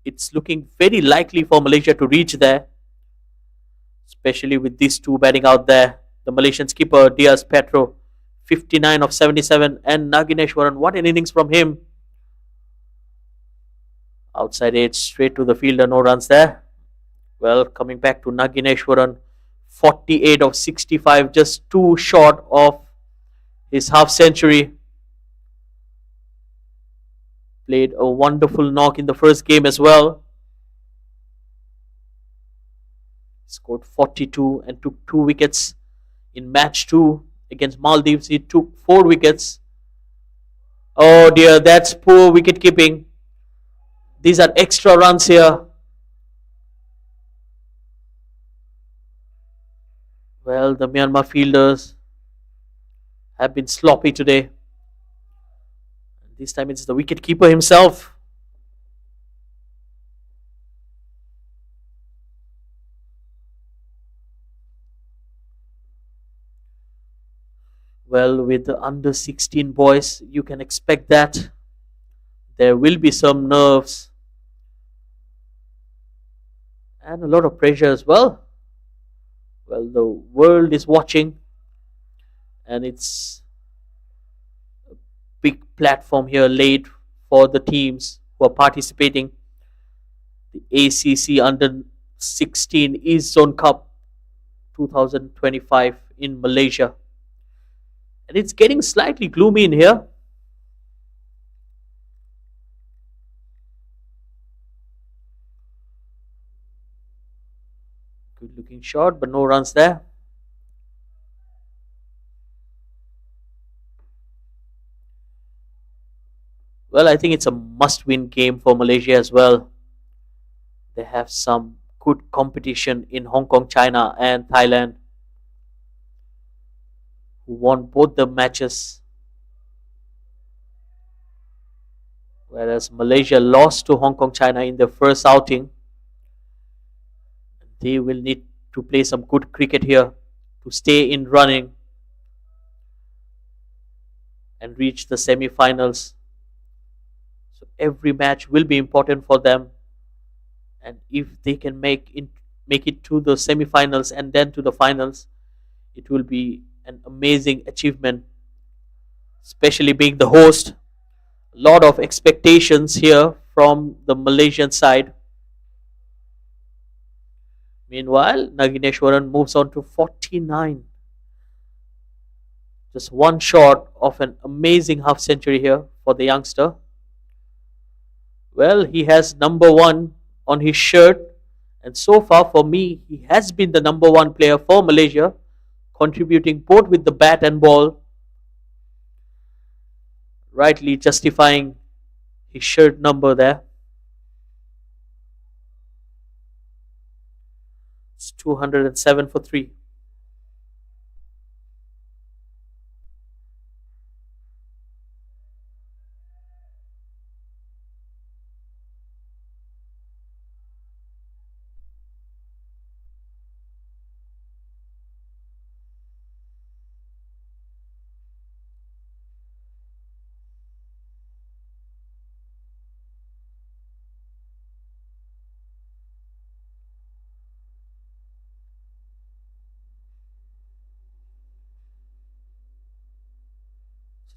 it's looking very likely for Malaysia to reach there, especially with these two batting out there. The Malaysian skipper Diaz Petro, 59 of 77, and Nagineshwaran, what an innings from him. Outside edge, straight to the fielder, no runs there. Well, coming back to Nagineshwaran, 48 of 65, just too short of his half century. Played a wonderful knock in the first game as well. Scored 42 and took 2 wickets. In match 2 against Maldives, he took 4 wickets. Oh dear, that's poor wicket keeping. These are extra runs here. Well, the Myanmar fielders have been sloppy today. This time it's the wicket keeper himself. Well, with the under 16 boys, you can expect that there will be some nerves and a lot of pressure as well. Well, the world is watching, and it's a big platform here laid for the teams who are participating. The ACC Under 16 East Zone Cup 2025 in Malaysia. And it's getting slightly gloomy in here. Good looking shot, but no runs there. Well, I think it's a must-win game for Malaysia as well. They have some good competition in Hong Kong, China, and Thailand, who won both the matches. Whereas Malaysia lost to Hong Kong, China in their first outing. They will need to play some good cricket here to stay in running and reach the semi-finals. So every match will be important for them, and if they can make it to the semi-finals and then to the finals, it will be an amazing achievement, especially being the host. A lot of expectations here from the Malaysian side. Meanwhile, Nagineshwaran moves on to 49. Just one short of an amazing half century here for the youngster. Well, he has number 1 on his shirt, and so far for me, he has been the number 1 player for Malaysia, contributing both with the bat and ball, rightly justifying his shirt number there. It's 207 for 3.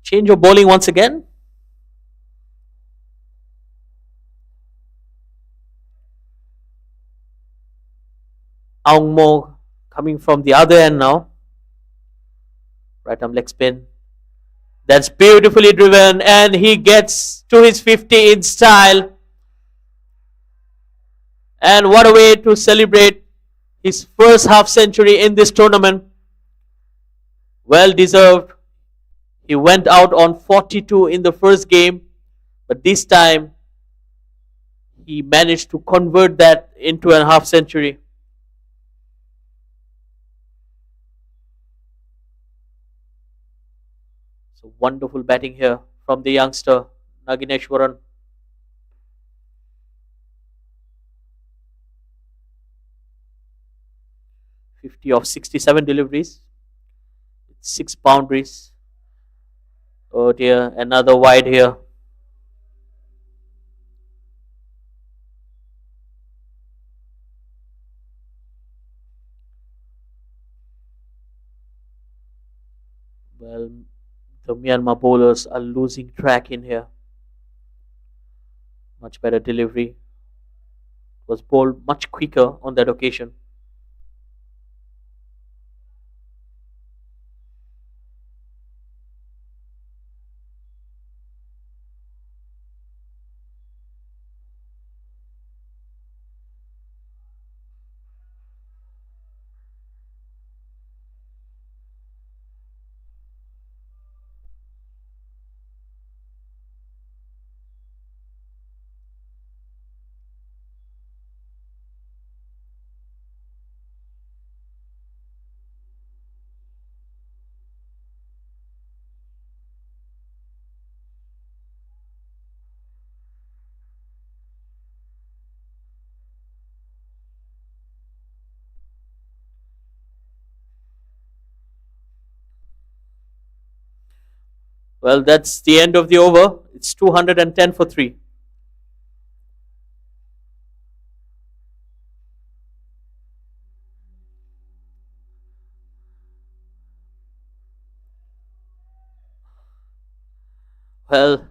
Change of bowling once again. Aung Mo coming from the other end now. Right arm leg spin. That's beautifully driven, and he gets to his 50 in style. And what a way to celebrate his first half century in this tournament. Well deserved. He went out on 42 in the first game, but this time He managed to convert that into a half century. So wonderful batting here from the youngster Nagineshwaran. 50 of 67 deliveries, 6 boundaries. Oh dear, another wide here. Well, the Myanmar bowlers are losing track in here. Much better delivery. Was bowled much quicker on that occasion. Well, that's the end of the over. It's 210 for 3. Well,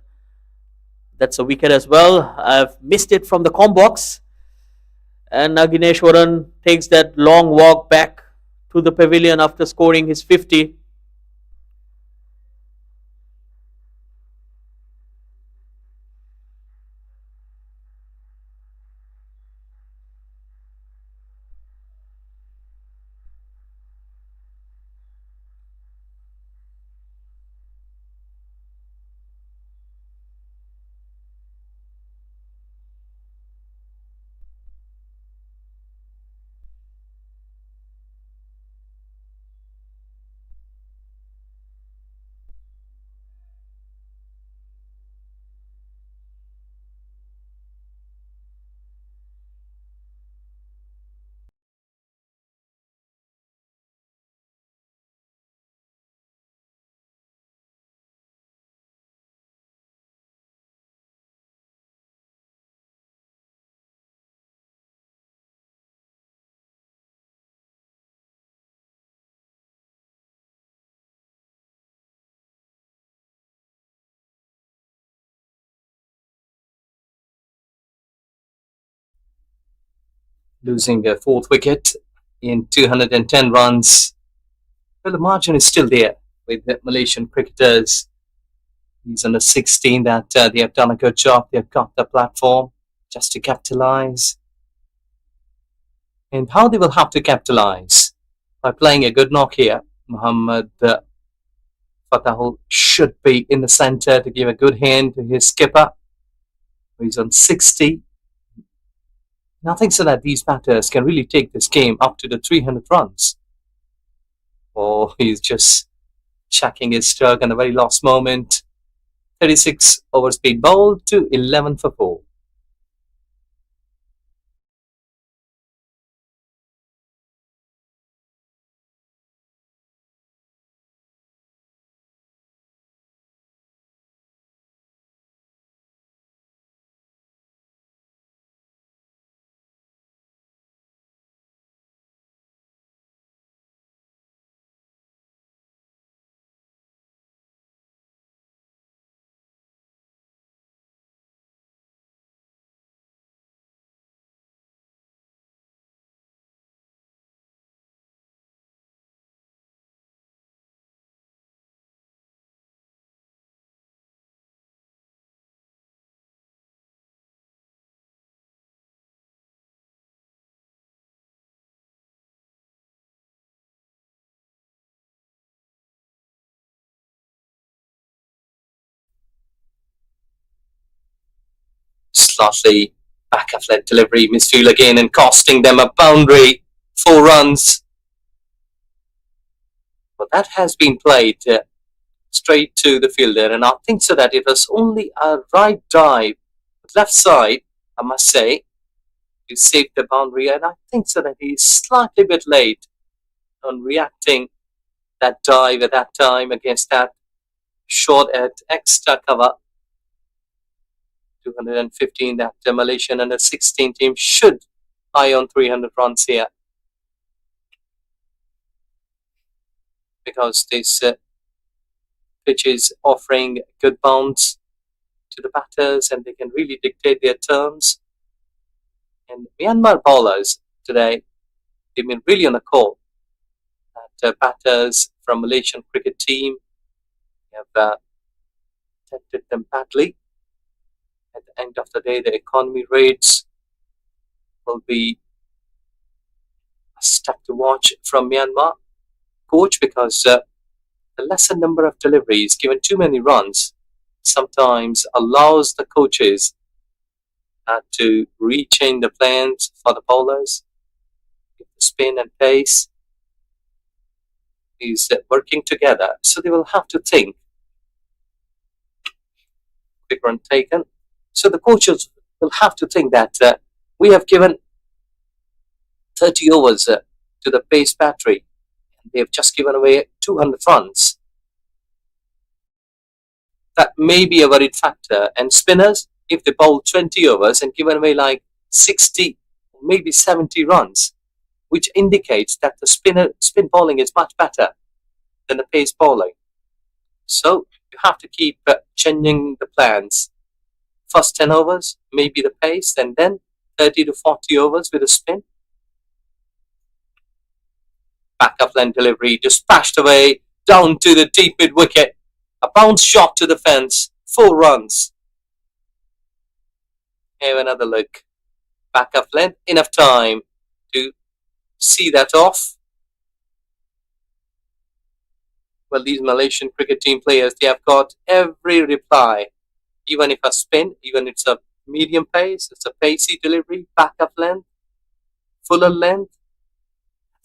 that's a wicket as well. I've missed it from the com box. And Nagineshwaran takes that long walk back to the pavilion after scoring his 50. Losing a fourth wicket in 210 runs. Well, the margin is still there with the Malaysian cricketers. These under 16 that they have done a good job. They've got the platform just to capitalize. And how they will have to capitalize? By playing a good knock here. Muhammad Fatahul should be in the center to give a good hand to his skipper, who's on 60. Nothing so that these batters can really take this game up to the 300 runs. Or he's just chucking his stroke in the very last moment. 36 over speed bowled to 11 for 4. Slightly Back of led delivery, misfield again and costing them a boundary. 4 runs. But that has been played straight to the fielder, and I think so that it was only a right dive, left side, I must say, to save the boundary, and I think so that he's slightly bit late on reacting that dive at that time against that shot at extra cover. 215 that the Malaysian under 16 team should eye on 300 runs here, because this pitch is offering good bounce to the batters and they can really dictate their terms. And Myanmar bowlers today, they've been really on the call. That batters from Malaysian cricket team have tempted them badly. At the end of the day, the economy rates will be a step to watch from Myanmar coach, because the lesser number of deliveries, given too many runs, sometimes allows the coaches to rechange the plans for the bowlers. If the spin and pace is working together, so they will have to think. Quick run taken. So the coaches will have to think that we have given 30 overs to the pace battery. They have just given away 200 runs. That may be a worried factor. And spinners, if they bowl 20 overs and given away like 60, maybe 70 runs, which indicates that the spin bowling is much better than the pace bowling. So you have to keep changing the plans. First 10 overs, maybe the pace, and then 30 to 40 overs with a spin. Back of line delivery, just bashed away down to the deep mid wicket. A bounce shot to the fence, 4 runs. Have another look. Back of length, enough time to see that off. Well, these Malaysian cricket team players, they have got every reply. Even if a spin, even if it's a medium pace, it's a pacey delivery, back of length, fuller length,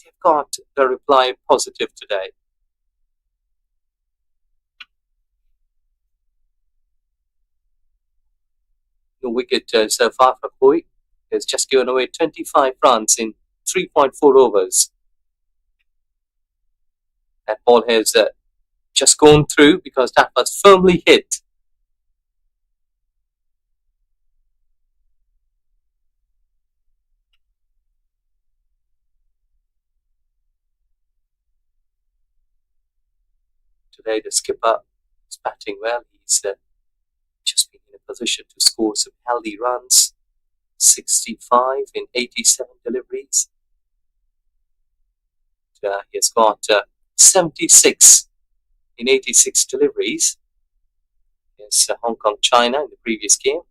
they've got the reply positive today. The wicket so far for Pui has just given away 25 runs in 3.4 overs. That ball has just gone through because that was firmly hit. Today the skipper is batting well. He's just been in a position to score some healthy runs. 65 in 87 deliveries. He has got 76 in 86 deliveries. Yes, Hong Kong, China in the previous game.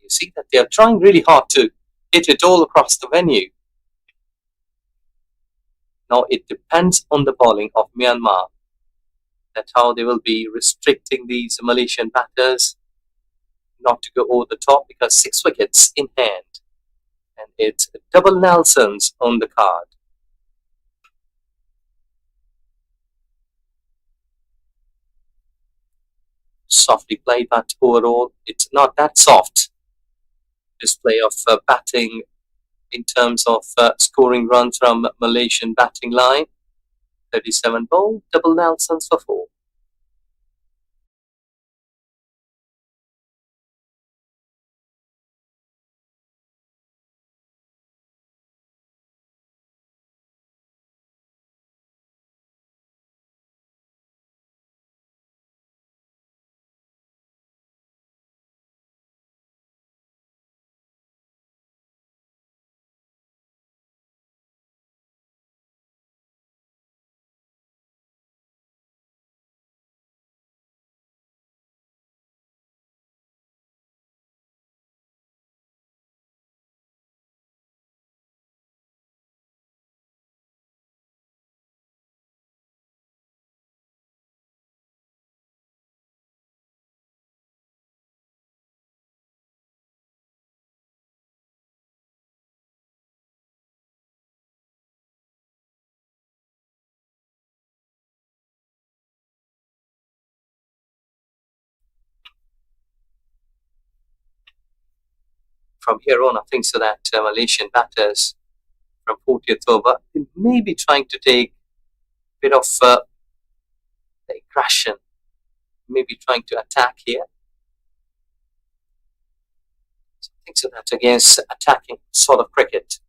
You see that they are trying really hard to hit it all across the venue. Now it depends on the bowling of Myanmar. That's how they will be restricting these Malaysian batters not to go over the top, because 6 wickets in hand. And it's double Nelsons on the card. Softly played, but overall it's not that soft. Display of batting in terms of scoring runs from Malaysian batting line. 37 ball, double Nelsons for 4. from here on, I think so that Malaysian batters from 40th over, they may be trying to take a bit of the aggression, maybe trying to attack here. So I think so that against attacking sort of cricket,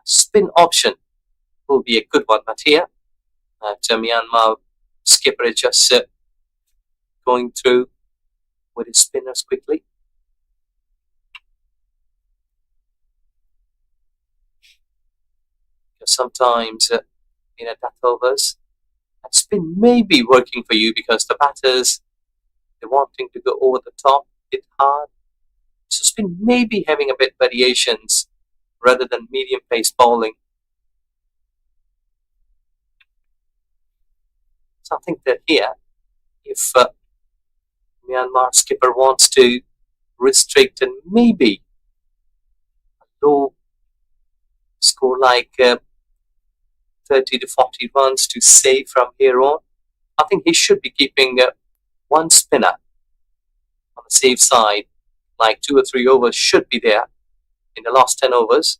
spin option will be a good one. But here, Myanmar skipper is just going through with his spinners quickly. Because sometimes in a death overs, that spin may be working for you because the batters, they're wanting to go over the top, hit hard. So spin may be having a bit variations rather than medium pace bowling. So I think that here, if Myanmar skipper wants to restrict and maybe a low score like 30 to 40 runs to save from here on, I think he should be keeping one spinner on the safe side, like 2 or 3 overs should be there in the last 10 overs.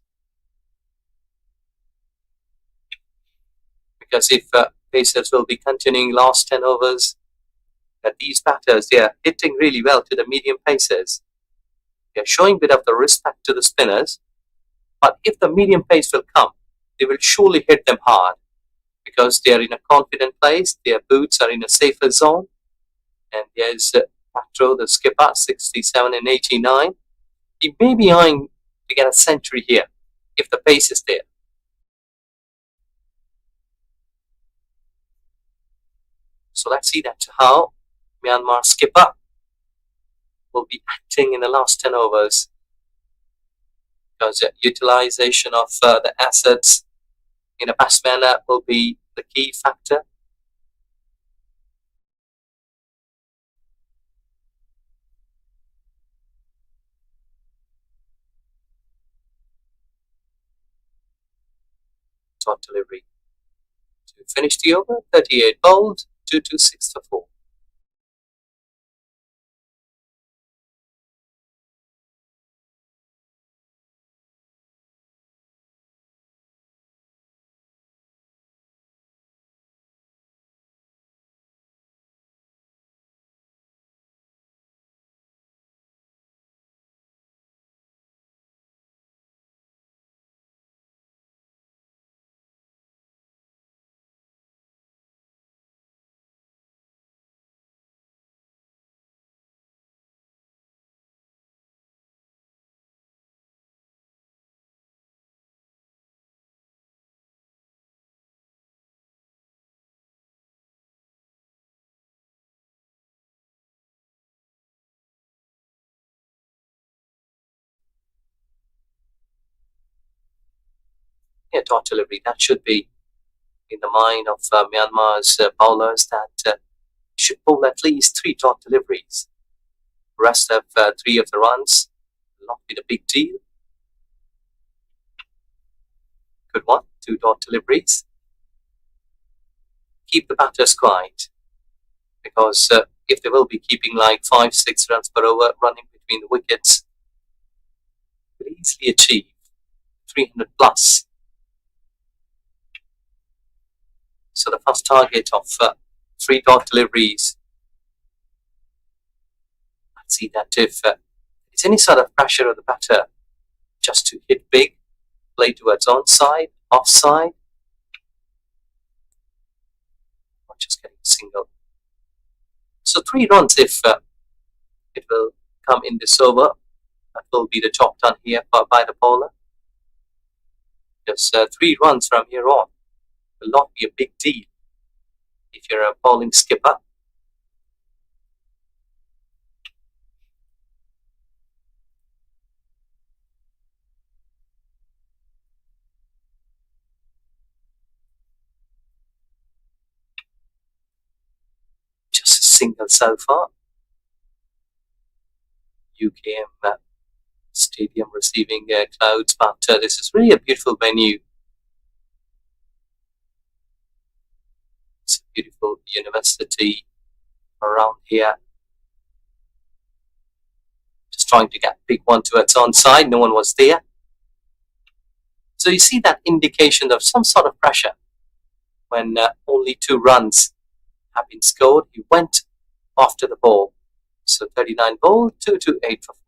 Because if pacers will be continuing last 10 overs, that these batters, they are hitting really well to the medium pacers. They are showing a bit of the respect to the spinners, but if the medium pace will come, they will surely hit them hard because they are in a confident place, their boots are in a safer zone, and there's Patro, the skipper, 67 and 89. He may be eyeing to get a century here if the pace is there. So let's see that how Myanmar skipper will be acting in the last 10 overs. Because utilization of the assets in a best manner will be the key factor. Short delivery to finish the over, 38 bowled, 226 for 4. Yeah, dot delivery, that should be in the mind of Myanmar's bowlers that should bowl at least 3 dot deliveries. Rest of 3 of the runs will not be the big deal. Good one, 2 dot deliveries. Keep the batters quiet because if they will be keeping like 5-6 runs per over running between the wickets, will easily achieve 300 plus. So the first target of 3 dot deliveries. Let's see that if it's any sort of pressure on the batter just to hit big, play towards onside, offside, not just getting a single. So 3 runs if it will come in this over. That will be the job done here by the bowler. Just 3 runs from here on will not be a big deal if you're a bowling skipper. Just a single so far. UKM Stadium receiving clouds, but this is really a beautiful venue. It's a beautiful university around here. Just trying to get big one towards onside. No one was there. So you see that indication of some sort of pressure when only 2 runs have been scored. He went after the ball. So 39 ball, 2 to 8 for 4.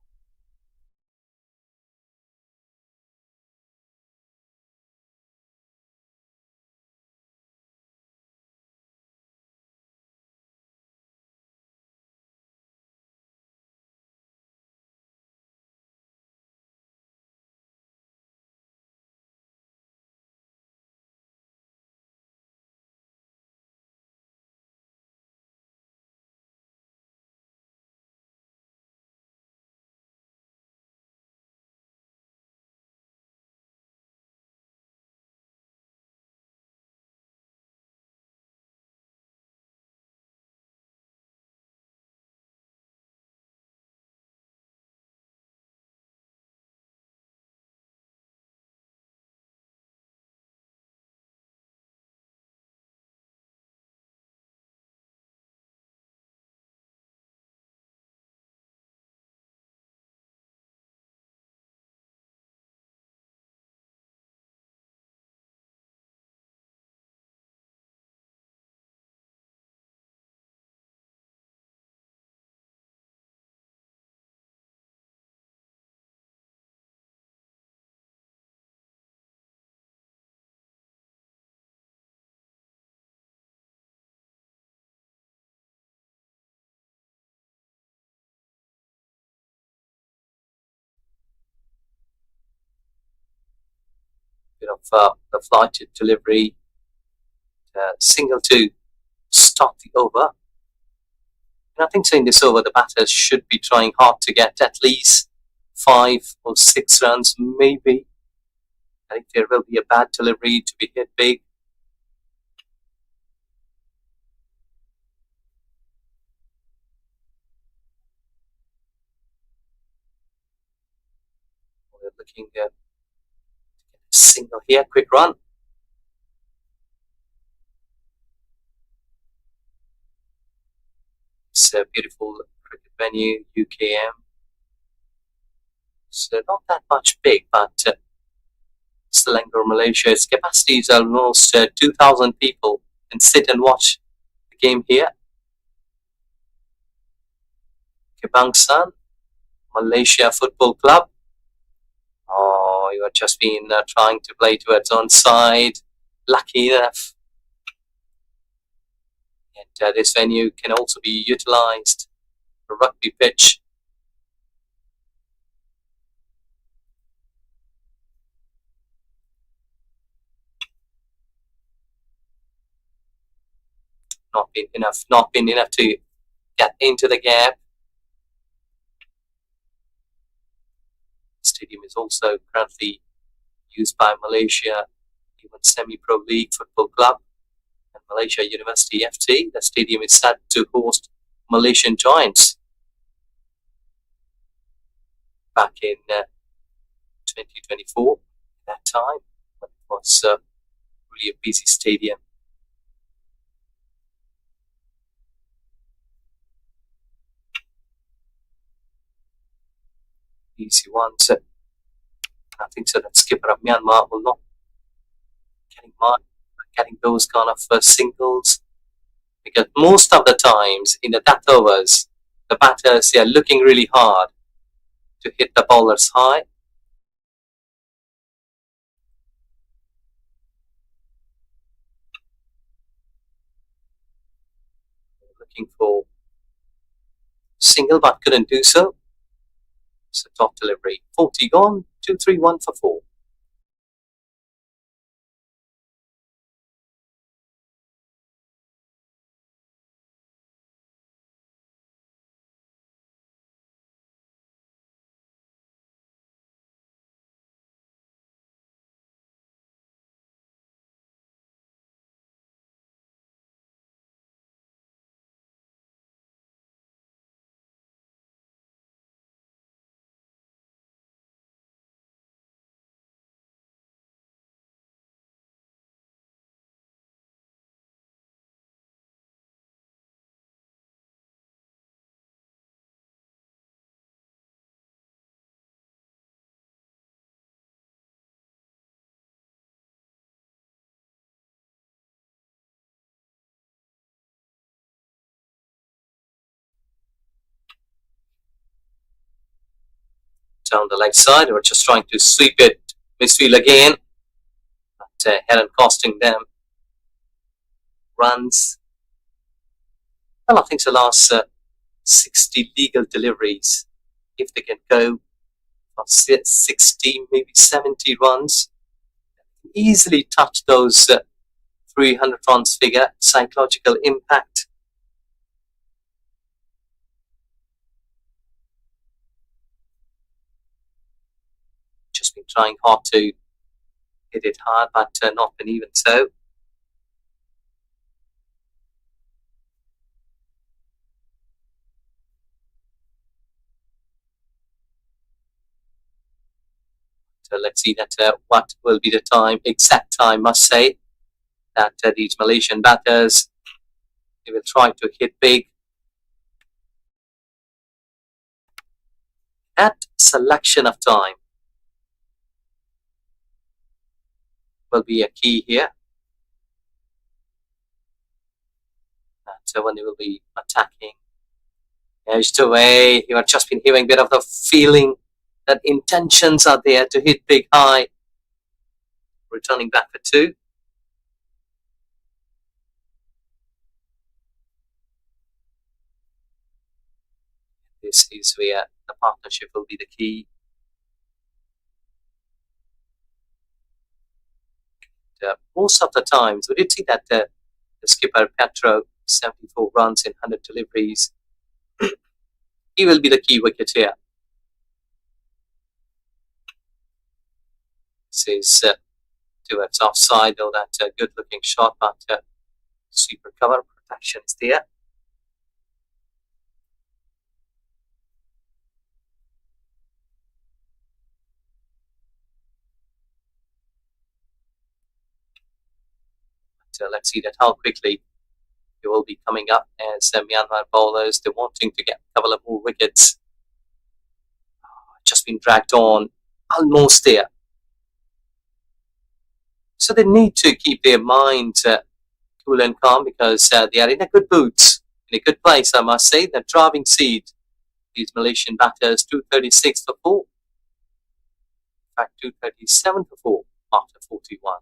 Bit of the flight delivery, single to start the over. And I think so in this over, the batters should be trying hard to get at least 5 or 6 runs, maybe. I think there will be a bad delivery to be hit big. We're looking at a single here, quick run. It's a beautiful cricket venue, UKM. It's not that much big, but Selangor, Malaysia, its capacity is almost 2,000 people can sit and watch the game here. Kebangsaan, Malaysia Football Club. Oh, you have just been trying to play towards onside. Lucky enough. And this venue can also be utilized for rugby pitch. Not been enough to get into the gap. The stadium is also currently used by Malaysia even Semi-Pro League Football Club and Malaysia University FT. The stadium is set to host Malaysian Giants back in 2024. At that time, when it was really a busy stadium. Easy ones. I think so that skipper of Myanmar will not getting those kind of singles, because most of the times in the death overs, the batters are looking really hard to hit the bowlers high. Looking for single but couldn't do so. So top delivery, 40 gone, 2-3-1 for 4. down the leg side. They were just trying to sweep it midfield again, but hadn't costing them runs. Well, I think the last 60 legal deliveries, if they can go for 60, maybe 70 runs, easily touch those 300 runs figure. Psychological impact. Just been trying hard to hit it hard, but not been even so. So let's see that what will be the time, exact time, must say, that these Malaysian batters, they will try to hit big. That selection of time will be a key here. So when they will be attacking, edged away, you have just been hearing a bit of the feeling that intentions are there to hit big high. Returning back for 2. This is where the partnership will be the key. Most of the times, we did see that the skipper Petro, 74 runs in 100 deliveries. He will be the key wicket here. This is towards offside, though that good looking shot, but sweeper cover protection is there. But let's see that how quickly they will be coming up as Myanmar bowlers. They're wanting to get a couple of more wickets. Just been dragged on, almost there. So they need to keep their minds cool and calm, because they are in a good boots, in a good place, I must say. The driving seat, these Malaysian batters, 236 for 4. In fact, 237 for 4 after 41.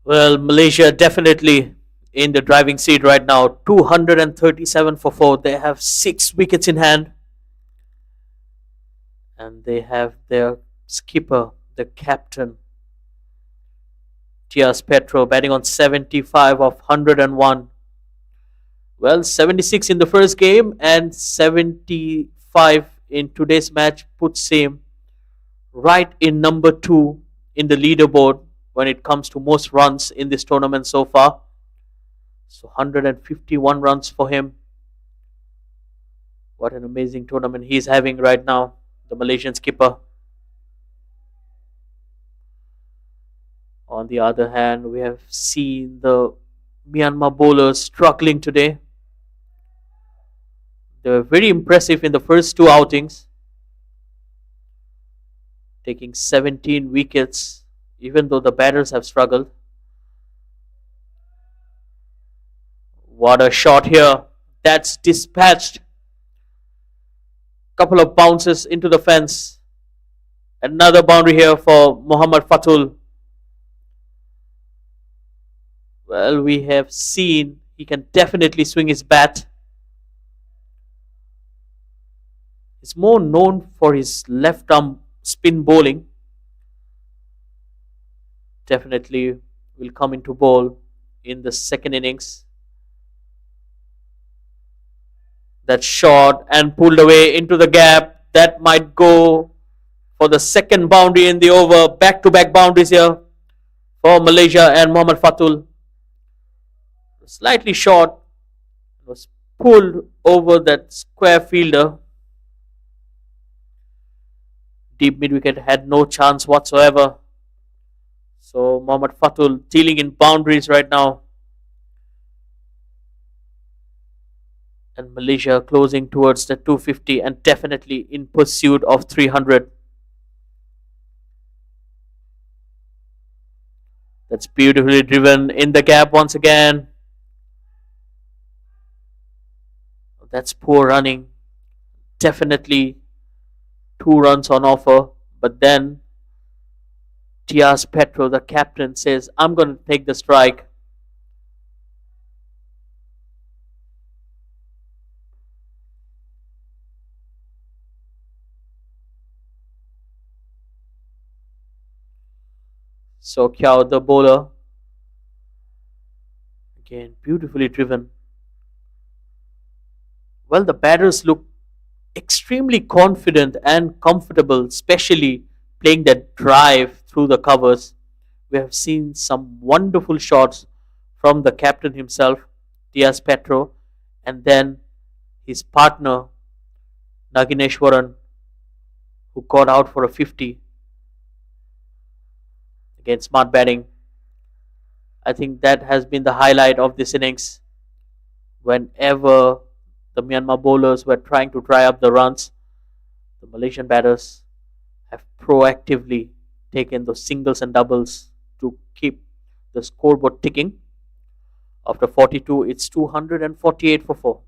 Well, Malaysia definitely in the driving seat right now. 237 for 4. They have 6 wickets in hand. And they have their skipper, the captain, Tias Petro, batting on 75 of 101. Well, 76 in the first game and 75 in today's match puts him right in number 2 in the leaderboard when it comes to most runs in this tournament so far. So 151 runs for him. What an amazing tournament he's having right now, the Malaysian skipper. On the other hand, we have seen the Myanmar bowlers struggling today. They were very impressive in the first 2 outings, taking 17 wickets, even though the batters have struggled. What a shot here. That's dispatched. Couple of bounces into the fence. Another boundary here for Muhammad Fatul. Well, we have seen he can definitely swing his bat. He's more known for his left arm spin bowling. Definitely will come into bowl in the second innings. That shot and pulled away into the gap. That might go for the second boundary in the over. Back-to-back boundaries here for Malaysia and Muhammad Fatul. Slightly short. Was pulled over that square fielder. Deep mid-wicket had no chance whatsoever. So Mohammad Fatul dealing in boundaries right now. And Malaysia closing towards the 250 and definitely in pursuit of 300. That's beautifully driven in the gap once again. That's poor running. Definitely 2 runs on offer. But then Tias Petro, the captain, says, I'm going to take the strike. So Kiao, the bowler, again, beautifully driven. Well, the batters look extremely confident and comfortable, especially playing that drive through the covers. We have seen some wonderful shots from the captain himself, Diaz Petro, and then his partner, Nagineshwaran, who got out for a 50. Again, smart batting. I think that has been the highlight of this innings. Whenever the Myanmar bowlers were trying to dry up the runs, the Malaysian batters have proactively taken those singles and doubles to keep the scoreboard ticking. After 42, it's 248 for 4.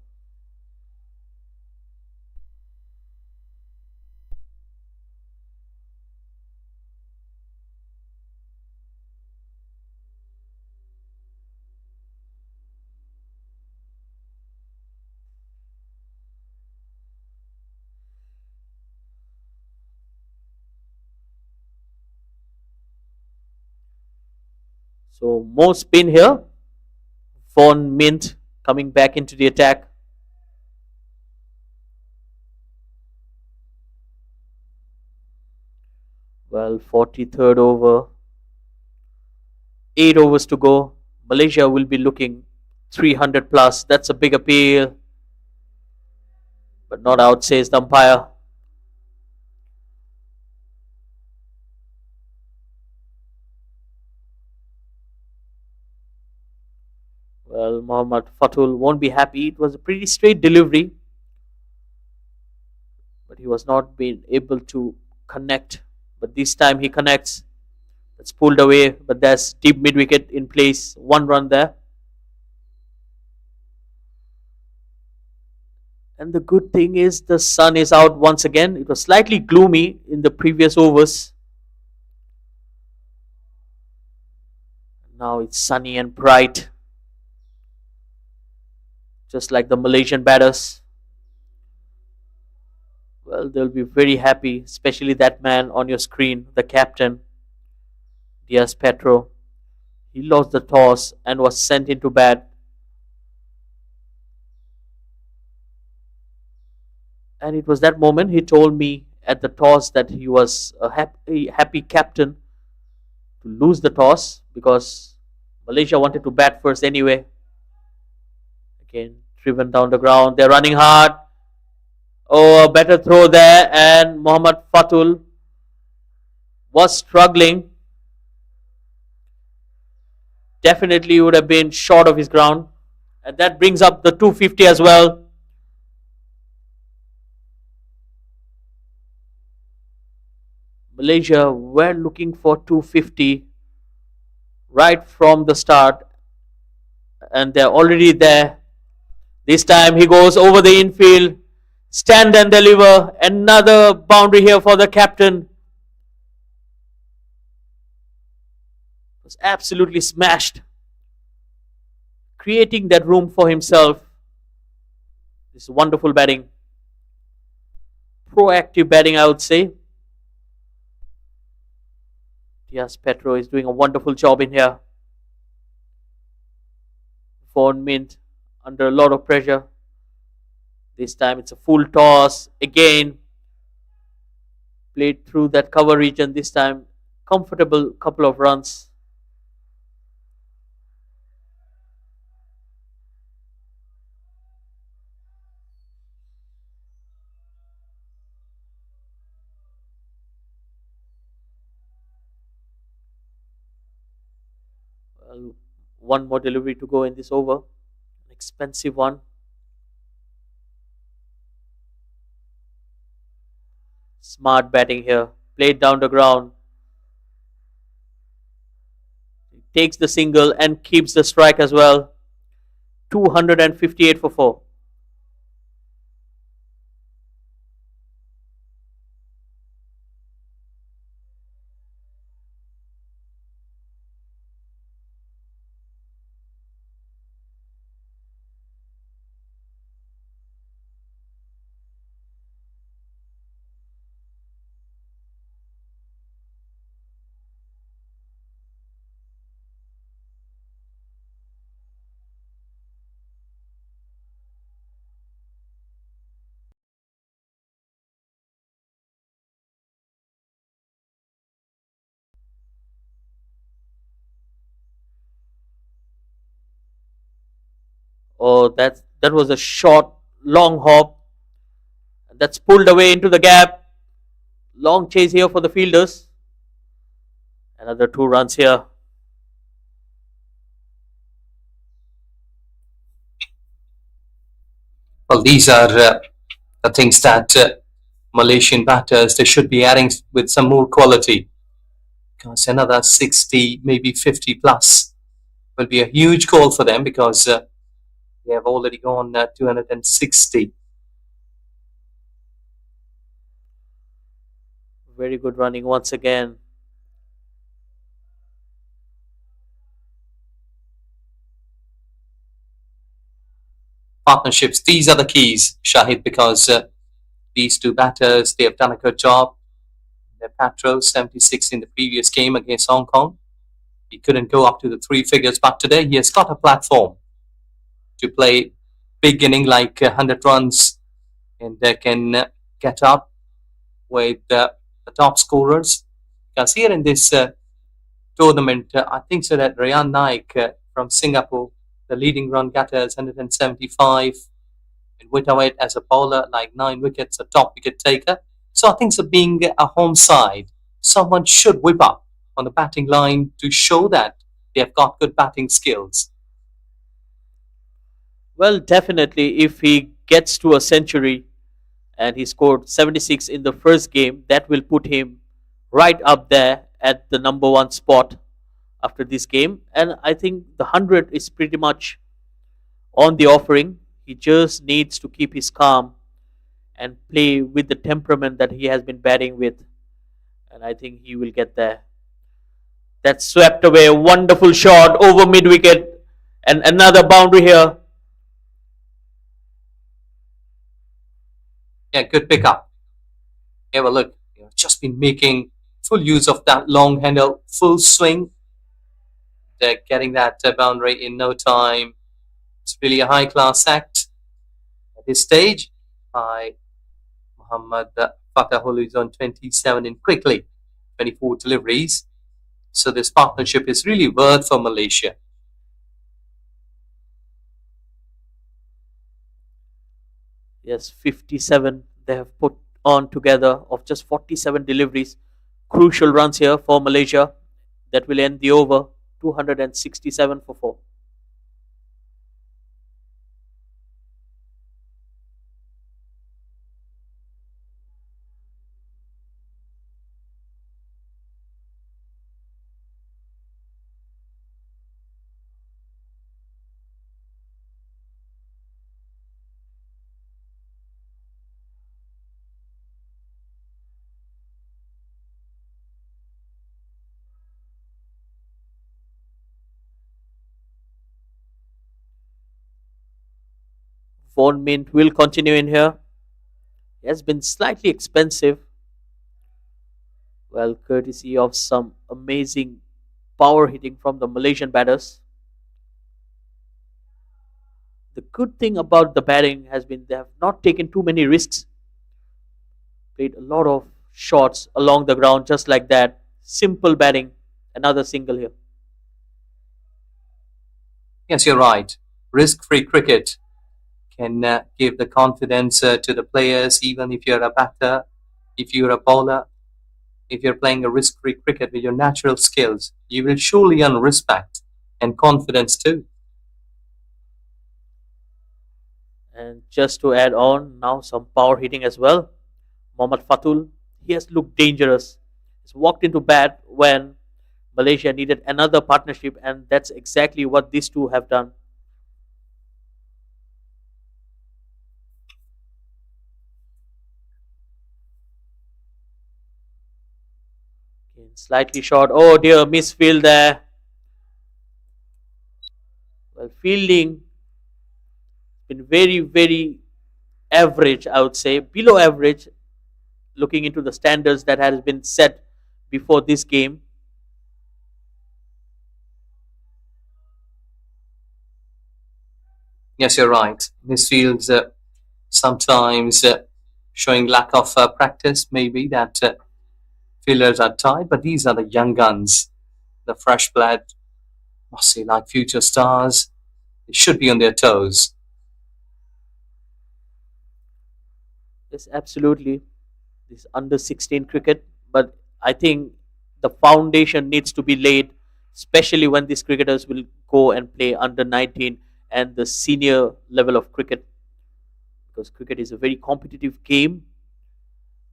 So more spin here. Von Mint coming back into the attack. Well, 43rd over. 8 overs to go. Malaysia will be looking 300 plus. That's a big appeal. But not out, says the umpire. Well, Mohammad Fatul won't be happy. It was a pretty straight delivery. But he was not being able to connect. But this time he connects. That's pulled away. But there's deep mid wicket in place. 1 run there. And the good thing is the sun is out once again. It was slightly gloomy in the previous overs. Now it's sunny and bright. Just like the Malaysian batters. Well, they'll be very happy, especially that man on your screen, the captain, Diaz Petro. He lost the toss and was sent into bat. And it was that moment he told me at the toss that he was a happy captain to lose the toss because Malaysia wanted to bat first anyway. Again, driven down the ground. They're running hard. Oh, a better throw there. And Mohammad Fatul was struggling. Definitely would have been short of his ground. And that brings up the 250 as well. Malaysia were looking for 250 right from the start. And they're already there. This time he goes over the infield. Stand and deliver. Another boundary here for the captain. Was absolutely smashed. Creating that room for himself. This wonderful batting. Proactive batting, I would say. Diaz Petro is doing a wonderful job in here. Von Mint under a lot of pressure. This time it's a full toss. Again, played through that cover region. This time, comfortable couple of runs. Well, one more delivery to go in this over. An expensive one. Smart batting here. Played down the ground. Takes the single and keeps the strike as well. 258 for 4. Oh, that was a short, long hop. That's pulled away into the gap. Long chase here for the fielders. Another 2 runs here. Well, these are the things that Malaysian batters they should be adding with some more quality. Because another 60, maybe 50 plus will be a huge goal for them because they have already gone 260. Very good running once again. Partnerships, these are the keys, Shahid, because these two batters, they have done a good job. Their Patro, 76 in the previous game against Hong Kong. He couldn't go up to the 3 figures, but today he has got a platform to play big inning like 100 runs and they can get up with the top scorers. Because here in this tournament, I think so that Rayan Naik from Singapore, the leading run getter is 175. And Whitaway as a bowler, like 9 wickets, a top wicket taker. So I think so being a home side, someone should whip up on the batting line to show that they have got good batting skills. Well, definitely, if he gets to a century and he scored 76 in the first game, that will put him right up there at the number one spot after this game. And I think the 100 is pretty much on the offering. He just needs to keep his calm and play with the temperament that he has been batting with. And I think he will get there. That swept away a wonderful shot over mid wicket. And another boundary here. Yeah, good pickup. Have a look. You've just been making full use of that long handle, full swing. They're getting that boundary in no time. It's really a high class act at this stage by Muhammad Fatahul, who's on 27 in quickly 24 deliveries. So this partnership is really worth for Malaysia. Yes, 57 they have put on together of just 47 deliveries. Crucial runs here for Malaysia that will end the over. 267 for 4. Von Mint will continue in here. He has been slightly expensive. Well, courtesy of some amazing power hitting from the Malaysian batters. The good thing about the batting has been they have not taken too many risks. Played a lot of shots along the ground just like that. Simple batting. Another single here. Yes, you're right. Risk-free cricket can give the confidence to the players, even if you're a batter, if you're a bowler, if you're playing a risk-free cricket with your natural skills, you will surely earn respect and confidence too. And just to add on, now some power hitting as well. Mohammad Fatul, he has looked dangerous. He's walked into bat when Malaysia needed another partnership, and that's exactly what these two have done. Okay, slightly short. Oh dear, misfield there. Well, fielding been very, very average, I would say, below average, looking into the standards that has been set before this game. Yes, you're right. Misfields sometimes showing lack of practice, maybe that fielders are tired, but these are the young guns, the fresh blood, must say, like future stars. They should be on their toes. Yes, absolutely. This under 16 cricket, but I think the foundation needs to be laid, especially when these cricketers will go and play under 19 and the senior level of cricket, because cricket is a very competitive game,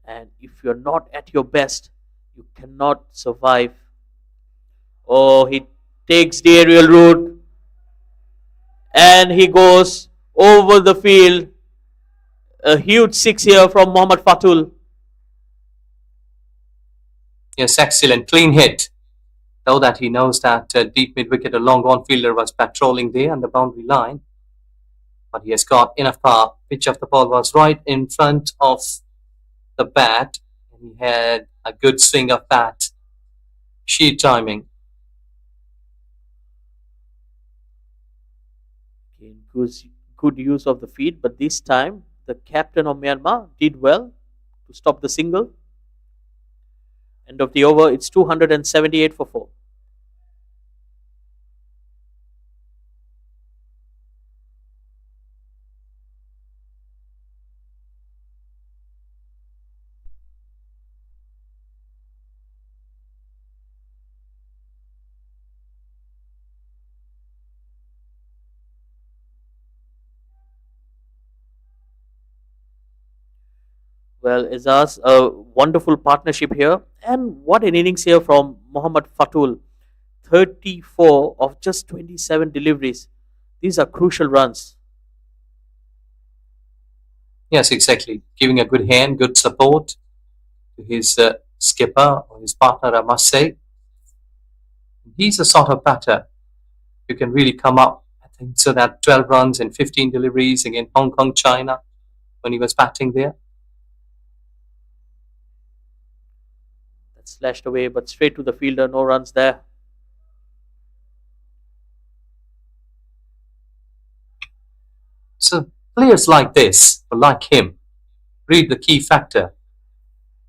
and if you're not at your best, you cannot survive. Oh, he takes the aerial route and he goes over the field. A huge six here from Mohammad Fatul. Yes, excellent. Clean hit. Though that he knows that deep mid wicket, a long on fielder was patrolling there on the boundary line. But he has got enough power. Pitch of the ball was right in front of the bat. And he had a good swing of bat. Sheer timing. Again, good use of the feet, but this time the captain of Myanmar did well to stop the single. End of the over, it's 278 for 4. Well, Izaz, a wonderful partnership here. And what an innings here from Mohammad Fatul. 34 of just 27 deliveries. These are crucial runs. Yes, exactly. Giving a good hand, good support to his skipper or his partner, I must say. He's a sort of batter who can really come up. I think so that 12 runs and 15 deliveries against Hong Kong, China when he was batting there. That's slashed away, but straight to the fielder. No runs there. So players like this, or like him, read the key factor.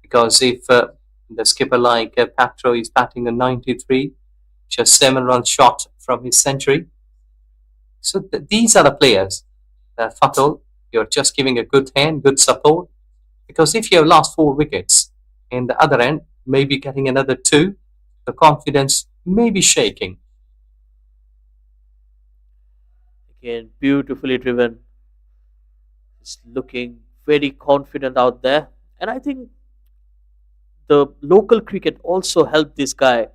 Because if the skipper like Patro is batting a 93, just 7 runs short from his century. So these are the players that Fatul, you're just giving a good hand, good support. Because if you have lost 4 wickets, in the other end, maybe getting another 2, the confidence may be shaking. Again, beautifully driven. He's looking very confident out there. And I think the local cricket also helped this guy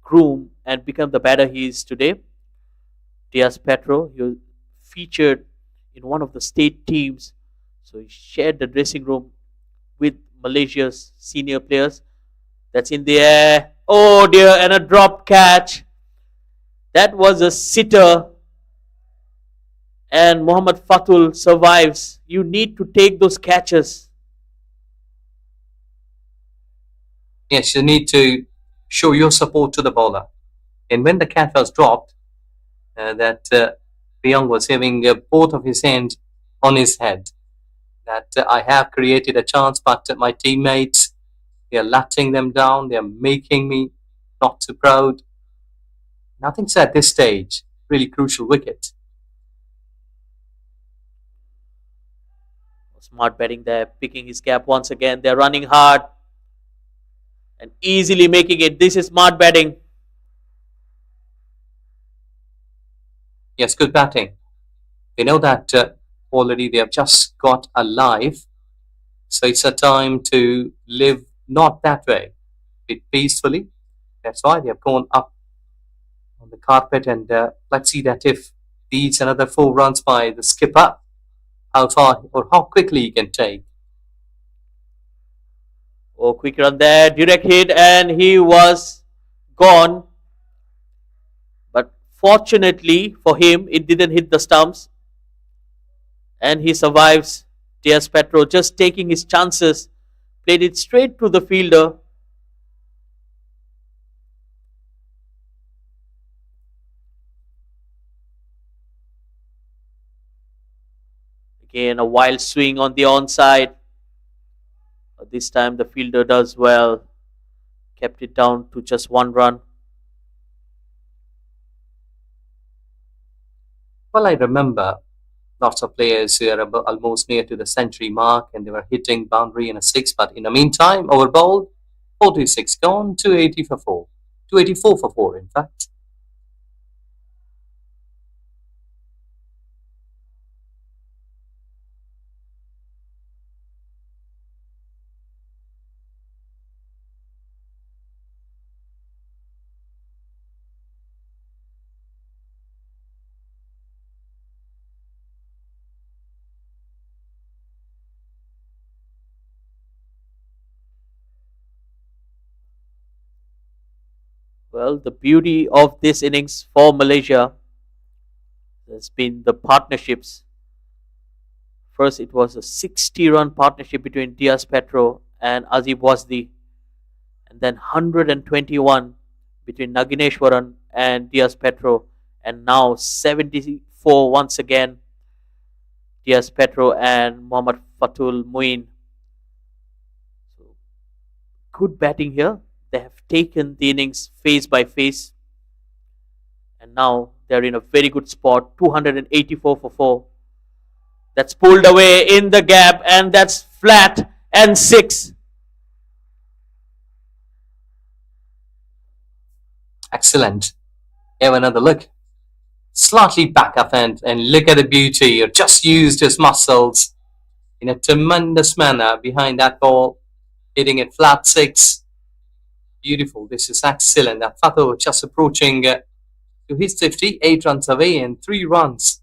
groom and become the batter he is today. Diaz Petro, he was featured in one of the state teams, so he shared the dressing room with Malaysia's senior players. That's in the air. Oh dear, and a drop catch. That was a sitter, and Mohammad Fatul survives. You need to take those catches. Yes, you need to show your support to the bowler. And when the cat was dropped, that Priang was having both of his hands on his head. That I have created a chance, but my teammates, they are letting them down. They are making me not too proud. Nothing's at this stage. Really crucial wicket. Smart batting there, picking his cap once again. They're running hard and easily making it. This is smart batting. Yes, good batting. They know that already they have just got alive. So it's a time to live not that way, bit peacefully. That's why they have gone up on the carpet, and let's see that if these another 4 runs by the skipper, how far or how quickly he can take. Oh, quick run there, direct hit, and he was gone. But fortunately for him, it didn't hit the stumps, and he survives. Diaz Petro just taking his chances, played it straight to the fielder. Again, a wild swing on the onside. But this time the fielder does well, kept it down to just 1 run. Well, I remember lots of players who are almost near to the century mark and they were hitting boundary in a six, but in the meantime, over bowled, 46 gone, 280 for 4. 284 for 4, in fact. Well, the beauty of this innings for Malaysia has been the partnerships. First, it was a 60-run partnership between Diaz Petro and Azib Wasdi, and then 121 between Nagineshwaran and Diaz Petro, and now 74 once again, Diaz Petro and Muhammad Fatul Muin. So, good batting here. They have taken the innings phase by phase, and now they're in a very good spot. 284 for 4. That's pulled away in the gap, and that's flat and 6. Excellent. Have another look. Slightly back up and look at the beauty. He just used his muscles in a tremendous manner behind that ball, hitting it flat 6. Beautiful. This is excellent. That Fato just approaching to his 50, 8 runs away and 3 runs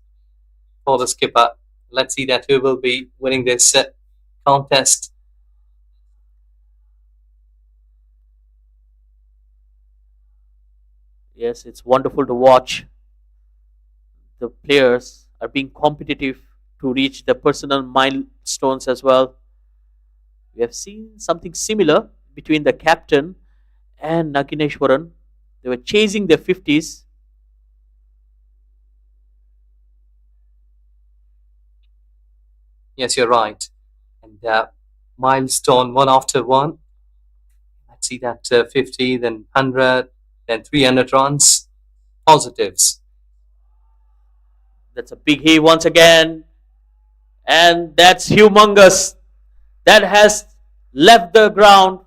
for the skipper. Let's see that who will be winning this contest. Yes, it's wonderful to watch. The players are being competitive to reach their personal milestones as well. We have seen something similar between the captain and Nagineshwaran. They were chasing their 50s. Yes, you're right. And milestone one after one. Let's see that 50, then 100, then 300 runs. Positives. That's a big hit once again. And that's humongous. That has left the ground,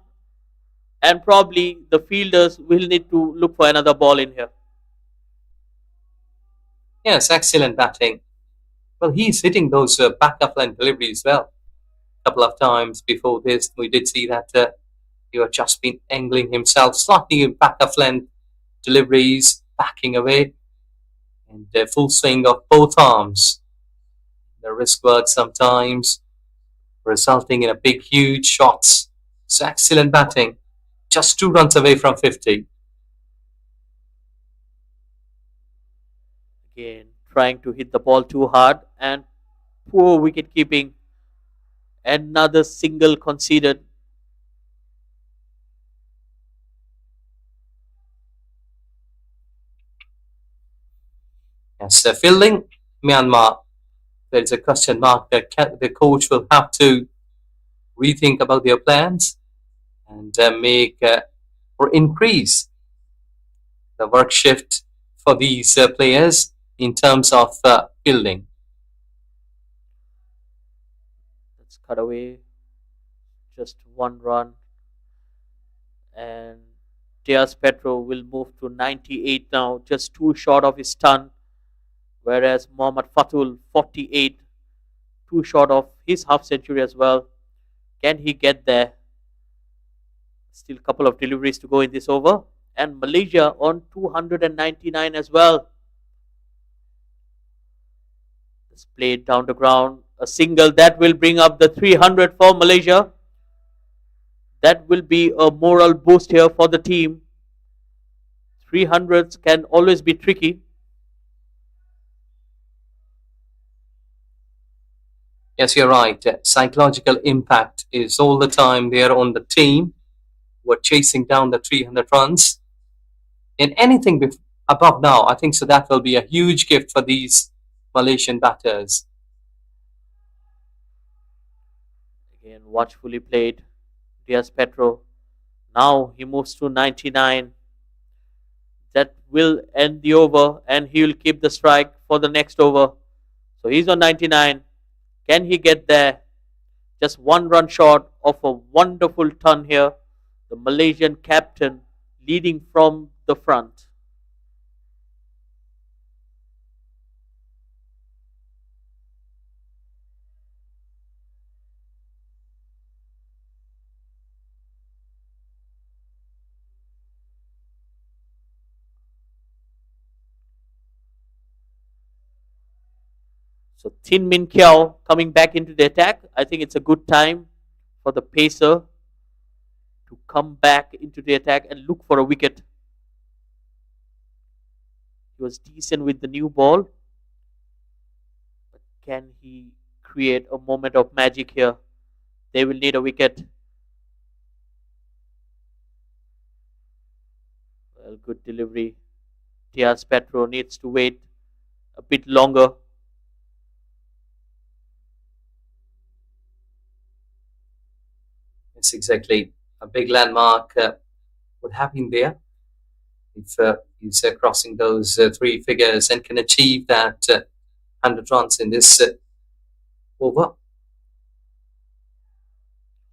and probably the fielders will need to look for another ball in here. Yes, excellent batting. Well, he's hitting those backup line deliveries well. A couple of times before this, we did see that he had just been angling himself slightly backup length deliveries, backing away, and full swing of both arms. The wrist work sometimes, resulting in a big, huge shots. It's excellent batting. Just 2 runs away from 50. Again, trying to hit the ball too hard, and poor wicket keeping. Another single conceded. Yes, fielding, Myanmar. There is a question mark that the coach will have to rethink about their plans and make or increase the work shift for these players in terms of fielding. Let's cut away. Just 1 run. And Diaz Petro will move to 98 now, just too short of his ton. whereas Mohammad Fatul 48, too short of his half century as well. Can he get there? Still a couple of deliveries to go in this over. And Malaysia on 299 as well. It's played down the ground. A single that will bring up the 300 for Malaysia. That will be a moral boost here for the team. 300s can always be tricky. Yes, you're right. Psychological impact is all the time there on the team who are chasing down the 300 runs. In anything above now, I think so that will be a huge gift for these Malaysian batters. Again, watchfully played. Diaz Petro. Now he moves to 99. That will end the over and he will keep the strike for the next over. So he's on 99. Can he get there? Just one run short of a wonderful ton here. The Malaysian captain leading from the front. So Tin Min Kiao coming back into the attack. I think it's a good time for the pacer to come back into the attack and look for a wicket. He was decent with the new ball. But can he create a moment of magic here? They will need a wicket. Well, good delivery. Diaz Petro needs to wait a bit longer. Yes, exactly. A big landmark would happen there if he's crossing those three figures and can achieve that 100 runs in this over.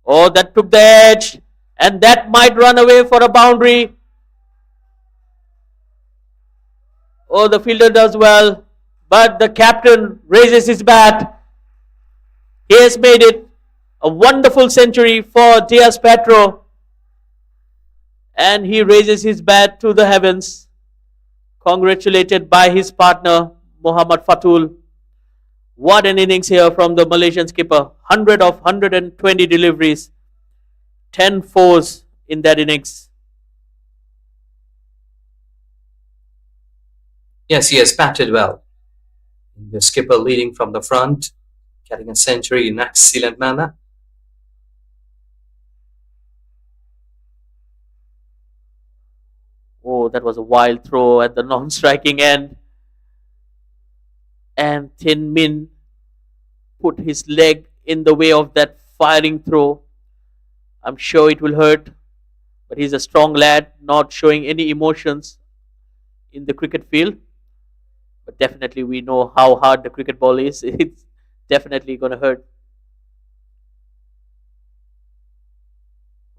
Oh, that took the edge. And that might run away for a boundary. Oh, the fielder does well. But the captain raises his bat. He has made it a wonderful century for Diaz Petro. And he raises his bat to the heavens. Congratulated by his partner, Mohammad Fatul. What an innings here from the Malaysian skipper. 100 of 120 deliveries. 10 fours in that innings. Yes, he has batted well. The skipper leading from the front, getting a century in excellent manner. Oh, that was a wild throw at the non-striking end. And Tin Min put his leg in the way of that firing throw. I'm sure it will hurt. But he's a strong lad, not showing any emotions in the cricket field. But definitely we know how hard the cricket ball is. It's definitely going to hurt.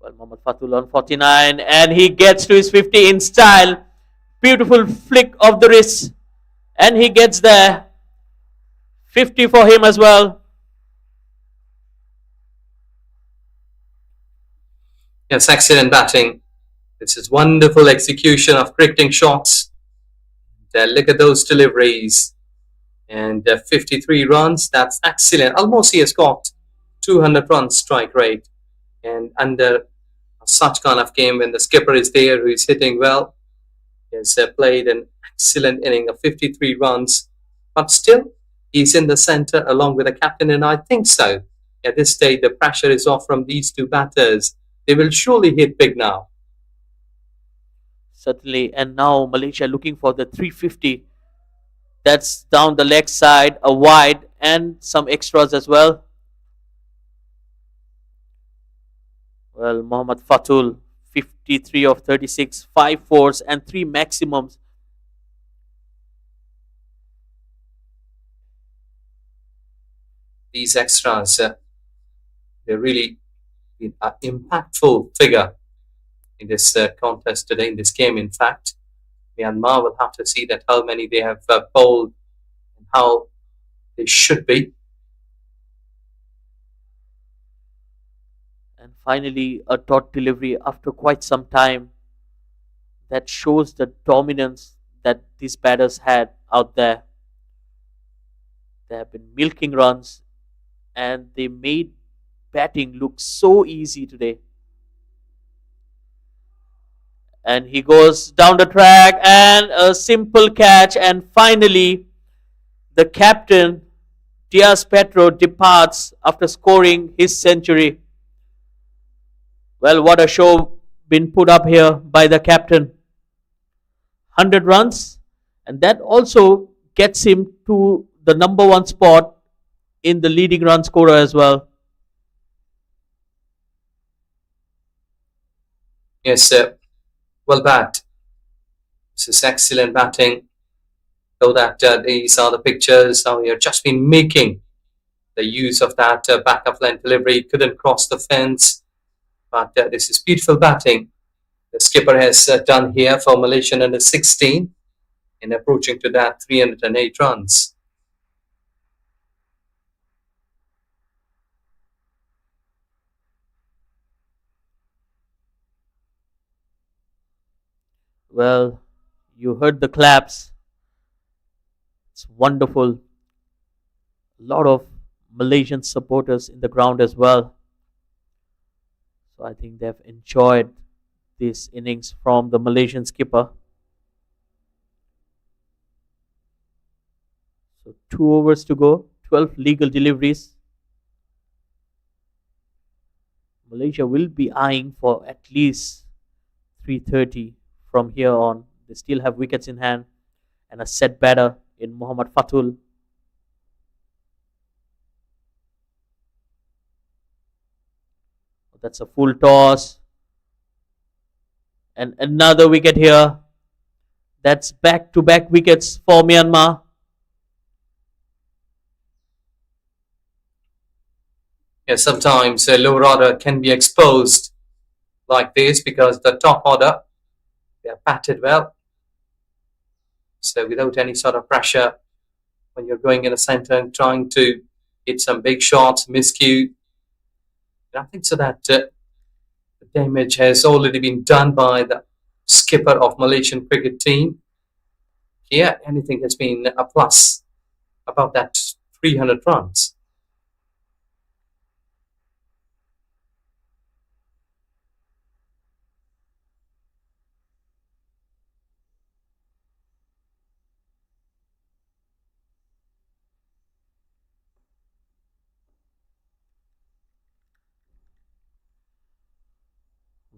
Well, Mohammad Fatul on 49 and he gets to his 50 in style. Beautiful flick of the wrist and he gets there. 50 for him as well. Yes, excellent batting. This is wonderful execution of cricketing shots. Look at those deliveries. And 53 runs, that's excellent. Almost he has got 200 runs strike rate. And under such kind of game when the skipper is there who is hitting well, he has played an excellent inning of 53 runs. But still, he's in the center along with the captain, and I think so. At this stage, the pressure is off from these two batters. They will surely hit big now. Certainly. And now Malaysia looking for the 350. That's down the leg side, a wide and some extras as well. Well, Mohammad Fatul, 53 of 36, 5 fours and 3 maximums. These extras, they're really an impactful figure in this contest today, in this game, in fact. Myanmar will have to see that how many they have bowled how they should be. And finally, a dot delivery after quite some time that shows the dominance that these batters had out there. They have been milking runs and they made batting look so easy today. And he goes down the track and a simple catch. And finally, the captain, Diaz Petro, departs after scoring his century. Well, what a show been put up here by the captain. 100 runs, and that also gets him to the number one spot in the leading run scorer as well. Yes, well bat. This is excellent batting. So that these are the pictures how he had just been making the use of that back of length delivery. Couldn't cross the fence, but this is beautiful batting the skipper has done here for Malaysian under 16 in approaching to that 308 runs. Well, you heard the claps. It's wonderful. A lot of Malaysian supporters in the ground as well. So I think they've enjoyed this innings from the Malaysian skipper. So 2 overs to go, 12 legal deliveries. Malaysia will be eyeing for at least 330 from here on. They still have wickets in hand and a set batter in Muhammad Fatul. That's a full toss. And another wicket here. That's back-to-back wickets for Myanmar. Yeah, sometimes lower order can be exposed like this because the top order, they are batted well. So without any sort of pressure, when you're going in the centre and trying to hit some big shots, miscue, I think so that the damage has already been done by the skipper of Malaysian cricket team. Here, anything has been a plus about that 300 runs.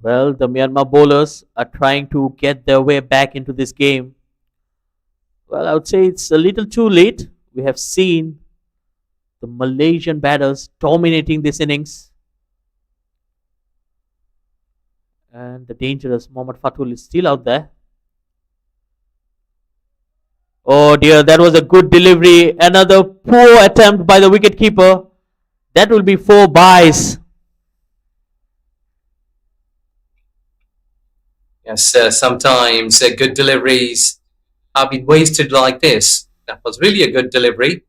Well, the Myanmar bowlers are trying to get their way back into this game. Well, I would say it's a little too late. We have seen the Malaysian batters dominating this innings. And the dangerous Mohammad Fatul is still out there. Oh dear, that was a good delivery. Another poor attempt by the wicketkeeper. That will be 4 byes. Yes, sometimes good deliveries have been wasted like this. That was really a good delivery.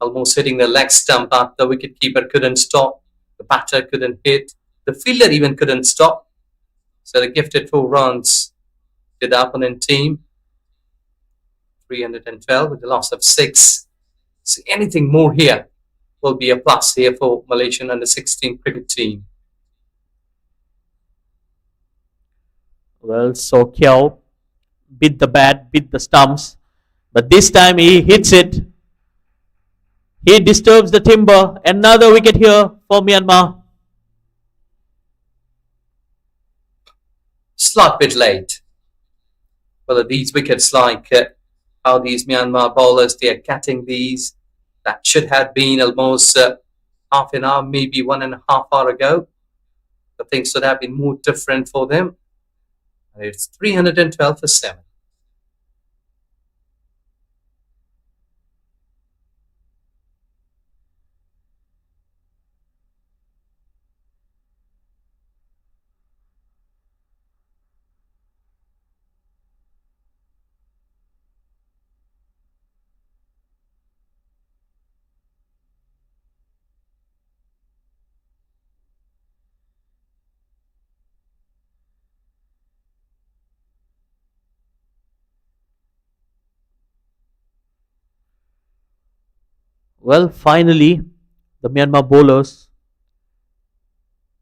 Almost hitting the leg stump, but the wicketkeeper couldn't stop. The batter couldn't hit. The fielder even couldn't stop. So they gifted 4 runs to the opponent team. 312 with the loss of 6. So anything more here will be a plus here for Malaysian under 16 cricket team. Well, So Kiao bit the bat, bit the stumps, but this time he hits it. He disturbs the timber. Another wicket here for Myanmar. Slight bit late. Well, these wickets, like how these Myanmar bowlers, they are cutting these. That should have been almost half an hour, maybe 1.5 hours ago. But things should have been more different for them. And it's 312 for 7. Well, finally, the Myanmar bowlers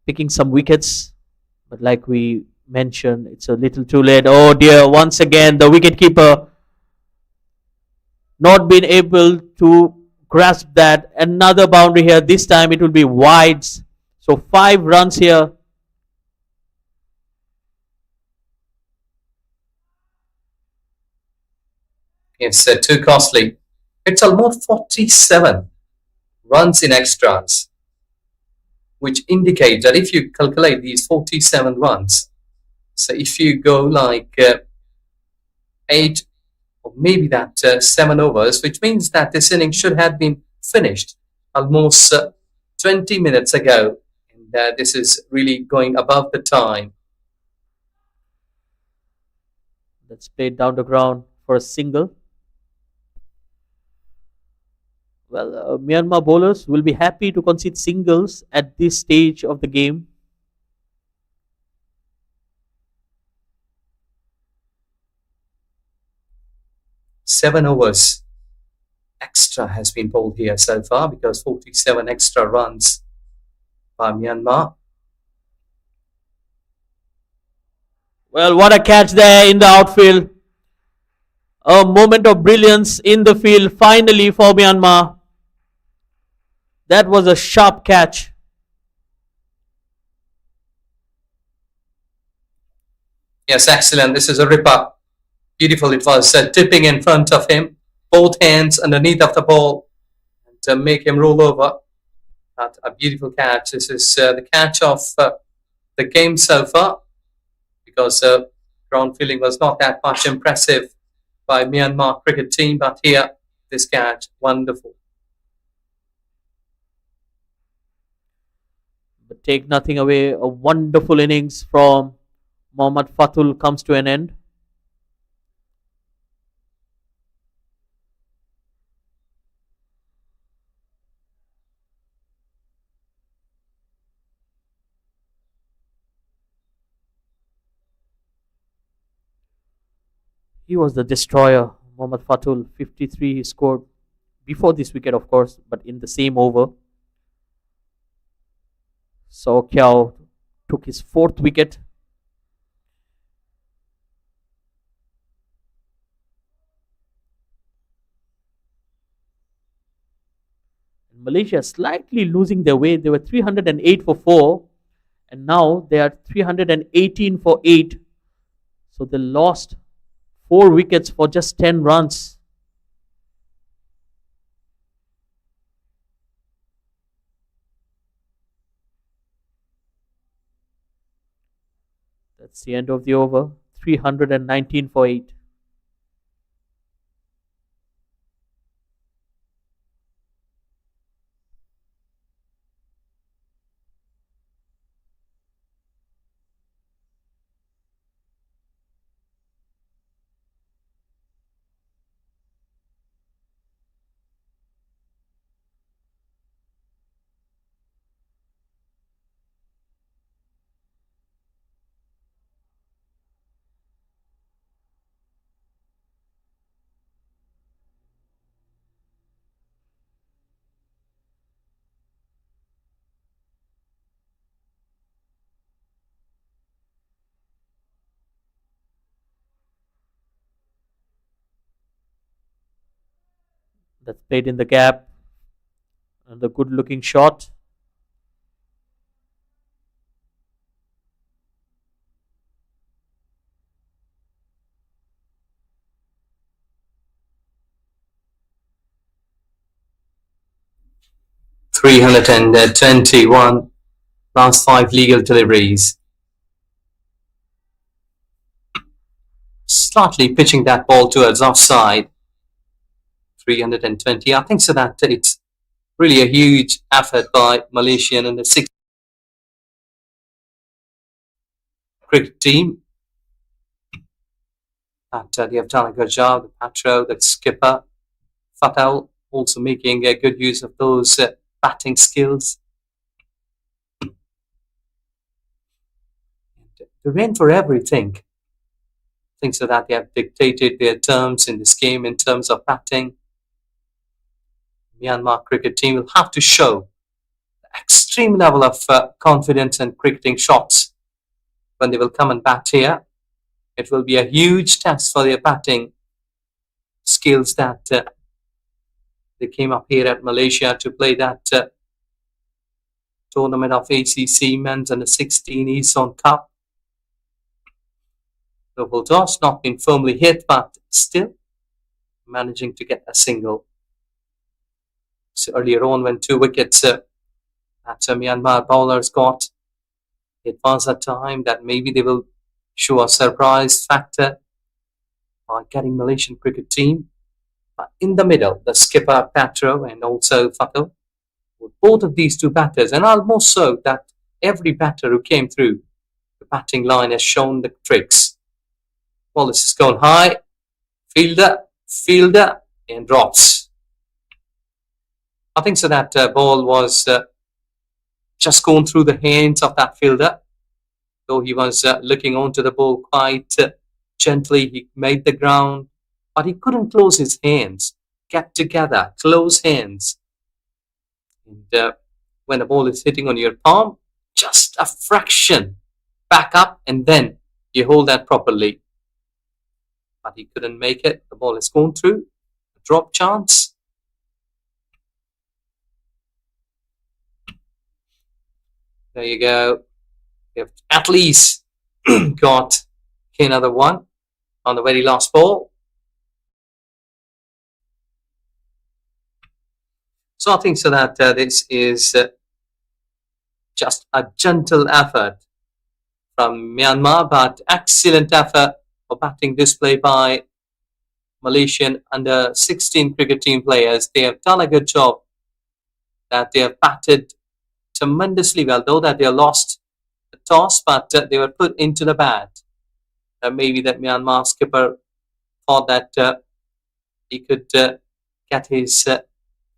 picking some wickets, but like we mentioned, it's a little too late. Oh dear, once again, the wicketkeeper not been able to grasp that. Another boundary here. This time it will be wides. So 5 runs here. It's too costly. It's almost 47 runs in extras, which indicates that if you calculate these 47 runs, so if you go like 8 or maybe that 7 overs, which means that this inning should have been finished almost 20 minutes ago. And this is really going above the time. That's played down the ground for a single. Well, Myanmar bowlers will be happy to concede singles at this stage of the game. Seven overs extra has been bowled here so far because 47 extra runs by Myanmar. Well, what a catch there in the outfield. A moment of brilliance in the field finally for Myanmar. That was a sharp catch. Yes, excellent. This is a ripper. Beautiful. It was tipping in front of him, both hands underneath of the ball to make him roll over. A beautiful catch. This is the catch of the game so far because ground fielding was not that much impressive by Myanmar cricket team, but here this catch, wonderful. But take nothing away, a wonderful innings from Mohammad Fatul comes to an end. He was the destroyer, Mohammad Fatul. 53 he scored before this wicket, of course, but in the same over. So Kiao took his 4th wicket. Malaysia slightly losing their way. They were 308 for 4, and now they are 318 for 8. So they lost 4 wickets for just 10 runs. That's the end of the over. 319 for 8. That's played in the gap. And a good looking shot. $321 last 5 legal deliveries. Slightly pitching that ball towards offside. 320. I think so that it's really a huge effort by Malaysian and the 6th cricket team. But they have done a good job. The Patro, the skipper, Fatal, also making a good use of those batting skills. They ran for everything. I think so that they have dictated their terms in this game in terms of batting. Myanmar cricket team will have to show extreme level of confidence and cricketing shots when they will come and bat here. It will be a huge test for their batting skills that they came up here at Malaysia to play that tournament of ACC Men's Under-16 Eastern Cup. The full toss not been firmly hit, but still managing to get a single. So earlier on, when 2 wickets that Myanmar bowlers got, it was a time that maybe they will show a surprise factor by getting Malaysian cricket team. But in the middle, the skipper Patro and also Fakal, with both of these 2 batters, and almost so that every batter who came through the batting line has shown the tricks. Well, this is gone high, fielder, and drops. I think so that ball was just gone through the hands of that fielder. Though he was looking onto the ball quite gently, he made the ground, but he couldn't close his hands, get together, close hands. And when the ball is hitting on your palm, just a fraction back up, and then you hold that properly. But he couldn't make it. The ball is gone through. A drop chance. There you go. They've at least got another one on the very last ball. So I think so that this is just a gentle effort from Myanmar, but excellent effort or batting display by Malaysian under-16 cricket team players. They have done a good job, that they have batted tremendously well, though that they lost the toss, but they were put into the bat. Maybe that Myanmar skipper thought that he could get his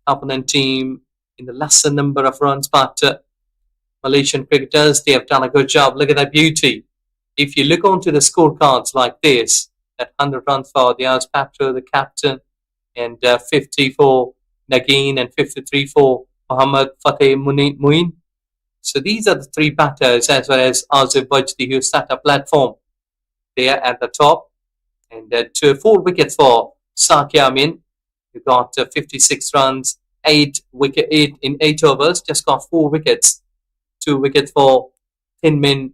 opponent team in the lesser number of runs, but Malaysian cricketers, they have done a good job. Look at that beauty. If you look onto the scorecards like this, that 100 runs for Diaz Patro, the captain, and 50 for Nagin, and 53 for Muhammad Fateh Muin. So these are the 3 batters, as well as Azif Wajdi, who set a platform there at the top. And 4 wickets for Sakya Min, who got 56 runs, 8 in 8 overs, just got 4 wickets. 2 wickets for Tin Min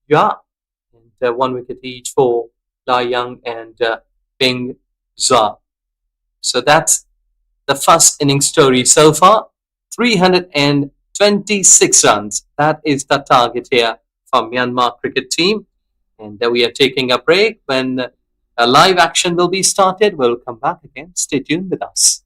Ya, and 1 wicket each for Lai Yang and Ping Zha. So that's the first inning story so far. 326 runs. That is the target here for Myanmar cricket team. And we are taking a break. When a live action will be started, we'll come back again. Stay tuned with us.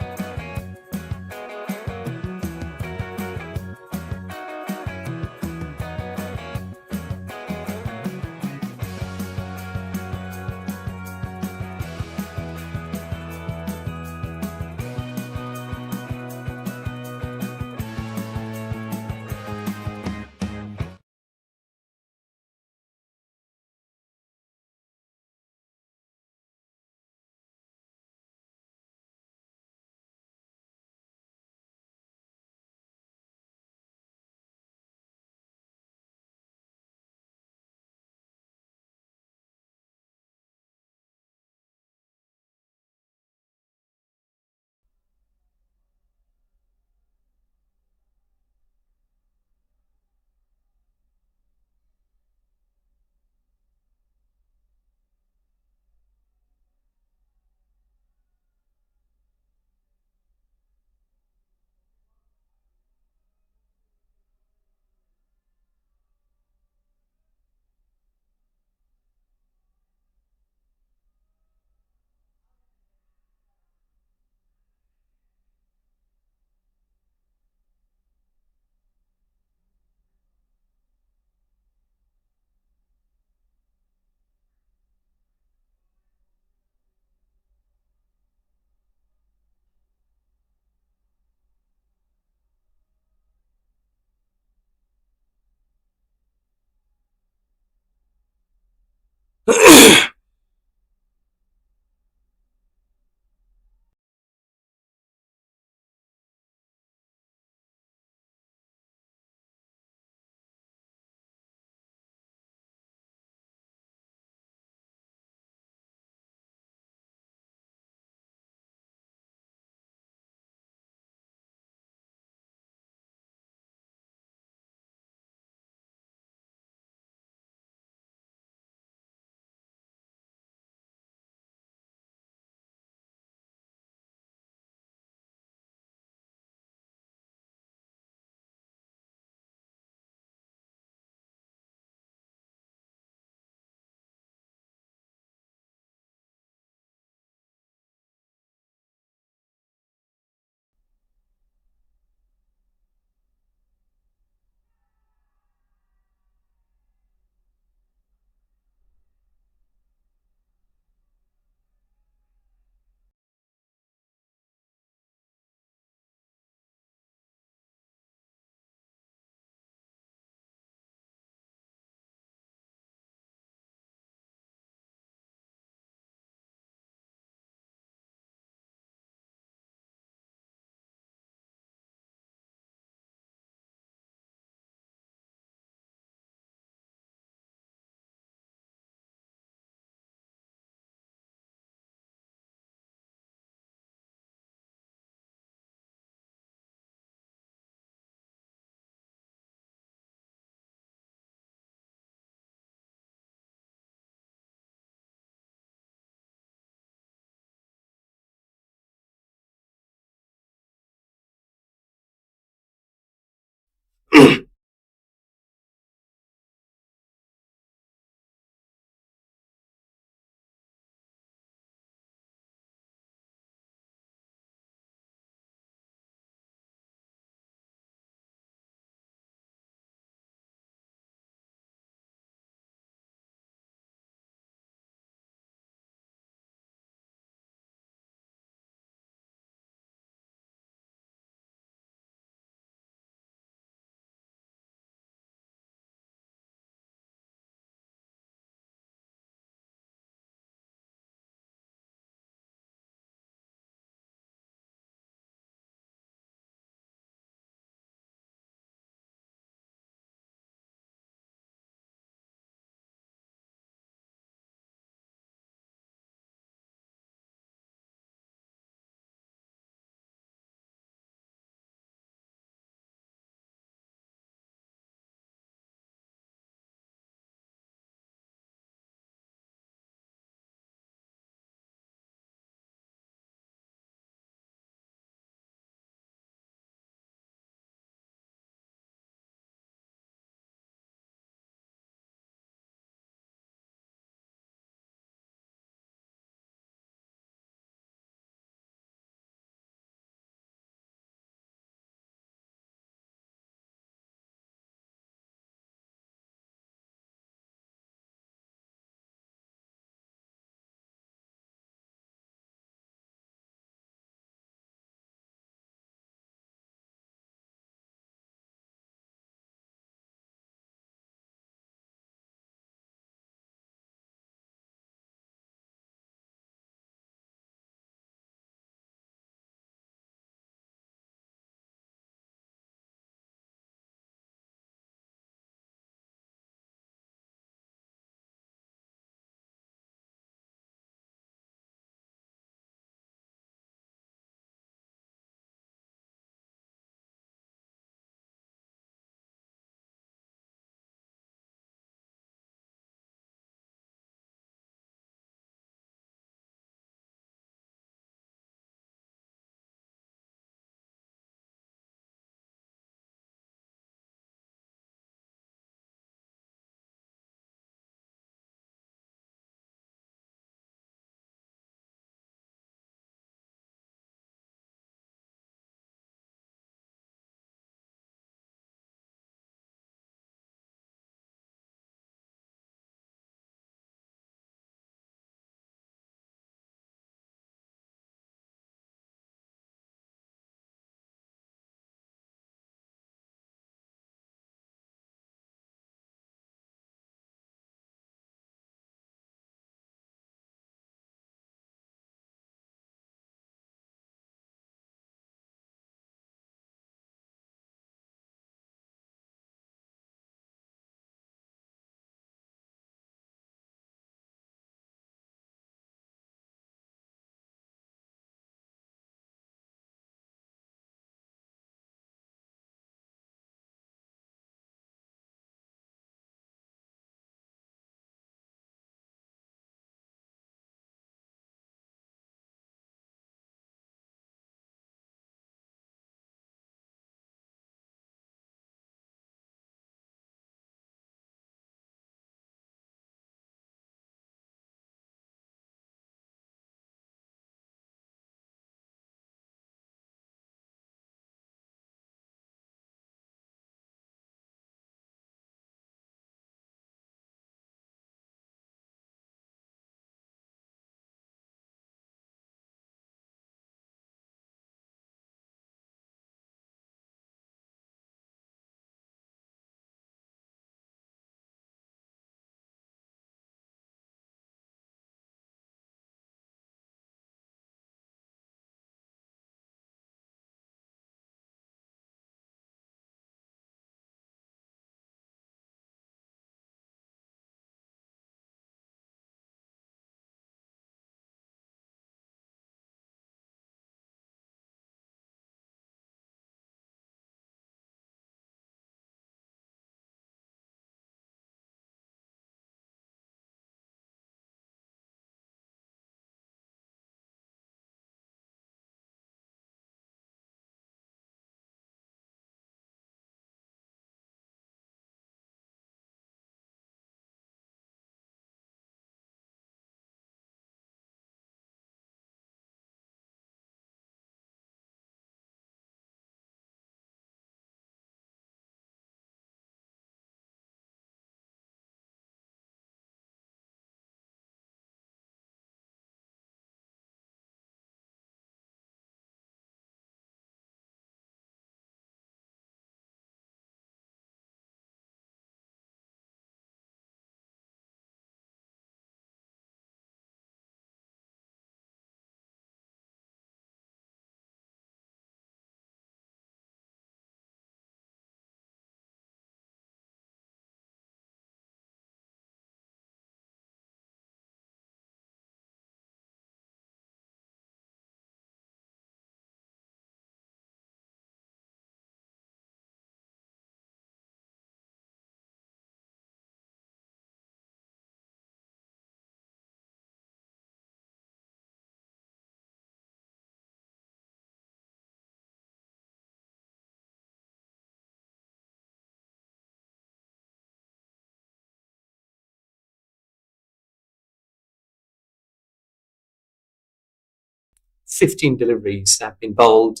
15 deliveries have been bowled,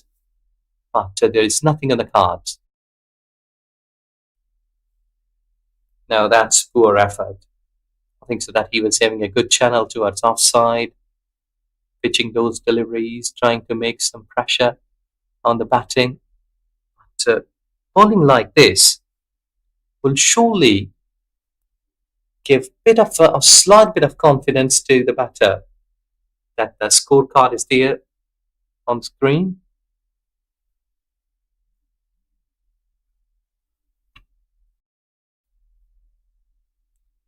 but there is nothing on the cards. Now that's poor effort. I think so that he was having a good channel towards offside, pitching those deliveries, trying to make some pressure on the batting. But bowling like this will surely give a slight bit of confidence to the batter that the scorecard is there on screen.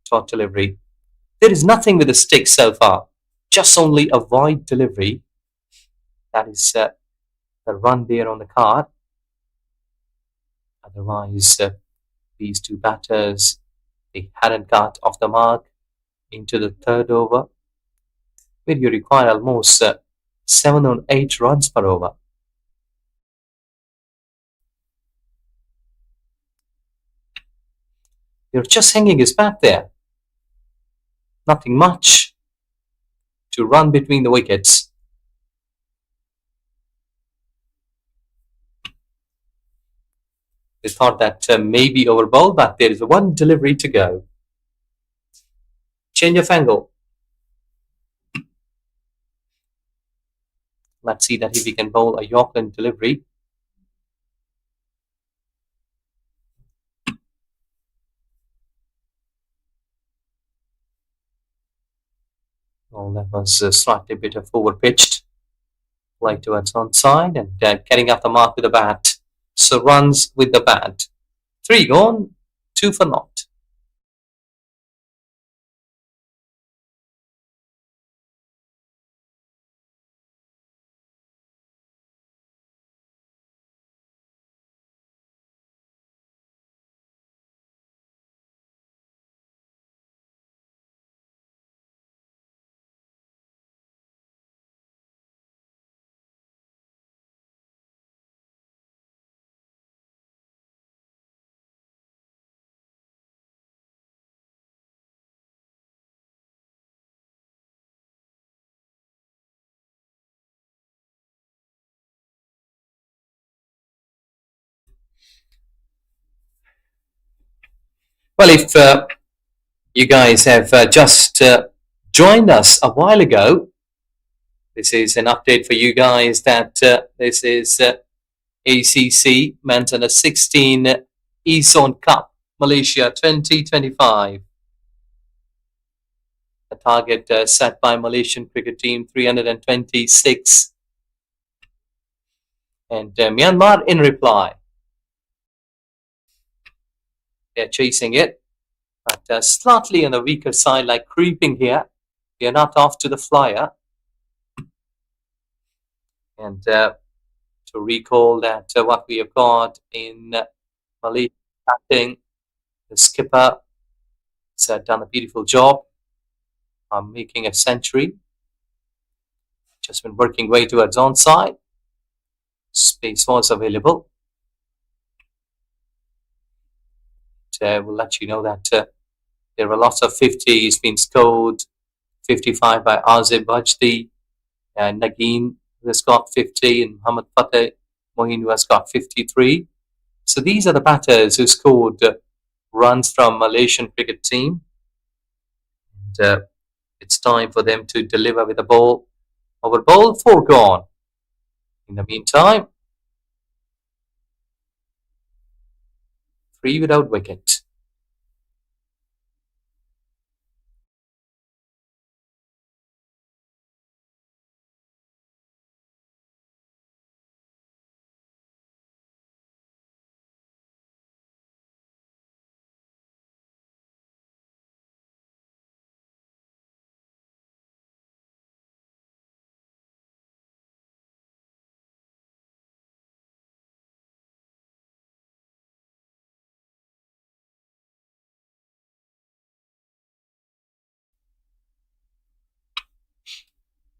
Short delivery. There is nothing with the stick so far, just only a wide delivery. That is the run there on the card. Otherwise, these two batters, they hadn't got off the mark into the third over, where you require almost 7 or 8 runs per over. You're just hanging his bat there. Nothing much to run between the wickets. They thought that maybe over ball, but there is one delivery to go. Change of angle. Let's see that if we can bowl a Yorkland delivery. Oh, that was slightly bit of over pitched. Play towards onside and getting up the mark with the bat. So runs with the bat. 3 gone, 2 for naught. Well, if you guys have just joined us a while ago, this is an update for you guys that this is ACC Men's Under 16 E-Zone Cup Malaysia 2025. The target set by Malaysian cricket team 326. And Myanmar in reply. They're chasing it, but slightly on the weaker side, like creeping here. They're not off to the flyer. And to recall that what we have got in Malaysia batting, the skipper has done a beautiful job on making a century. Just been working way towards onside. Space was available. We'll let you know that there were lots of 50s being scored. 55 by Azim Bajdi, and Nagin who has got 50, and Muhammad Fateh Mohin who has got 53. So these are the batters who scored runs from Malaysian cricket team. And it's time for them to deliver with the ball. Over ball, 4 gone. In the meantime, 3 without wicket.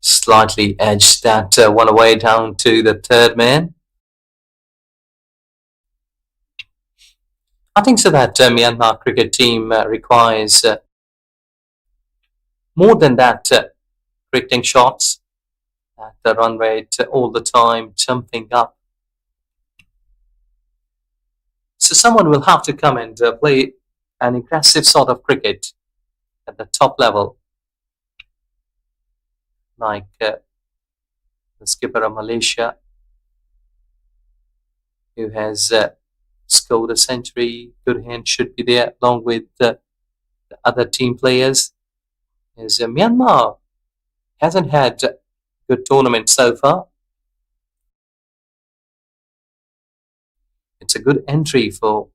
Slightly edged that one away down to the third man. I think so that Myanmar cricket team requires more than that cricketing shots. at the run rate all the time, jumping up. So someone will have to come and play an aggressive sort of cricket at the top level, like the skipper of Malaysia, who has scored a century. Good hand should be there, along with the other team players. As Myanmar hasn't had a good tournament so far. It's a good entry for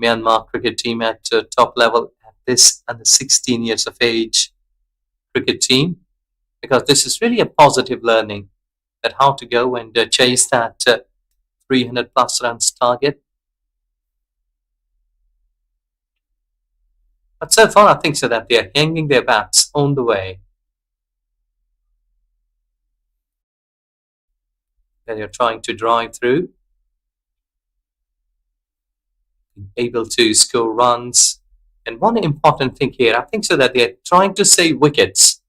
Myanmar cricket team at top level at this under 16 years of age cricket team, because this is really a positive learning that how to go and chase that 300 plus runs target. But so far, I think so that they are hanging their bats on the way. That they're trying to drive through, able to score runs. And one important thing here, I think so that they're trying to save wickets,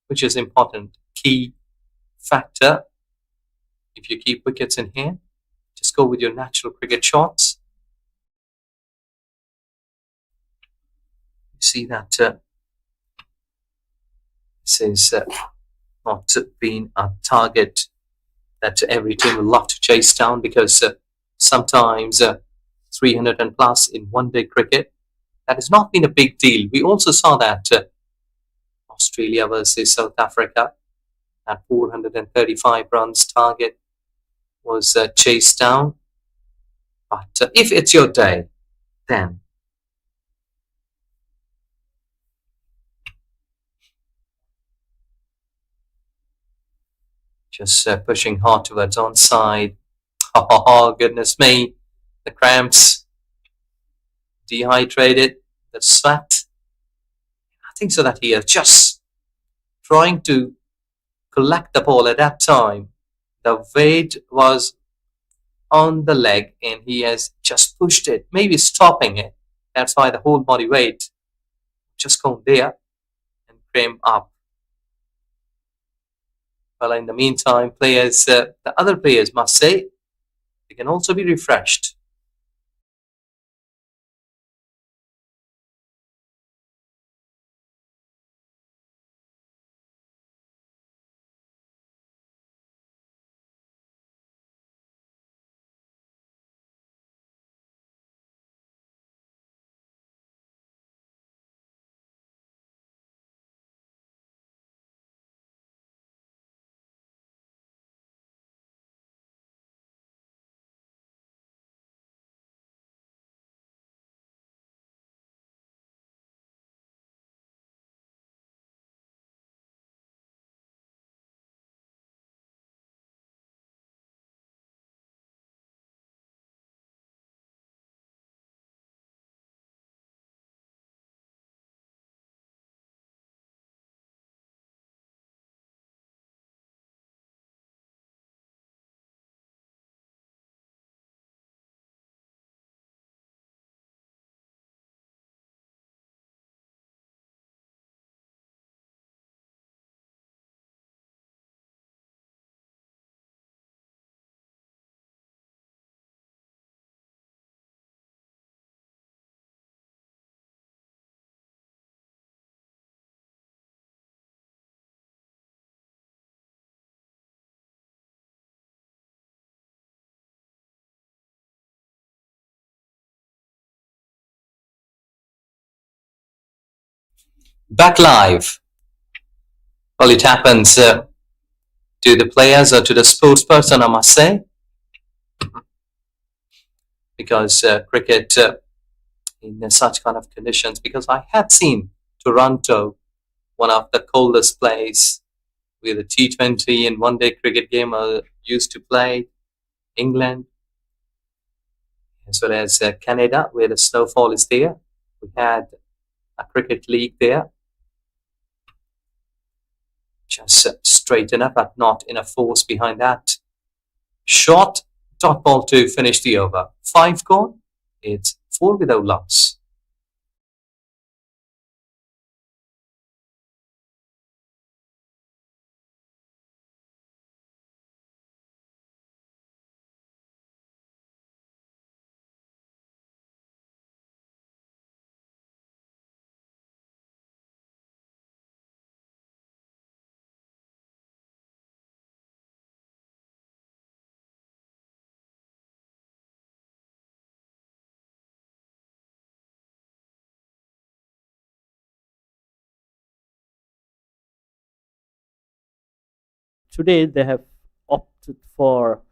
which is important, key factor. If you keep wickets in hand, just go with your natural cricket shots. You see that this is not been a target that every team will love to chase down, because sometimes 300 and plus in one-day cricket, that has not been a big deal. We also saw that Australia versus South Africa, at 435 runs target was chased down. But if it's your day, then just pushing hard towards onside. Oh, goodness me. The cramps, dehydrated, the sweat. I think so that he is just trying to collect the ball at that time. The weight was on the leg and he has just pushed it, maybe stopping it. That's why the whole body weight just gone there and came up. Well, in the meantime, players, the other players must say, they can also be refreshed. Back live. Well, it happens to the players or to the sports person, I must say, because cricket in such kind of conditions, because I had seen Toronto, one of the coldest places where the T20 and one-day cricket game are used to play, England, as well as Canada, where the snowfall is there. We had a cricket league there, just straight enough, but not enough force behind that. Shot, dot ball to finish the over. 5 gone, it's 4 without loss. today they have opted for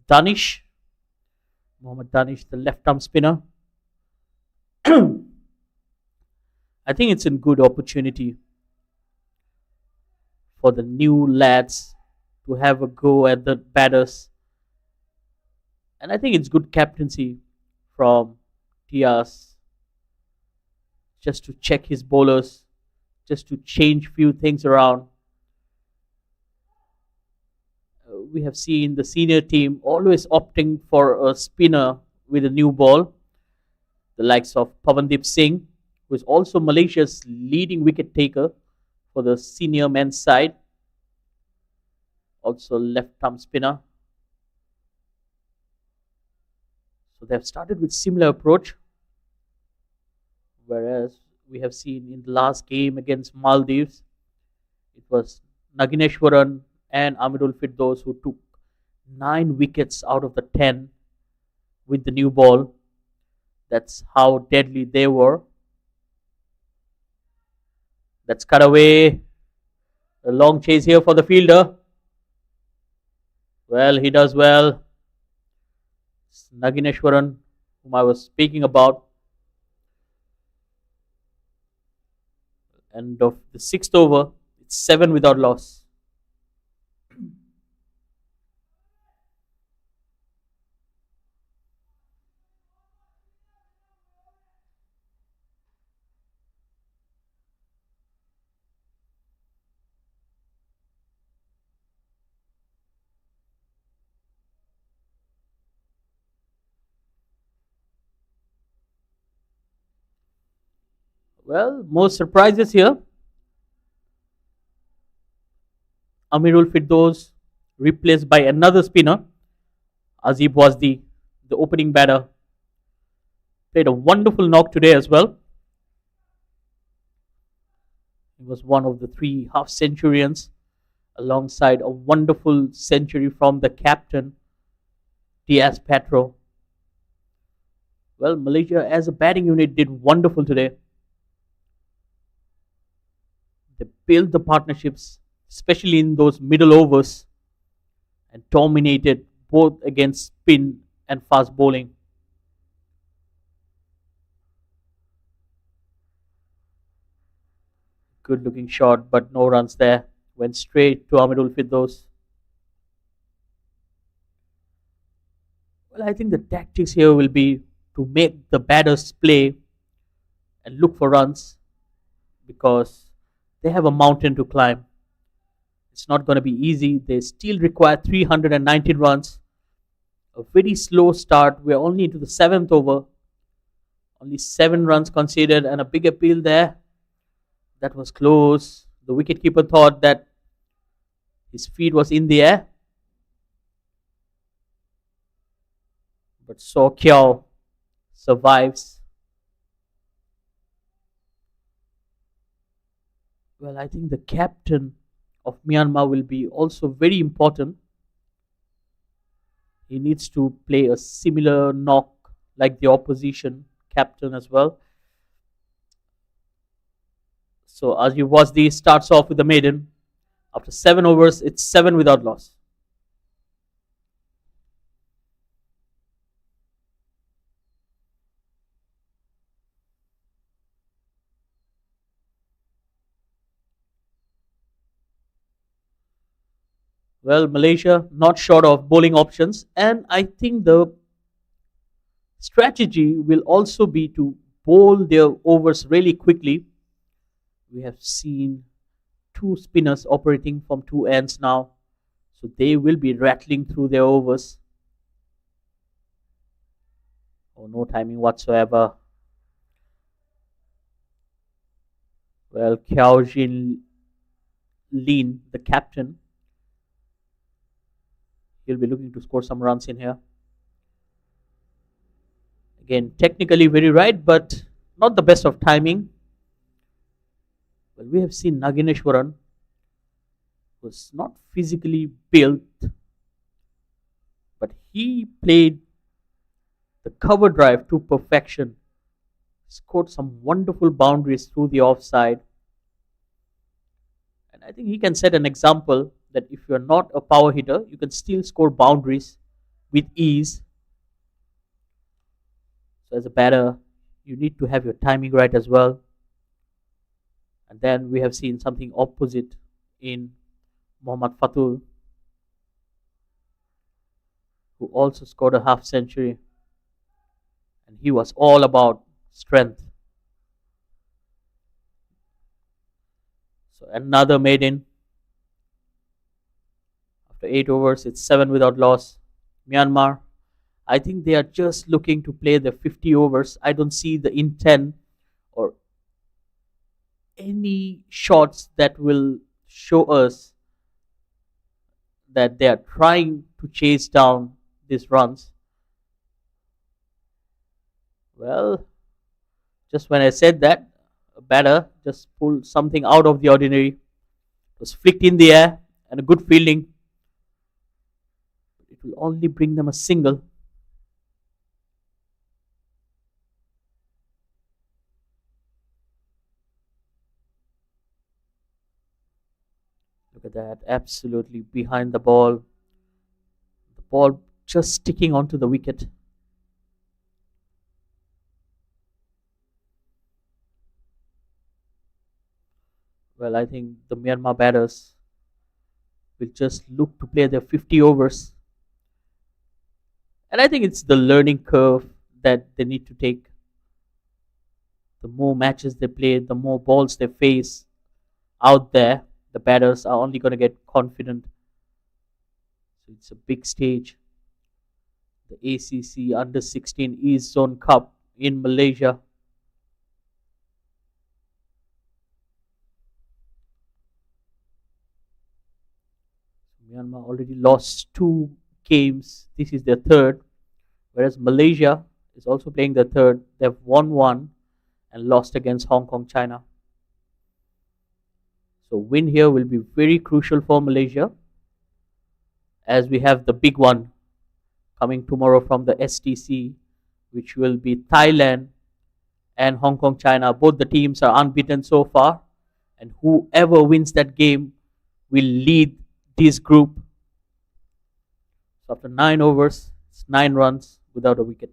Danish, Mohammad Danish, the left arm spinner. I think it's a good opportunity for the new lads to have a go at the batters. And I think it's good captaincy from Diaz, just to check his bowlers, just to change few things around. We have seen the senior team always opting for a spinner with a new ball, the likes of Pavandeep Singh, who is also Malaysia's leading wicket taker for the senior men's side, also left arm spinner. So they have started with similar approach, whereas we have seen in the last game against Maldives, it was Nagineshwaran and Amirul Firdaus who took 9 wickets out of the 10 with the new ball. That's how deadly they were. That's cut away. A long chase here for the fielder. Well, he does well. It's Nagineshwaran, whom I was speaking about. End of the 6th over. It's 7 without loss. Well, more surprises here. Amirul Firdaus replaced by another spinner. Azib was the opening batter. Played a wonderful knock today as well. He was one of the 3 half centurions, alongside a wonderful century from the captain, Diaz Petro. Well, Malaysia as a batting unit did wonderful today. They built the partnerships, especially in those middle overs, and dominated both against spin and fast bowling. Good looking shot, but no runs there. Went straight to Amirul Firdaus. Well, I think the tactics here will be to make the batters play and look for runs, because they have a mountain to climb. It's not going to be easy. They still require 319 runs. A very slow start. We're only into the 7th over. Only 7 runs conceded and a big appeal there. That was close. The wicketkeeper thought that his feet was in the air. But So Kiao survives. Well, I think the captain of Myanmar will be also very important. He needs to play a similar knock like the opposition captain as well. So Azib Wasdi starts off with the maiden. After 7 overs, it's 7 without loss. Well, Malaysia not short of bowling options, and I think the strategy will also be to bowl their overs really quickly. We have seen 2 spinners operating from 2 ends now, so they will be rattling through their overs. Oh, no timing whatsoever. Well, Kiao Jin Lin, the captain, he'll be looking to score some runs in here. Again, technically very right, but not the best of timing. Well, we have seen Nagineshwaran was not physically built, but he played the cover drive to perfection. Scored some wonderful boundaries through the offside. And I think he can set an example that if you're not a power hitter, you can still score boundaries with ease. So as a batter, you need to have your timing right as well. And then we have seen something opposite in Mohammad Fatul, who also scored a half century. And he was all about strength. So another maiden. After 8 overs, it's 7 without loss. Myanmar, I think they are just looking to play the 50 overs. I don't see the intent or any shots that will show us that they are trying to chase down these runs. Well, just when I said that, a batter just pulled something out of the ordinary. It was flicked in the air and a good fielding. It will only bring them a single. Look at that, absolutely behind the ball. The ball just sticking onto the wicket. Well, I think the Myanmar batters will just look to play their 50 overs. And I think it's the learning curve that they need to take. The more matches they play, the more balls they face out there, the batters are only going to get confident. So it's a big stage. The ACC Under 16 East Zone Cup in Malaysia. Myanmar already lost 2 games. This is their third. Whereas Malaysia is also playing their third. They've won 1 and lost against Hong Kong, China. So win here will be very crucial for Malaysia, as we have the big one coming tomorrow from the STC, which will be Thailand and Hong Kong, China. Both the teams are unbeaten so far, and whoever wins that game will lead this group. So after 9 overs, it's 9 runs without a wicket.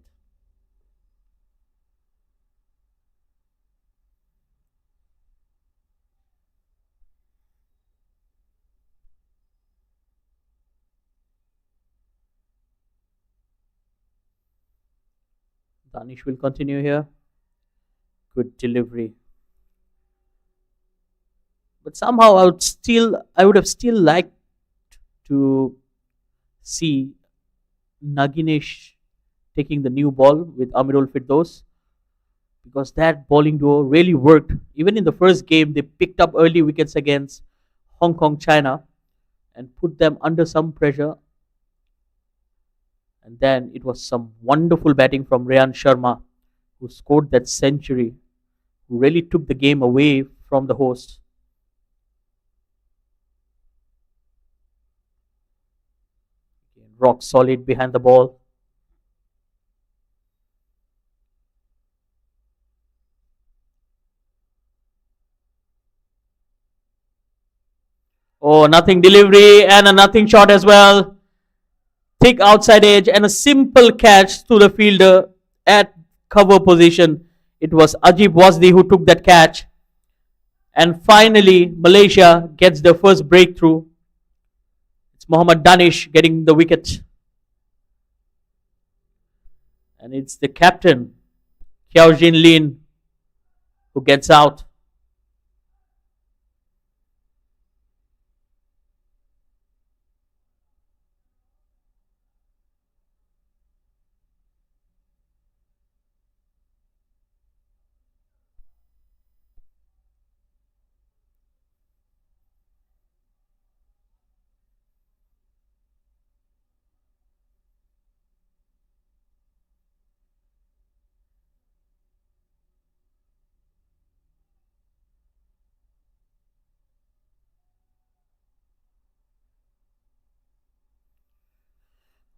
Danish will continue here. Good delivery. But somehow I would have still liked to see Naginesh taking the new ball with Amirul Firdaus, because that bowling duo really worked. Even in the first game, they picked up early wickets against Hong Kong, China and put them under some pressure. And then it was some wonderful batting from Rayan Sharma, who scored that century, who really took the game away from the hosts. Rock solid behind the ball. Oh, nothing delivery and a nothing shot as well. Thick outside edge and a simple catch to the fielder at cover position. It was Ajib Wasdi who took that catch. And finally, Malaysia gets their first breakthrough. It's Mohammad Danish getting the wicket. And it's the captain, Kiao Jin Lin, who gets out.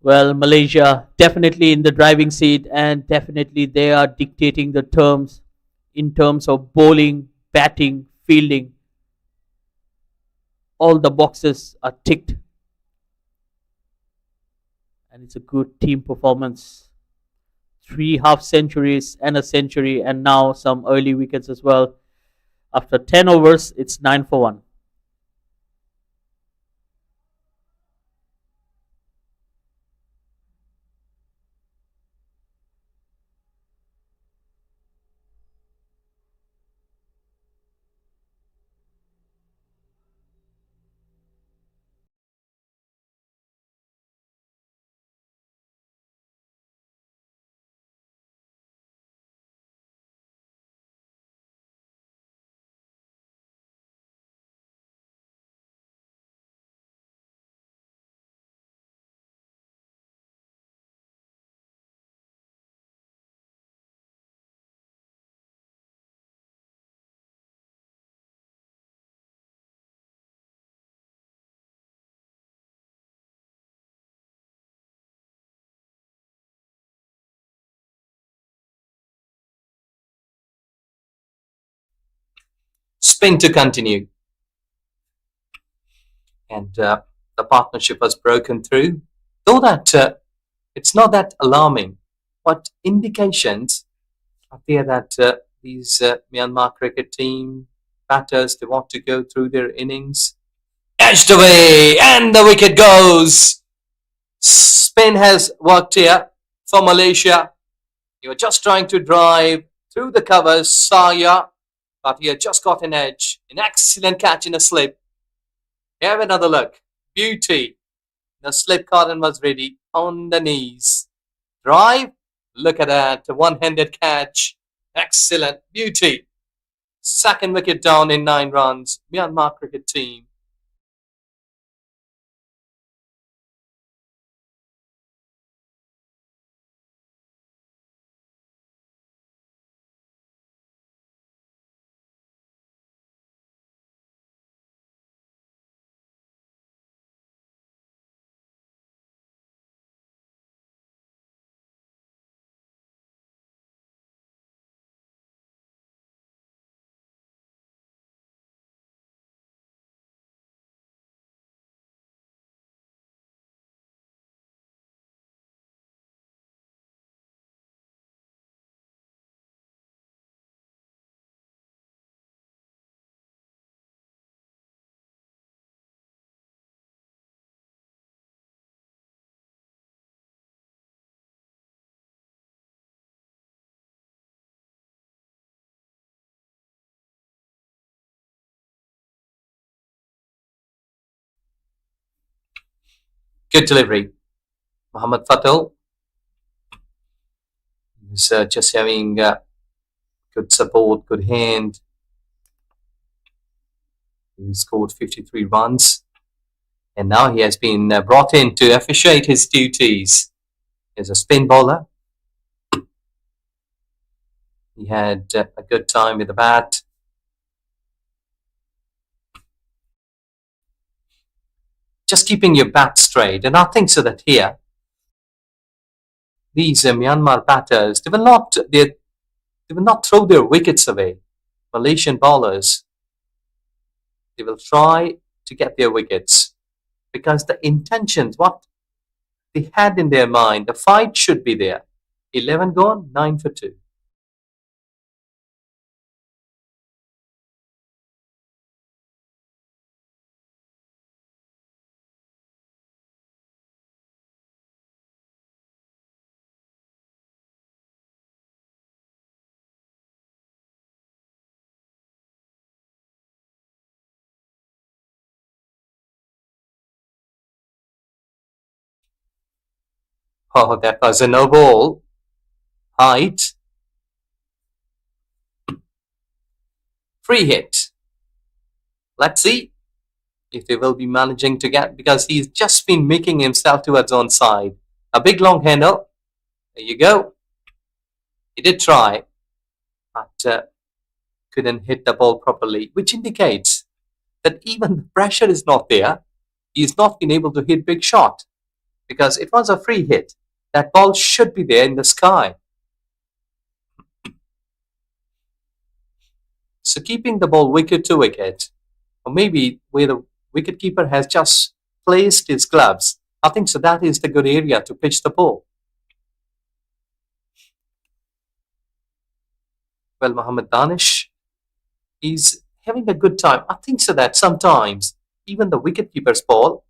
Well, Malaysia definitely in the driving seat, and definitely they are dictating the terms in terms of bowling, batting, fielding. all the boxes are ticked. And it's a good team performance. 3 half centuries and a century, and now some early wickets as well. After 10 overs, it's 9 for 1. Spin to continue. And the partnership has broken through. Though that it's not that alarming, but indications are there that these Myanmar cricket team batters, they want to go through their innings. Edged away, and the wicket goes. Spin has worked here for Malaysia. He was just trying to drive through the covers, Saya, but he had just got an edge. An excellent catch in a slip. Have another look. Beauty. The slip cotton was ready on the knees. Drive. Look at that. A one-handed catch. Excellent. Beauty. Second wicket down in 9 runs. Myanmar cricket team. Good delivery. Muhammad Fatal is just having good support, good hand. He scored 53 runs. And now he has been brought in to officiate his duties. He's a spin bowler. He had a good time with the bat. Just keeping your bat straight. And I think so that here, these Myanmar batters, they will not throw their wickets away. Malaysian bowlers, they will try to get their wickets because the intentions, what they had in their mind, the fight should be there. 11 gone, 9 for 2. Oh, that was a no ball. Height. Free hit. Let's see if they will be managing to get, because he's just been making himself towards onside. A big long handle. There you go. He did try, but couldn't hit the ball properly, which indicates that even the pressure is not there. He's not been able to hit big shot because it was a free hit. That ball should be there in the sky. So keeping the ball wicket to wicket, or maybe with wicketkeeper has just placed his gloves. I think so that is the good area to pitch the ball. Well, Mohammad Danish, he's having a good time. I think so that sometimes even the wicketkeeper's ball,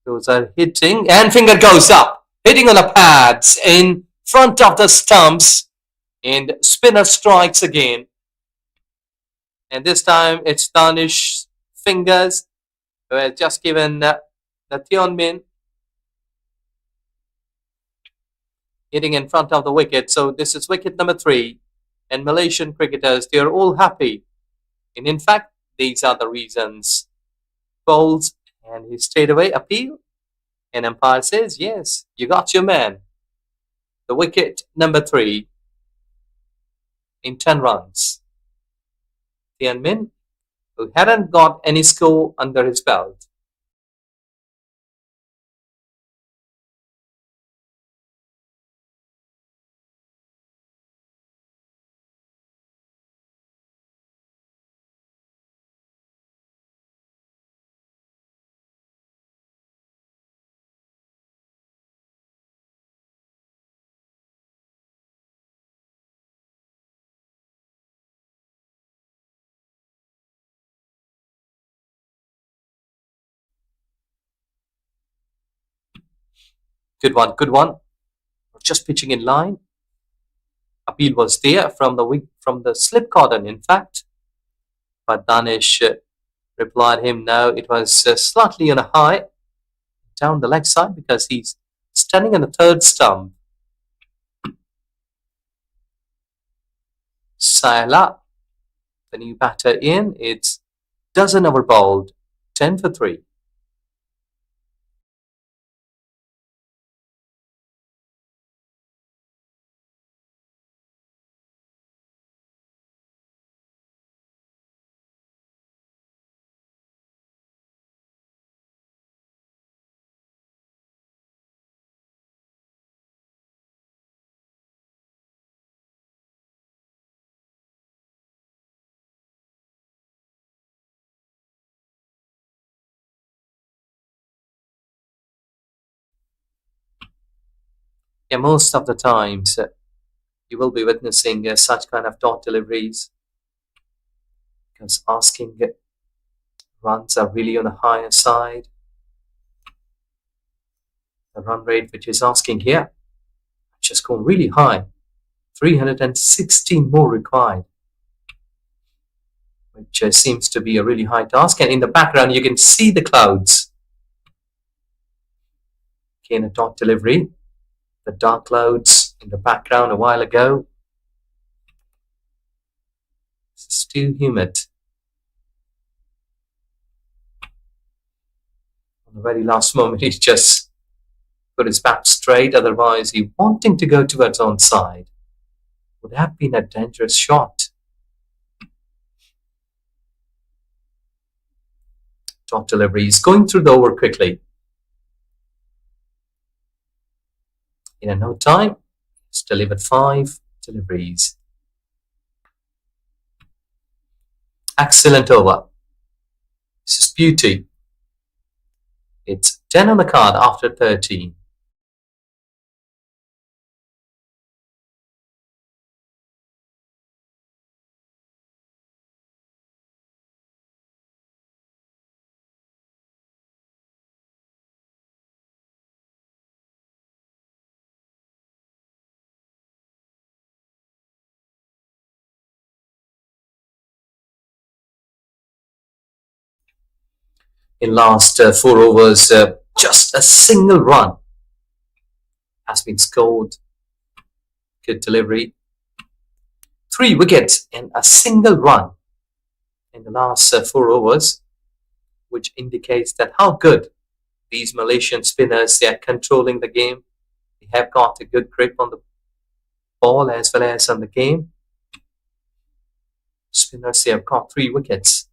those are hitting, and finger goes up, hitting on the pads in front of the stumps, and spinner strikes again. And this time it's Danish fingers who has just given the Tionmin hitting in front of the wicket. So this is wicket number 3. And Malaysian cricketers, they are all happy. And in fact, these are the reasons. Bowls, and he straight away appeal. And umpire says, yes, you got your man. The wicket number 3 in 10 runs. Tianmin, who hadn't got any score under his belt. Good one, good one. Just pitching in line. Appeal was there from the slip cordon, in fact. But Danish replied him, no, it was slightly on a high down the leg side because he's standing on the third stump. Saila, the new batter in, it's dozen over bowled, 10 for 3. Yeah, most of the times you will be witnessing such kind of dot deliveries because asking runs are really on a higher side. The run rate which is asking here just gone really high, 316 more required, which seems to be a really high task. And in the background you can see the clouds. Again, a dot delivery. The dark clouds in the background a while ago. It's too humid. On the very last moment, he's just put his bat straight. Otherwise, he wanting to go towards onside. Would have been a dangerous shot. Dot delivery. He's going through the over quickly. In no time, he's delivered 5 deliveries. Excellent over. This is beauty. It's 10 on the card after 13. In last 4 overs, just a single run has been scored. Good delivery. 3 wickets and a single run in the last 4 overs, which indicates that how good these Malaysian spinners, they are controlling the game. They have got a good grip on the ball as well as on the game. Spinners, they have got 3 wickets.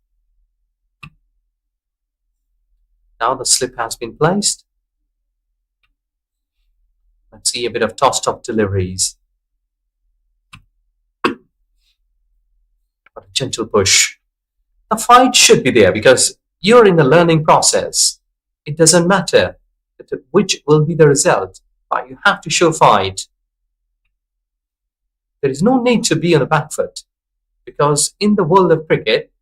Now the slip has been placed. Let's see a bit of tossed-up deliveries. But a gentle push. A fight should be there because you're in the learning process. It doesn't matter which will be the result, but you have to show fight. There is no need to be on the back foot because in the world of cricket,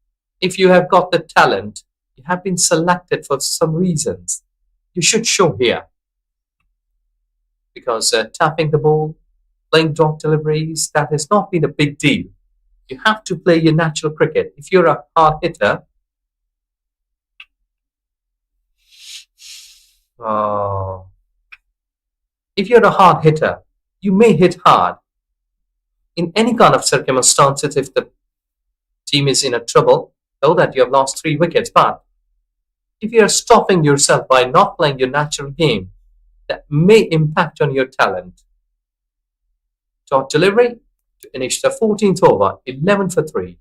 if you have got the talent, you have been selected for some reasons, you should show here. Because tapping the ball, playing drop deliveries, that has not been a big deal. You have to play your natural cricket. If you're a hard hitter, you may hit hard in any kind of circumstances if the team is in a trouble, though that you have lost 3 wickets. But if you are stopping yourself by not playing your natural game, that may impact on your talent. Dot delivery to finish the 14th over, 11 for 3.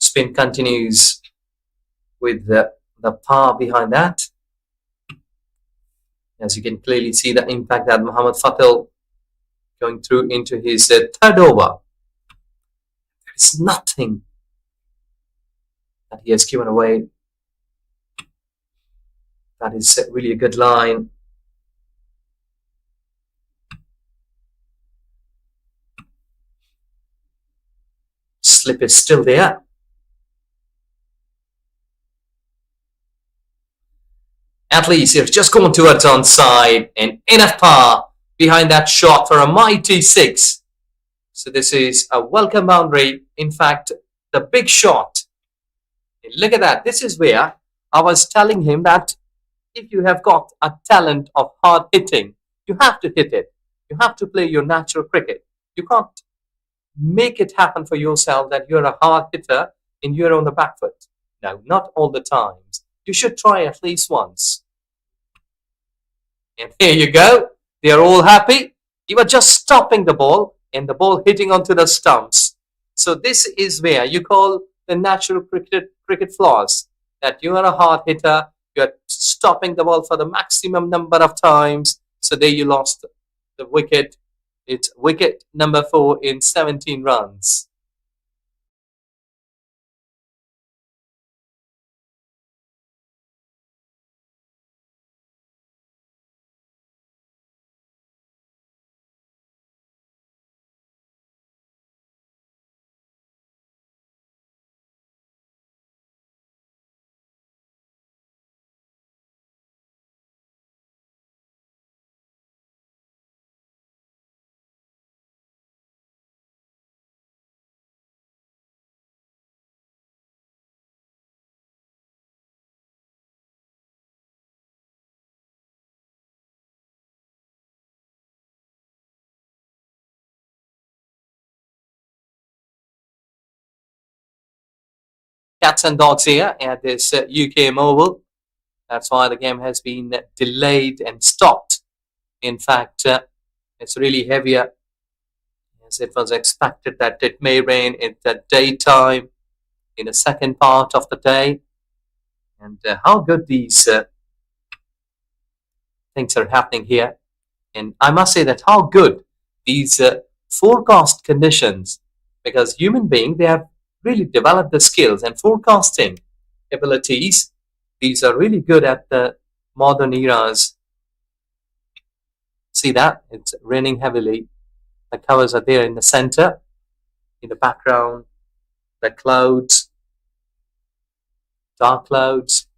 Spin continues with the power behind that. As you can clearly see the impact that Mohammad Fatil going through into his third over. There is nothing that he has given away. That is really a good line. Slip is still there. At least it's just gone towards onside and enough power behind that shot for a mighty 6. So this is a welcome boundary. In fact, the big shot. Look at that. This is where I was telling him that if you have got a talent of hard hitting, you have to hit it. You have to play your natural cricket. You can't make it happen for yourself that you're a hard hitter and you're on the back foot. No, not all the times. You should try at least once. And here you go. They are all happy. You were just stopping the ball and the ball hitting onto the stumps. So this is where you call the natural cricket flaws. That you are a hard hitter. You are stopping the ball for the maximum number of times. So there you lost the wicket. It's wicket number 4 in 17 runs. Cats and dogs here at this UKM Oval. That's why the game has been delayed and stopped. In fact, it's really heavier as it was expected that it may rain in the daytime in the second part of the day. And how good these things are happening here. And I must say that how good these forecast conditions, because human beings, they have really developed the skills and forecasting abilities. These are really good at the modern eras. See that? It's raining heavily. The covers are there in the center. In the background, the clouds, dark clouds.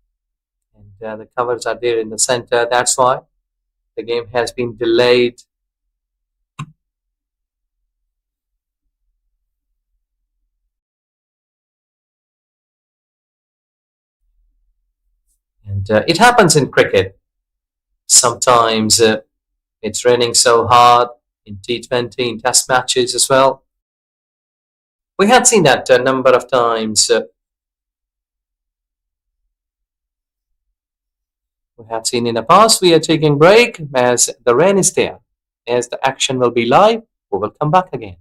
And the covers are there in the center. That's why the game has been delayed. And it happens in cricket. Sometimes it's raining so hard in T20, in Test matches as well. We had seen that a number of times. We had seen in the past. We are taking break as the rain is there. As the action will be live, we will come back again.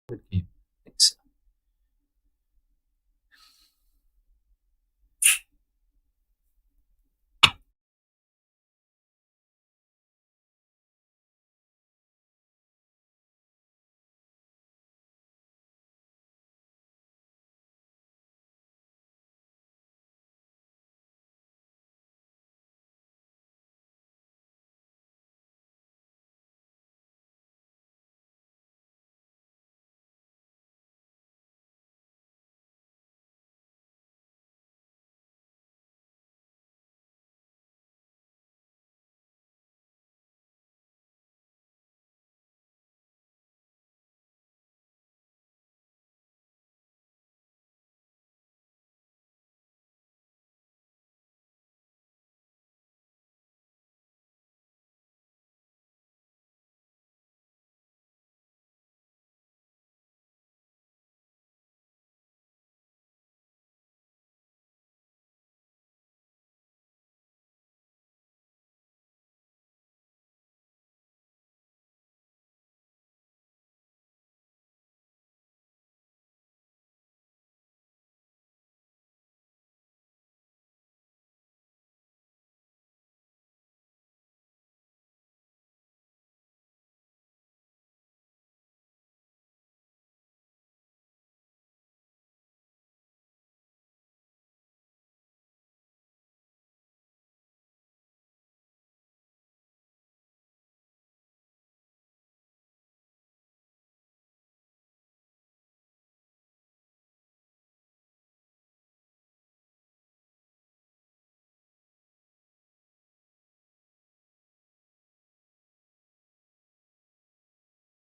Good game. Thanks.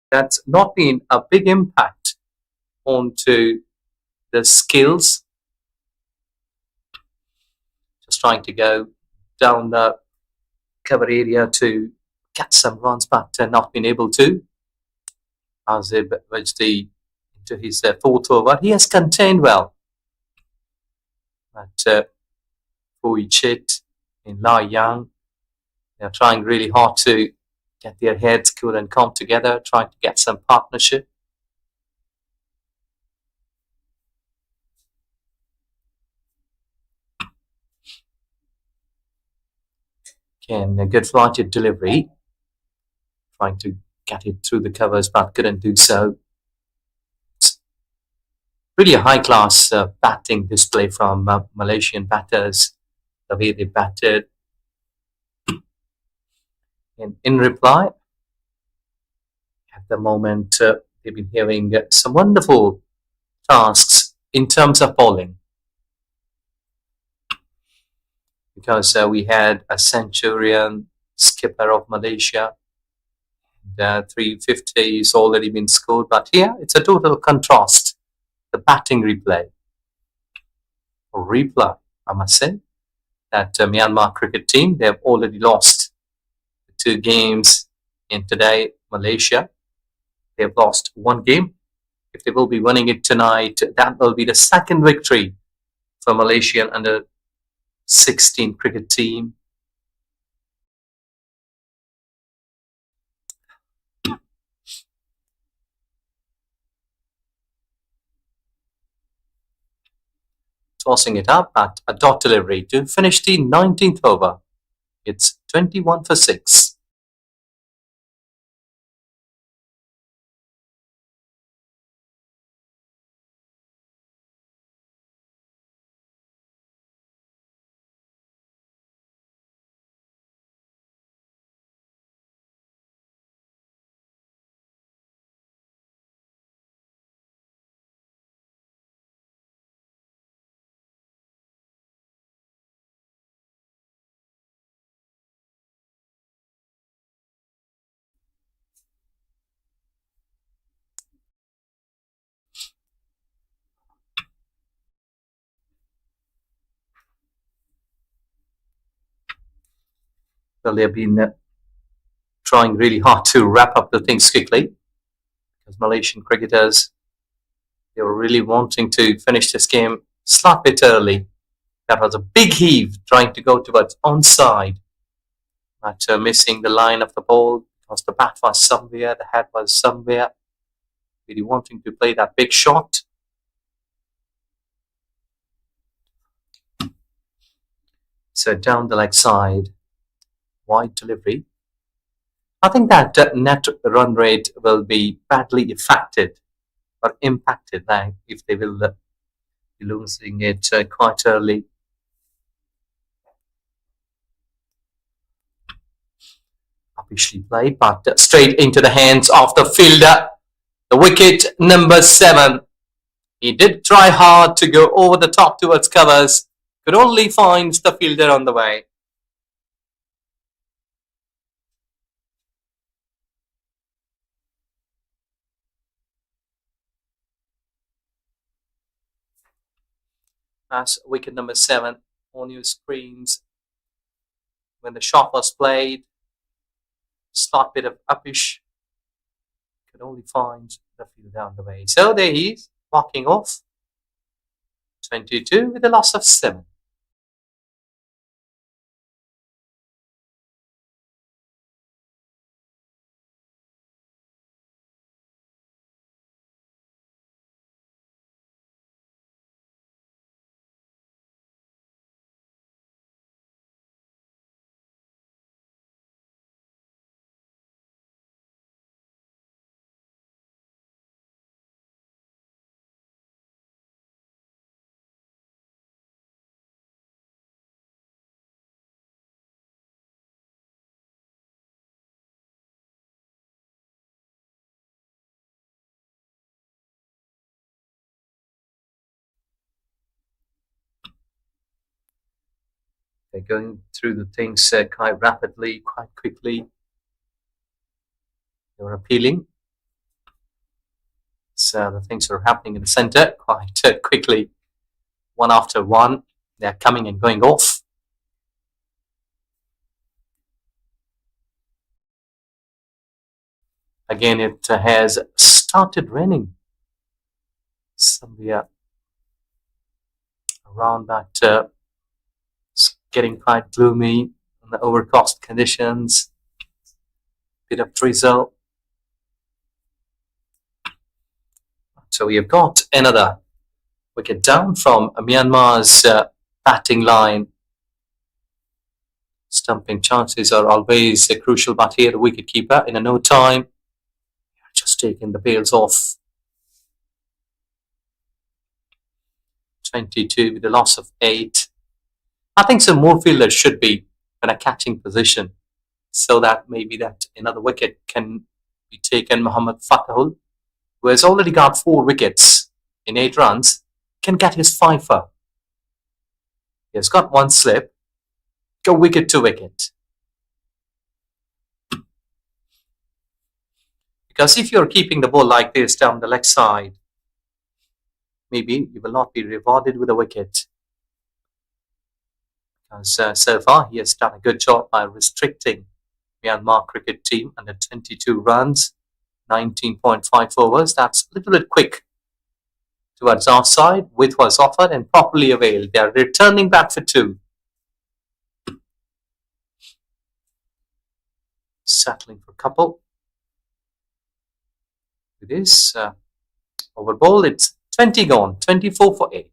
That's not been a big impact onto the skills. Just trying to go down the cover area to get some runs, but not been able to. Azib Wajdi into his fourth over. He has contained well. But Chit in Lai Yang, they're trying really hard to get their heads cool and calm together, trying to get some partnership. Again, a good flighted delivery, trying to get it through the covers, but couldn't do so. It's really a high-class batting display from Malaysian batters, the way they batted. And in reply, At the moment, they've been having some wonderful tasks in terms of bowling, because we had a centurion skipper of Malaysia. 350 has already been scored, but here it's a total contrast. The batting replay, I must say, that Myanmar cricket team, they have already lost 2 games in today. Malaysia, they have lost 1 game. If they will be winning it tonight, that will be the 2nd victory for Malaysian under 16 cricket team. Tossing it up at a dot delivery to finish the 19th over. It's 21 for 6. Well, they've been trying really hard to wrap up the things quickly, because Malaysian cricketers, they were really wanting to finish this game slight bit early. That was a big heave trying to go towards onside, but missing the line of the ball because the bat was somewhere, the head was somewhere. Really wanting to play that big shot. So down the leg side, wide delivery. I think that net run rate will be badly affected or impacted if they will be losing it quite early. Officially played, but straight into the hands of the fielder. The wicket number 7. He did try hard to go over the top towards covers, could only find the fielder on the way. That's wicket number 7 on your screens. When the shot was played, slight bit of uppish, could only find the fielder on the way. So there he is, walking off. 22 with a loss of 7. They're going through the things quite rapidly, quite quickly. They were appealing. So the things are happening in the center quite quickly, one after one. They're coming and going off. Again, it has started raining somewhere around that. It's getting quite gloomy in the overcast conditions. Bit of drizzle. So we have got another wicket down from Myanmar's batting line. Stumping chances are always crucial, but here the wicket keeper in a no time just taking the bails off. 22 with a loss of 8. I think some more fielders should be in a catching position, so that maybe that another wicket can be taken. Mohammad Fatahul, who has already got 4 wickets in 8 runs, can get his fifer. He has got 1 slip. Go wicket to wicket. Because if you're keeping the ball like this down the leg side, maybe you will not be rewarded with a wicket. Because so far he has done a good job by restricting Myanmar cricket team under 22 runs, 19.5 overs. That's a little bit quick towards our side. Width was offered and properly availed. They are returning back for 2. Settling for a couple. It is over ball. It's 20 gone, 24 for 8.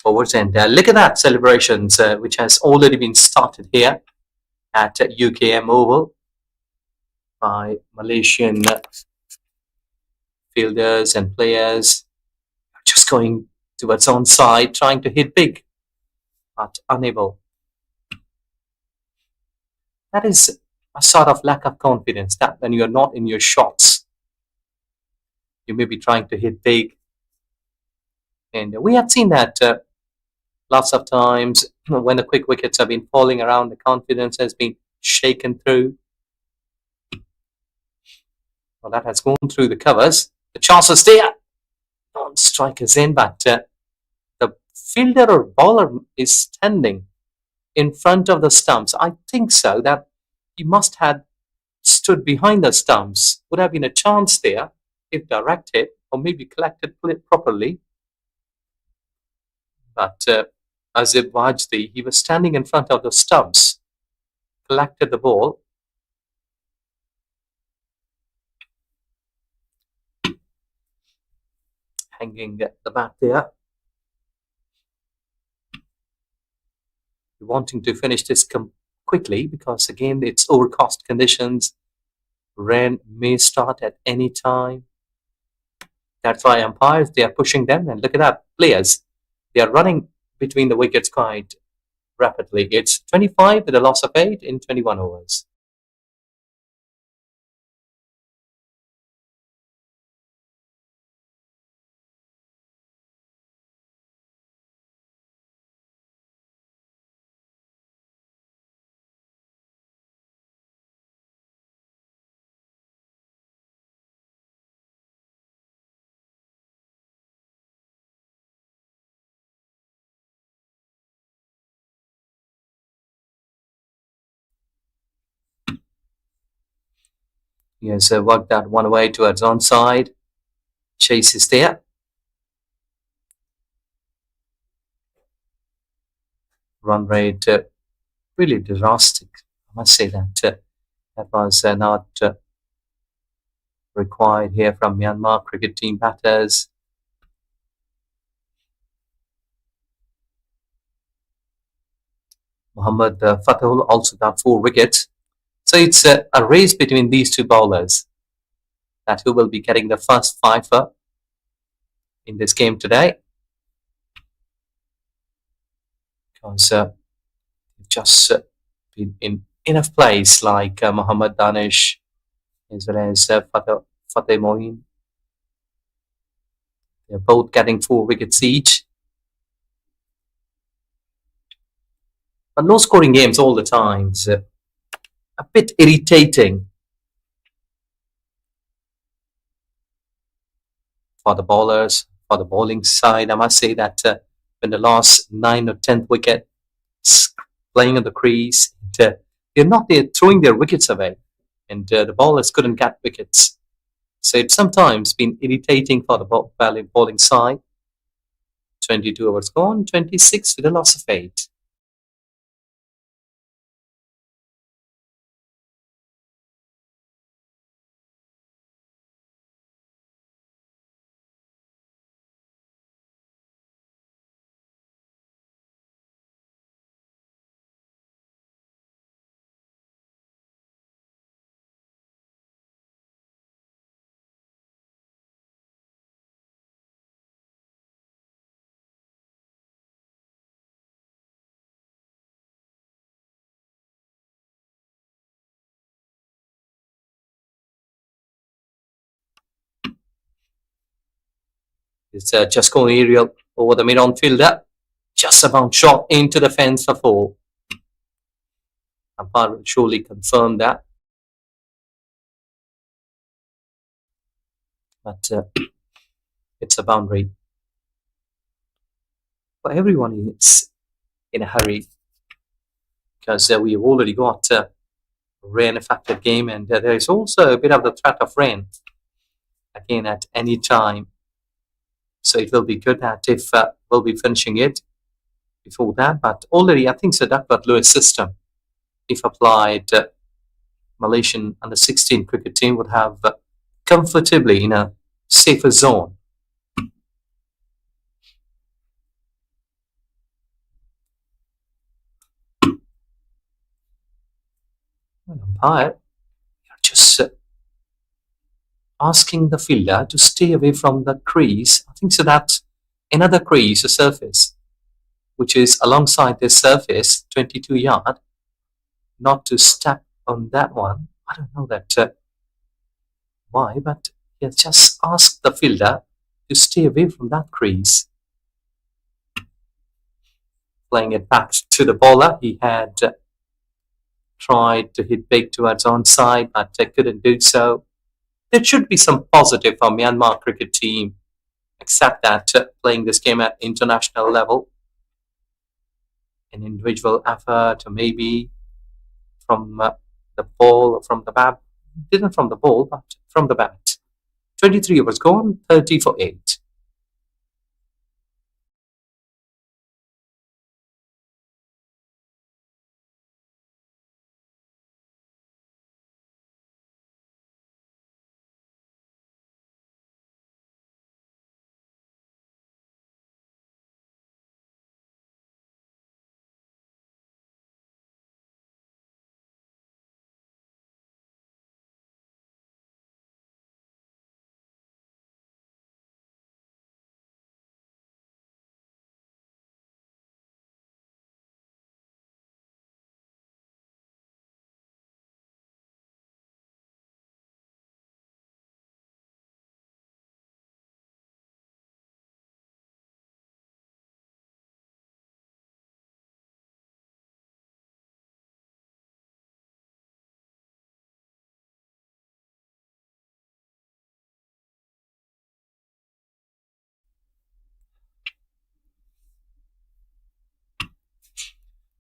Overs and look at that celebrations which has already been started here at UKM Oval by Malaysian fielders and players, just going towards onside, trying to hit big, but unable. That is a sort of lack of confidence, that when you are not in your shots, you may be trying to hit big. And we have seen that lots of times when the quick wickets have been falling around, the confidence has been shaken through. Well, that has gone through the covers. The chance is there. Non-strikers in, but the fielder or bowler is standing in front of the stumps. I think so, that he must have stood behind the stumps. Would have been a chance there if directed or maybe collected properly. But Azib Wajdi, he was standing in front of the stumps, collected the ball. Hanging the bat there. Wanting to finish this quickly because again it's overcast conditions. Rain may start at any time. That's why umpires, they are pushing them, and look at that, players, they are running between the wickets quite rapidly. It's 25 with a loss of 8 in 21 overs. He has worked that one away towards onside. Chase is there. Run rate really drastic. I must say that that was not required here from Myanmar cricket team batters. Mohammad Fatahul also got 4 wickets. So it's a race between these 2 bowlers, that who will be getting the first fifer in this game today. Because just been in enough place, like Muhammad Danish as well as Fateh Moeen. They're both getting 4 wickets each. But low scoring games all the time. It's a bit irritating for the bowlers, for the bowling side. I must say that when the last 9th or 10th wicket playing on the crease, they're not there throwing their wickets away, and the bowlers couldn't get wickets. So it's sometimes been irritating for the bowling side. 22 overs gone, 26 with a loss of 8. It's just going aerial over the mid-on fielder. Just about shot into the fence for 4. Umpire will surely confirm that. But it's a boundary. But everyone is in a hurry because we've already got a rain-affected game, and there is also a bit of the threat of rain again at any time. So it will be good that if we'll be finishing it before that. But already, I think the Duckworth-Lewis system, if applied, Malaysian under-16 cricket team would have comfortably in a safer zone. Well, umpire, you're just asking the fielder to stay away from the crease. I think so that another crease, a surface, which is alongside this surface, 22 yard, not to step on that one. I don't know that why, but he has just asked the fielder to stay away from that crease. Playing it back to the bowler, he had tried to hit big towards onside, but couldn't do so. There should be some positive for Myanmar cricket team, except that playing this game at international level, an individual effort, or maybe from the ball or from the bat, didn't from the ball, but from the bat. 23 overs gone, 30 for 8.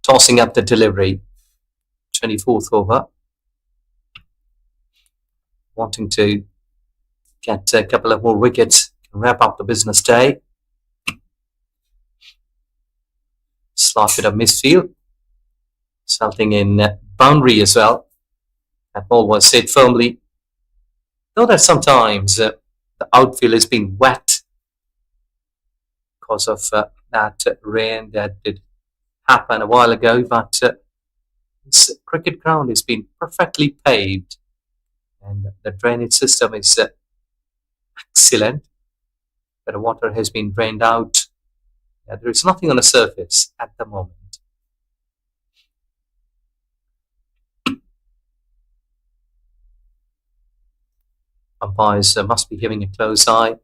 Tossing up the delivery, 24th over. Wanting to get a couple of more wickets, wrap up the business day. Slot bit of misfield, resulting in boundary as well. That ball was hit firmly. Though that sometimes the outfield has been wet because of that rain that did happen a while ago, but this cricket ground has been perfectly paved and the drainage system is excellent. The water has been drained out. There is nothing on the surface at the moment. Umpires must be giving a close eye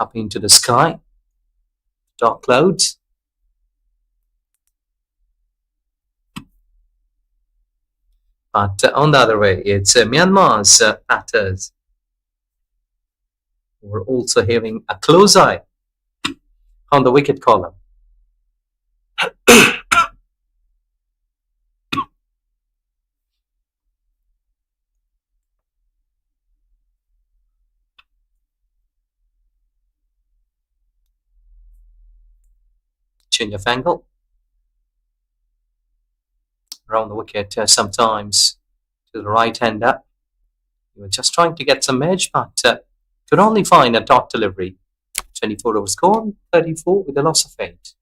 up into the sky. Dark clouds. But on the other way, it's Myanmar's batters who are also having a close eye on the wicket column. change of angle around the wicket, sometimes to the right hander. He was just trying to get some edge, but could only find a dot delivery. 24 overs gone, 34 with a loss of 8.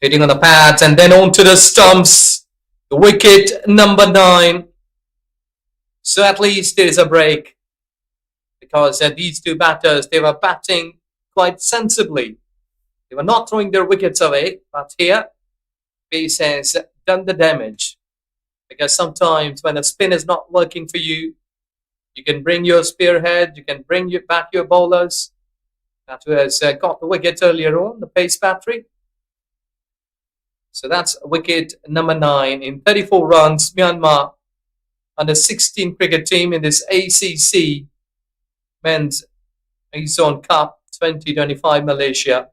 Hitting on the pads and then onto the stumps. The wicket number 9. So at least there is a break, because these two batters, they were batting quite sensibly. They were not throwing their wickets away, but here pace has done the damage, because sometimes when a spin is not working for you, you can bring your spearhead, you can bring back your bowlers. That has got the wicket earlier on, the pace battery. So that's wicket number 9 in 34 runs. Myanmar under 16 cricket team in this ACC Men's Zone Cup 2025 Malaysia.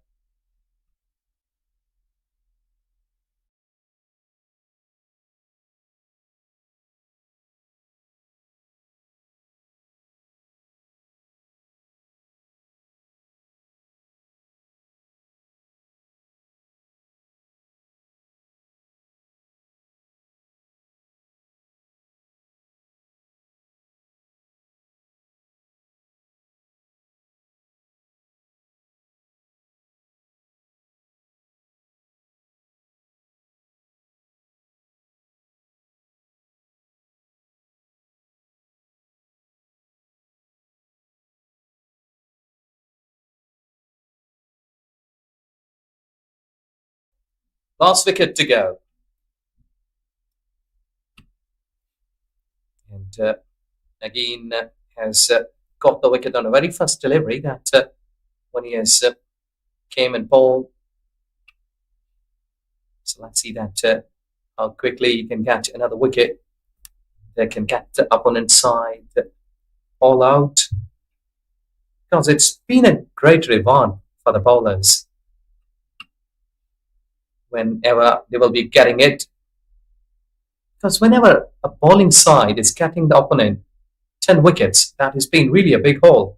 Last wicket to go. And again has got the wicket on a very first delivery, that when he has came and bowled. So let's see that how quickly he can catch another wicket. They can get the opponent side all out, because it's been a great reward for the bowlers whenever they will be getting it. Because whenever a bowling side is getting the opponent 10 wickets, that has been really a big haul.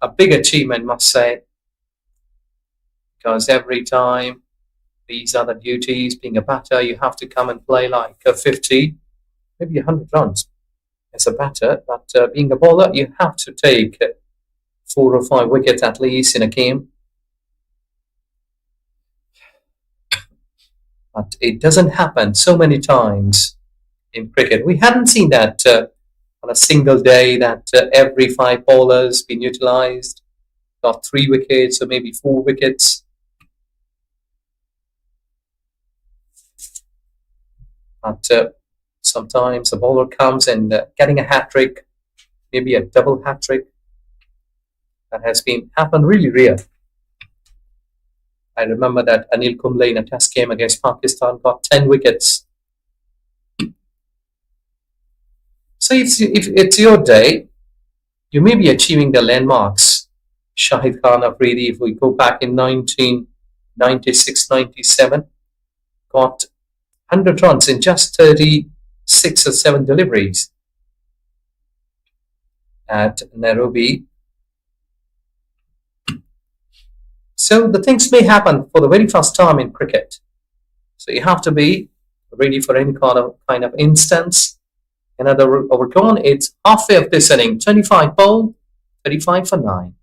A big achievement, must say. Because every time these are the duties, being a batter, you have to come and play like 50, maybe 100 runs as a batter. But being a bowler, you have to take 4 or 5 wickets at least in a game. But it doesn't happen so many times in cricket. We hadn't seen that on a single day, that every 5 bowlers been utilized, got 3 wickets or maybe 4 wickets. But sometimes a bowler comes and getting a hat-trick, maybe a double hat-trick. That has been happened really rare. I remember that Anil Kumble in a test game against Pakistan got 10 wickets. So if it's your day, you may be achieving the landmarks. Shahid Khan Afridi, if we go back in 1996-97, got 100 runs in just 36 or 7 deliveries at Nairobi. So the things may happen for the very first time in cricket. So you have to be ready for any kind of instance. Another over gone. It's halfway of this inning. 25 bowled, 35 for 9.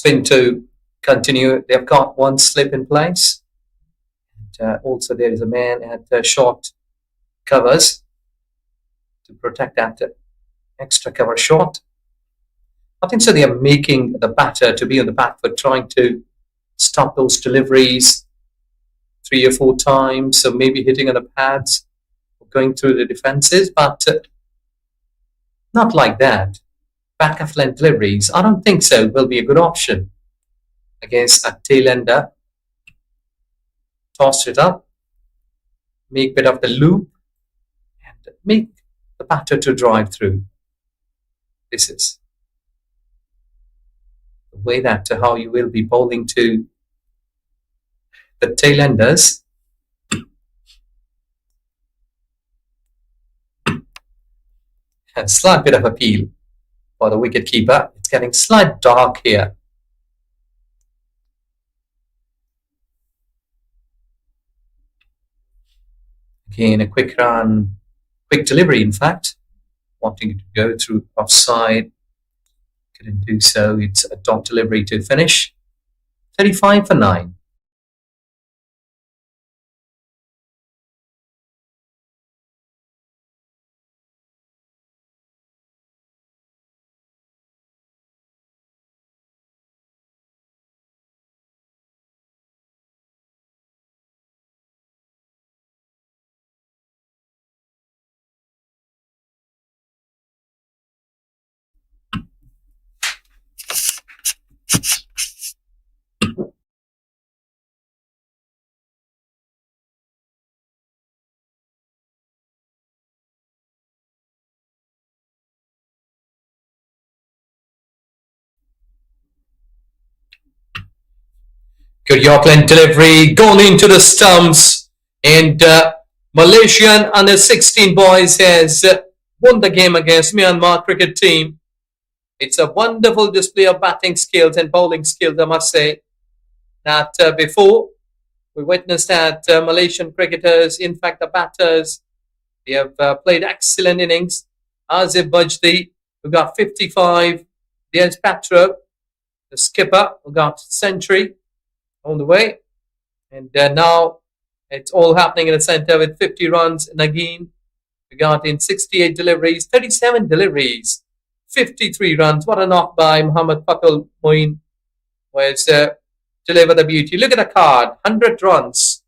spin to continue. They've got one slip in place. And, also, there is a man at short covers to protect that extra cover shot. I think so. They are making the batter to be on the back foot, trying to stop those deliveries 3 or 4 times. So maybe hitting on the pads, going through the defenses, but not like that. Back of length deliveries, I don't think so, will be a good option against a tail ender. Toss it up, make a bit of the loop, and make the batter to drive through. This is the way that how you will be bowling to the tail enders. A slight bit of appeal for the wicket keeper. It's getting slight dark here. Again, a quick run, quick delivery, in fact. Wanting to go through offside. Couldn't do so. It's a dot delivery to finish. 35 for 9. Good Yorkland delivery, goal into the stumps, and Malaysian U16 boys has won the game against Myanmar cricket team. It's a wonderful display of batting skills and bowling skills, I must say. That before we witnessed that Malaysian cricketers, in fact the batters, they have played excellent innings. Azib Bajdi, who got 55. There's Patro, the skipper, who got century on the way. And now it's all happening in the center with 50 runs. Nagin, we got in 68 deliveries, 37 deliveries, 53 runs. What a knock by Muhammad Fakul Moin was deliver the beauty. Look at the card, 100 runs.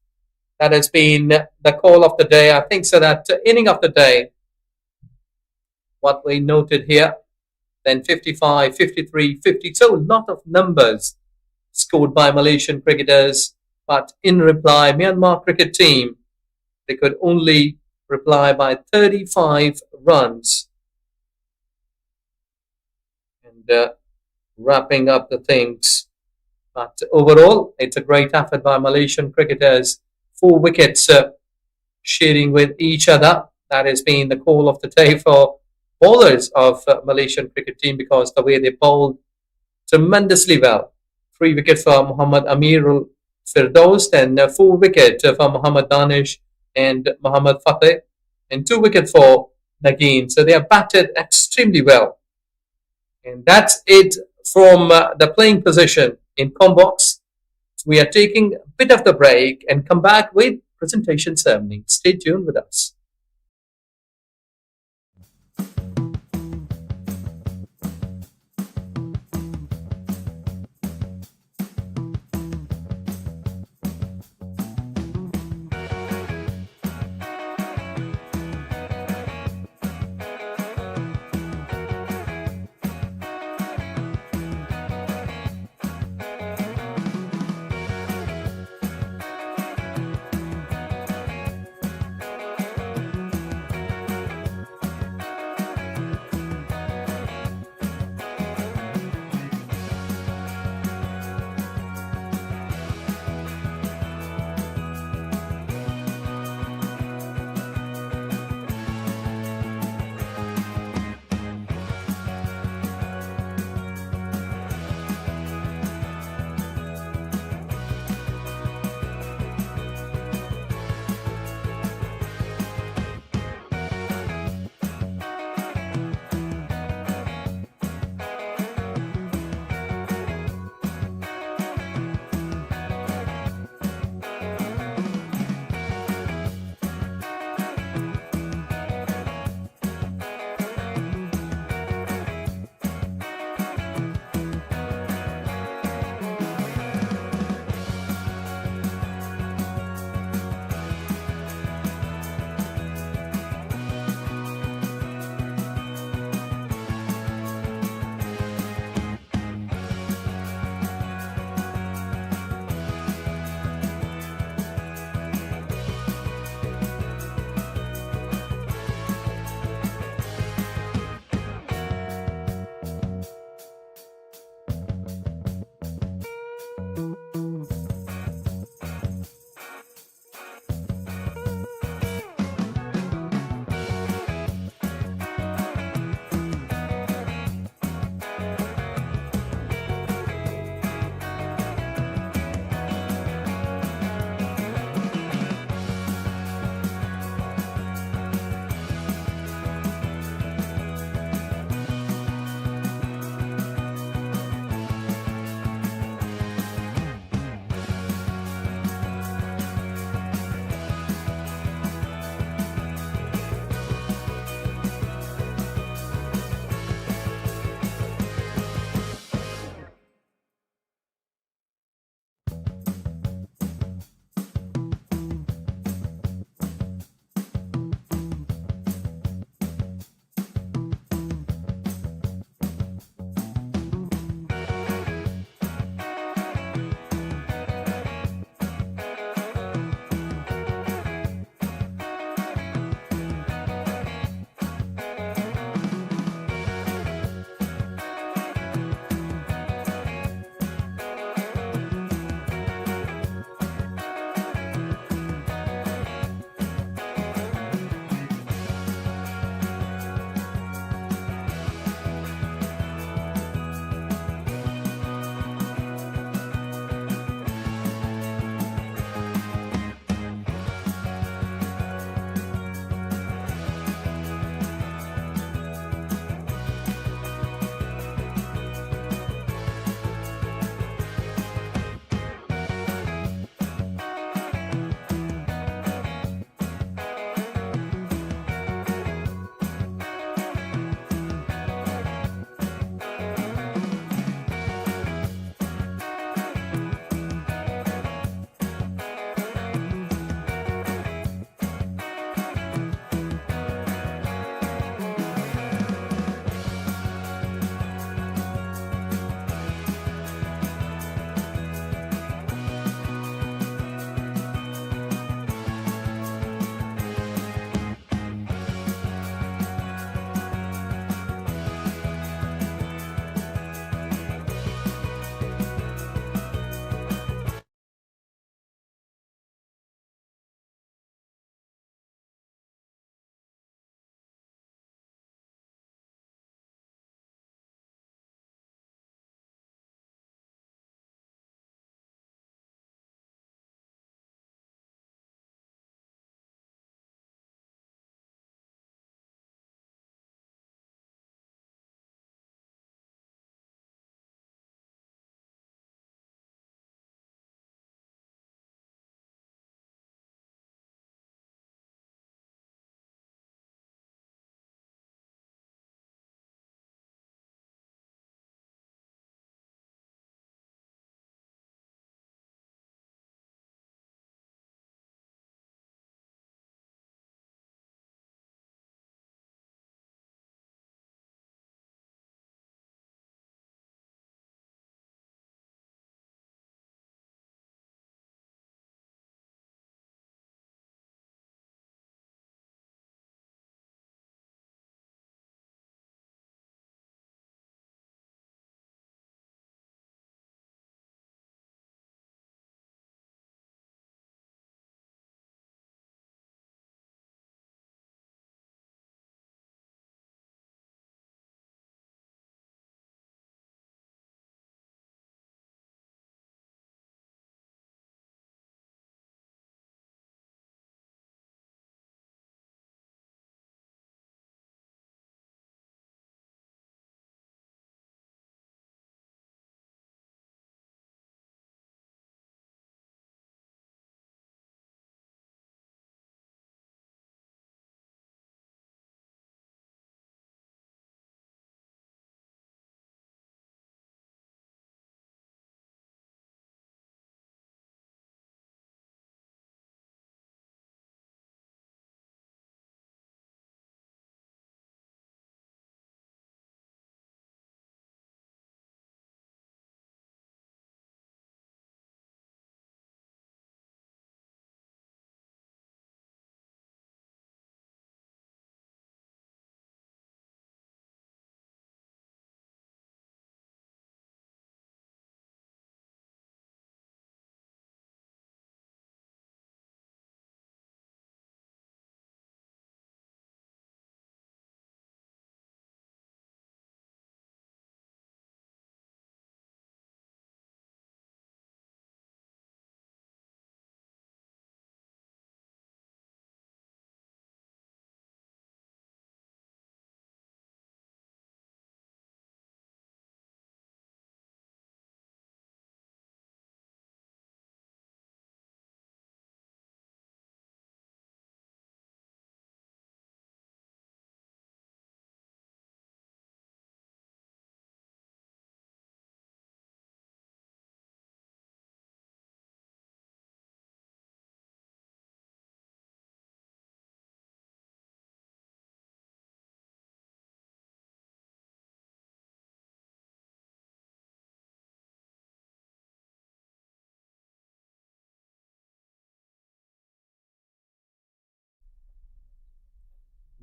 That has been the call of the day. I think so that inning of the day, what we noted here, then 55, 53, 50. So a lot of numbers scored by Malaysian cricketers. But in reply, Myanmar cricket team, they could only reply by 35 runs. And wrapping up the things. But overall, it's a great effort by Malaysian cricketers. 4 wickets sharing with each other. That has been the call of the day for bowlers of Malaysian cricket team, because the way they bowled tremendously well. 3 wickets for Muhammad Amirul Firdaus, then 4 wickets for Muhammad Danish and Muhammad Fateh, and 2 wickets for Nagin. So they have batted extremely well. And that's it from the playing position in Combox. We are taking a bit of the break and come back with presentation ceremony. Stay tuned with us.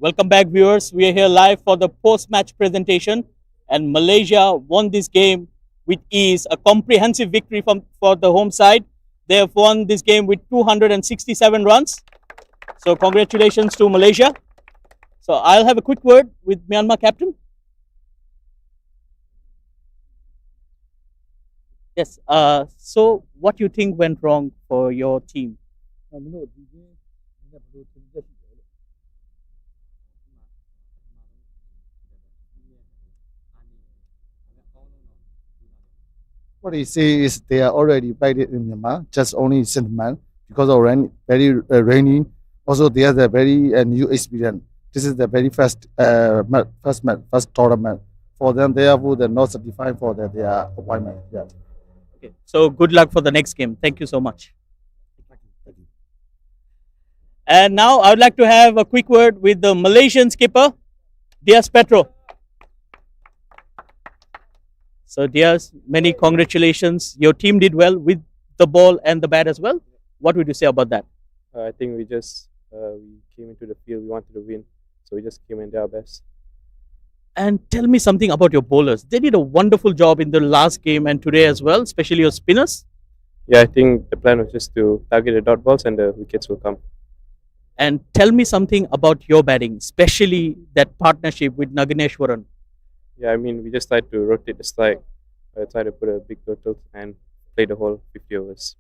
Welcome back, viewers. We are here live for the post-match presentation, and Malaysia won this game with ease, a comprehensive victory for the home side. They have won this game with 267 runs. So congratulations to Malaysia. So I'll have a quick word with Myanmar captain. Yes. So what do you think went wrong for your team? What they say is they are already played in Myanmar, just only sentiment because of rain, very rainy. Also, they have a very new experience. This is the very first tournament for them. Therefore, they're not certified for their appointment. Yeah. Okay. So good luck for the next game. Thank you so much. Thank you. And now I would like to have a quick word with the Malaysian skipper, Diaz Petro. So Diaz, many congratulations. Your team did well with the ball and the bat as well. What would you say about that? I think we just we came into the field. We wanted to win, so we just came and did our best. And tell me something about your bowlers. They did a wonderful job in the last game and today as well, especially your spinners. Yeah, I think the plan was just to target the dot balls and the wickets will come. And tell me something about your batting, especially that partnership with Naganeshwaran. Yeah, I mean we just tried to rotate the strike, try to put a big total and play the whole 50 overs.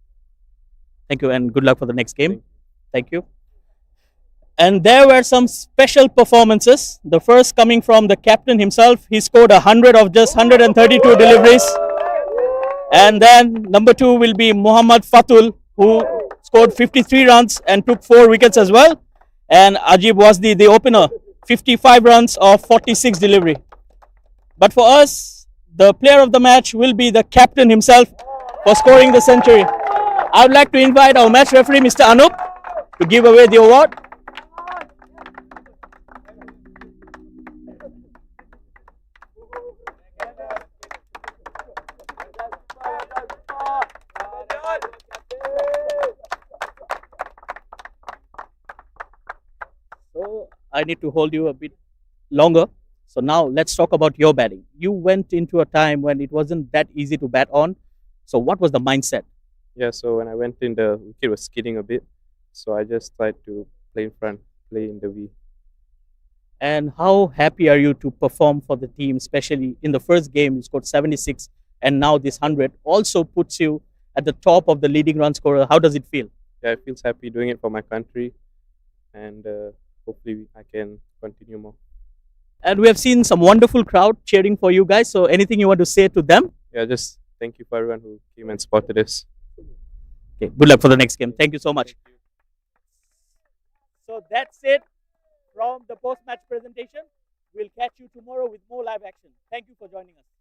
Thank you and good luck for the next game. Thank you. And there were some special performances. The first coming from the captain himself. He scored 100 of just 132 deliveries. And then number 2 will be Muhammad Fatul, who scored 53 runs and took 4 wickets as well. And Ajib was the opener, 55 runs of 46 delivery. But for us, the player of the match will be the captain himself for scoring the century. I would like to invite our match referee, Mr. Anup, to give away the award. So I need to hold you a bit longer. So now let's talk about your batting. You went into a time when it wasn't that easy to bat on. So what was the mindset? Yeah, so when I went in, the wicket was skidding a bit, so I just tried to play in front, play in the V. And how happy are you to perform for the team, especially in the first game you scored 76 and now this 100 also puts you at the top of the leading run scorer. How does it feel? Yeah, I feel happy doing it for my country, and hopefully I can continue more. And we have seen some wonderful crowd cheering for you guys. So anything you want to say to them? Yeah, just thank you for everyone who came and supported us. Okay, good luck for the next game. Thank you so much. So that's it from the post-match presentation. We'll catch you tomorrow with more live action. Thank you for joining us.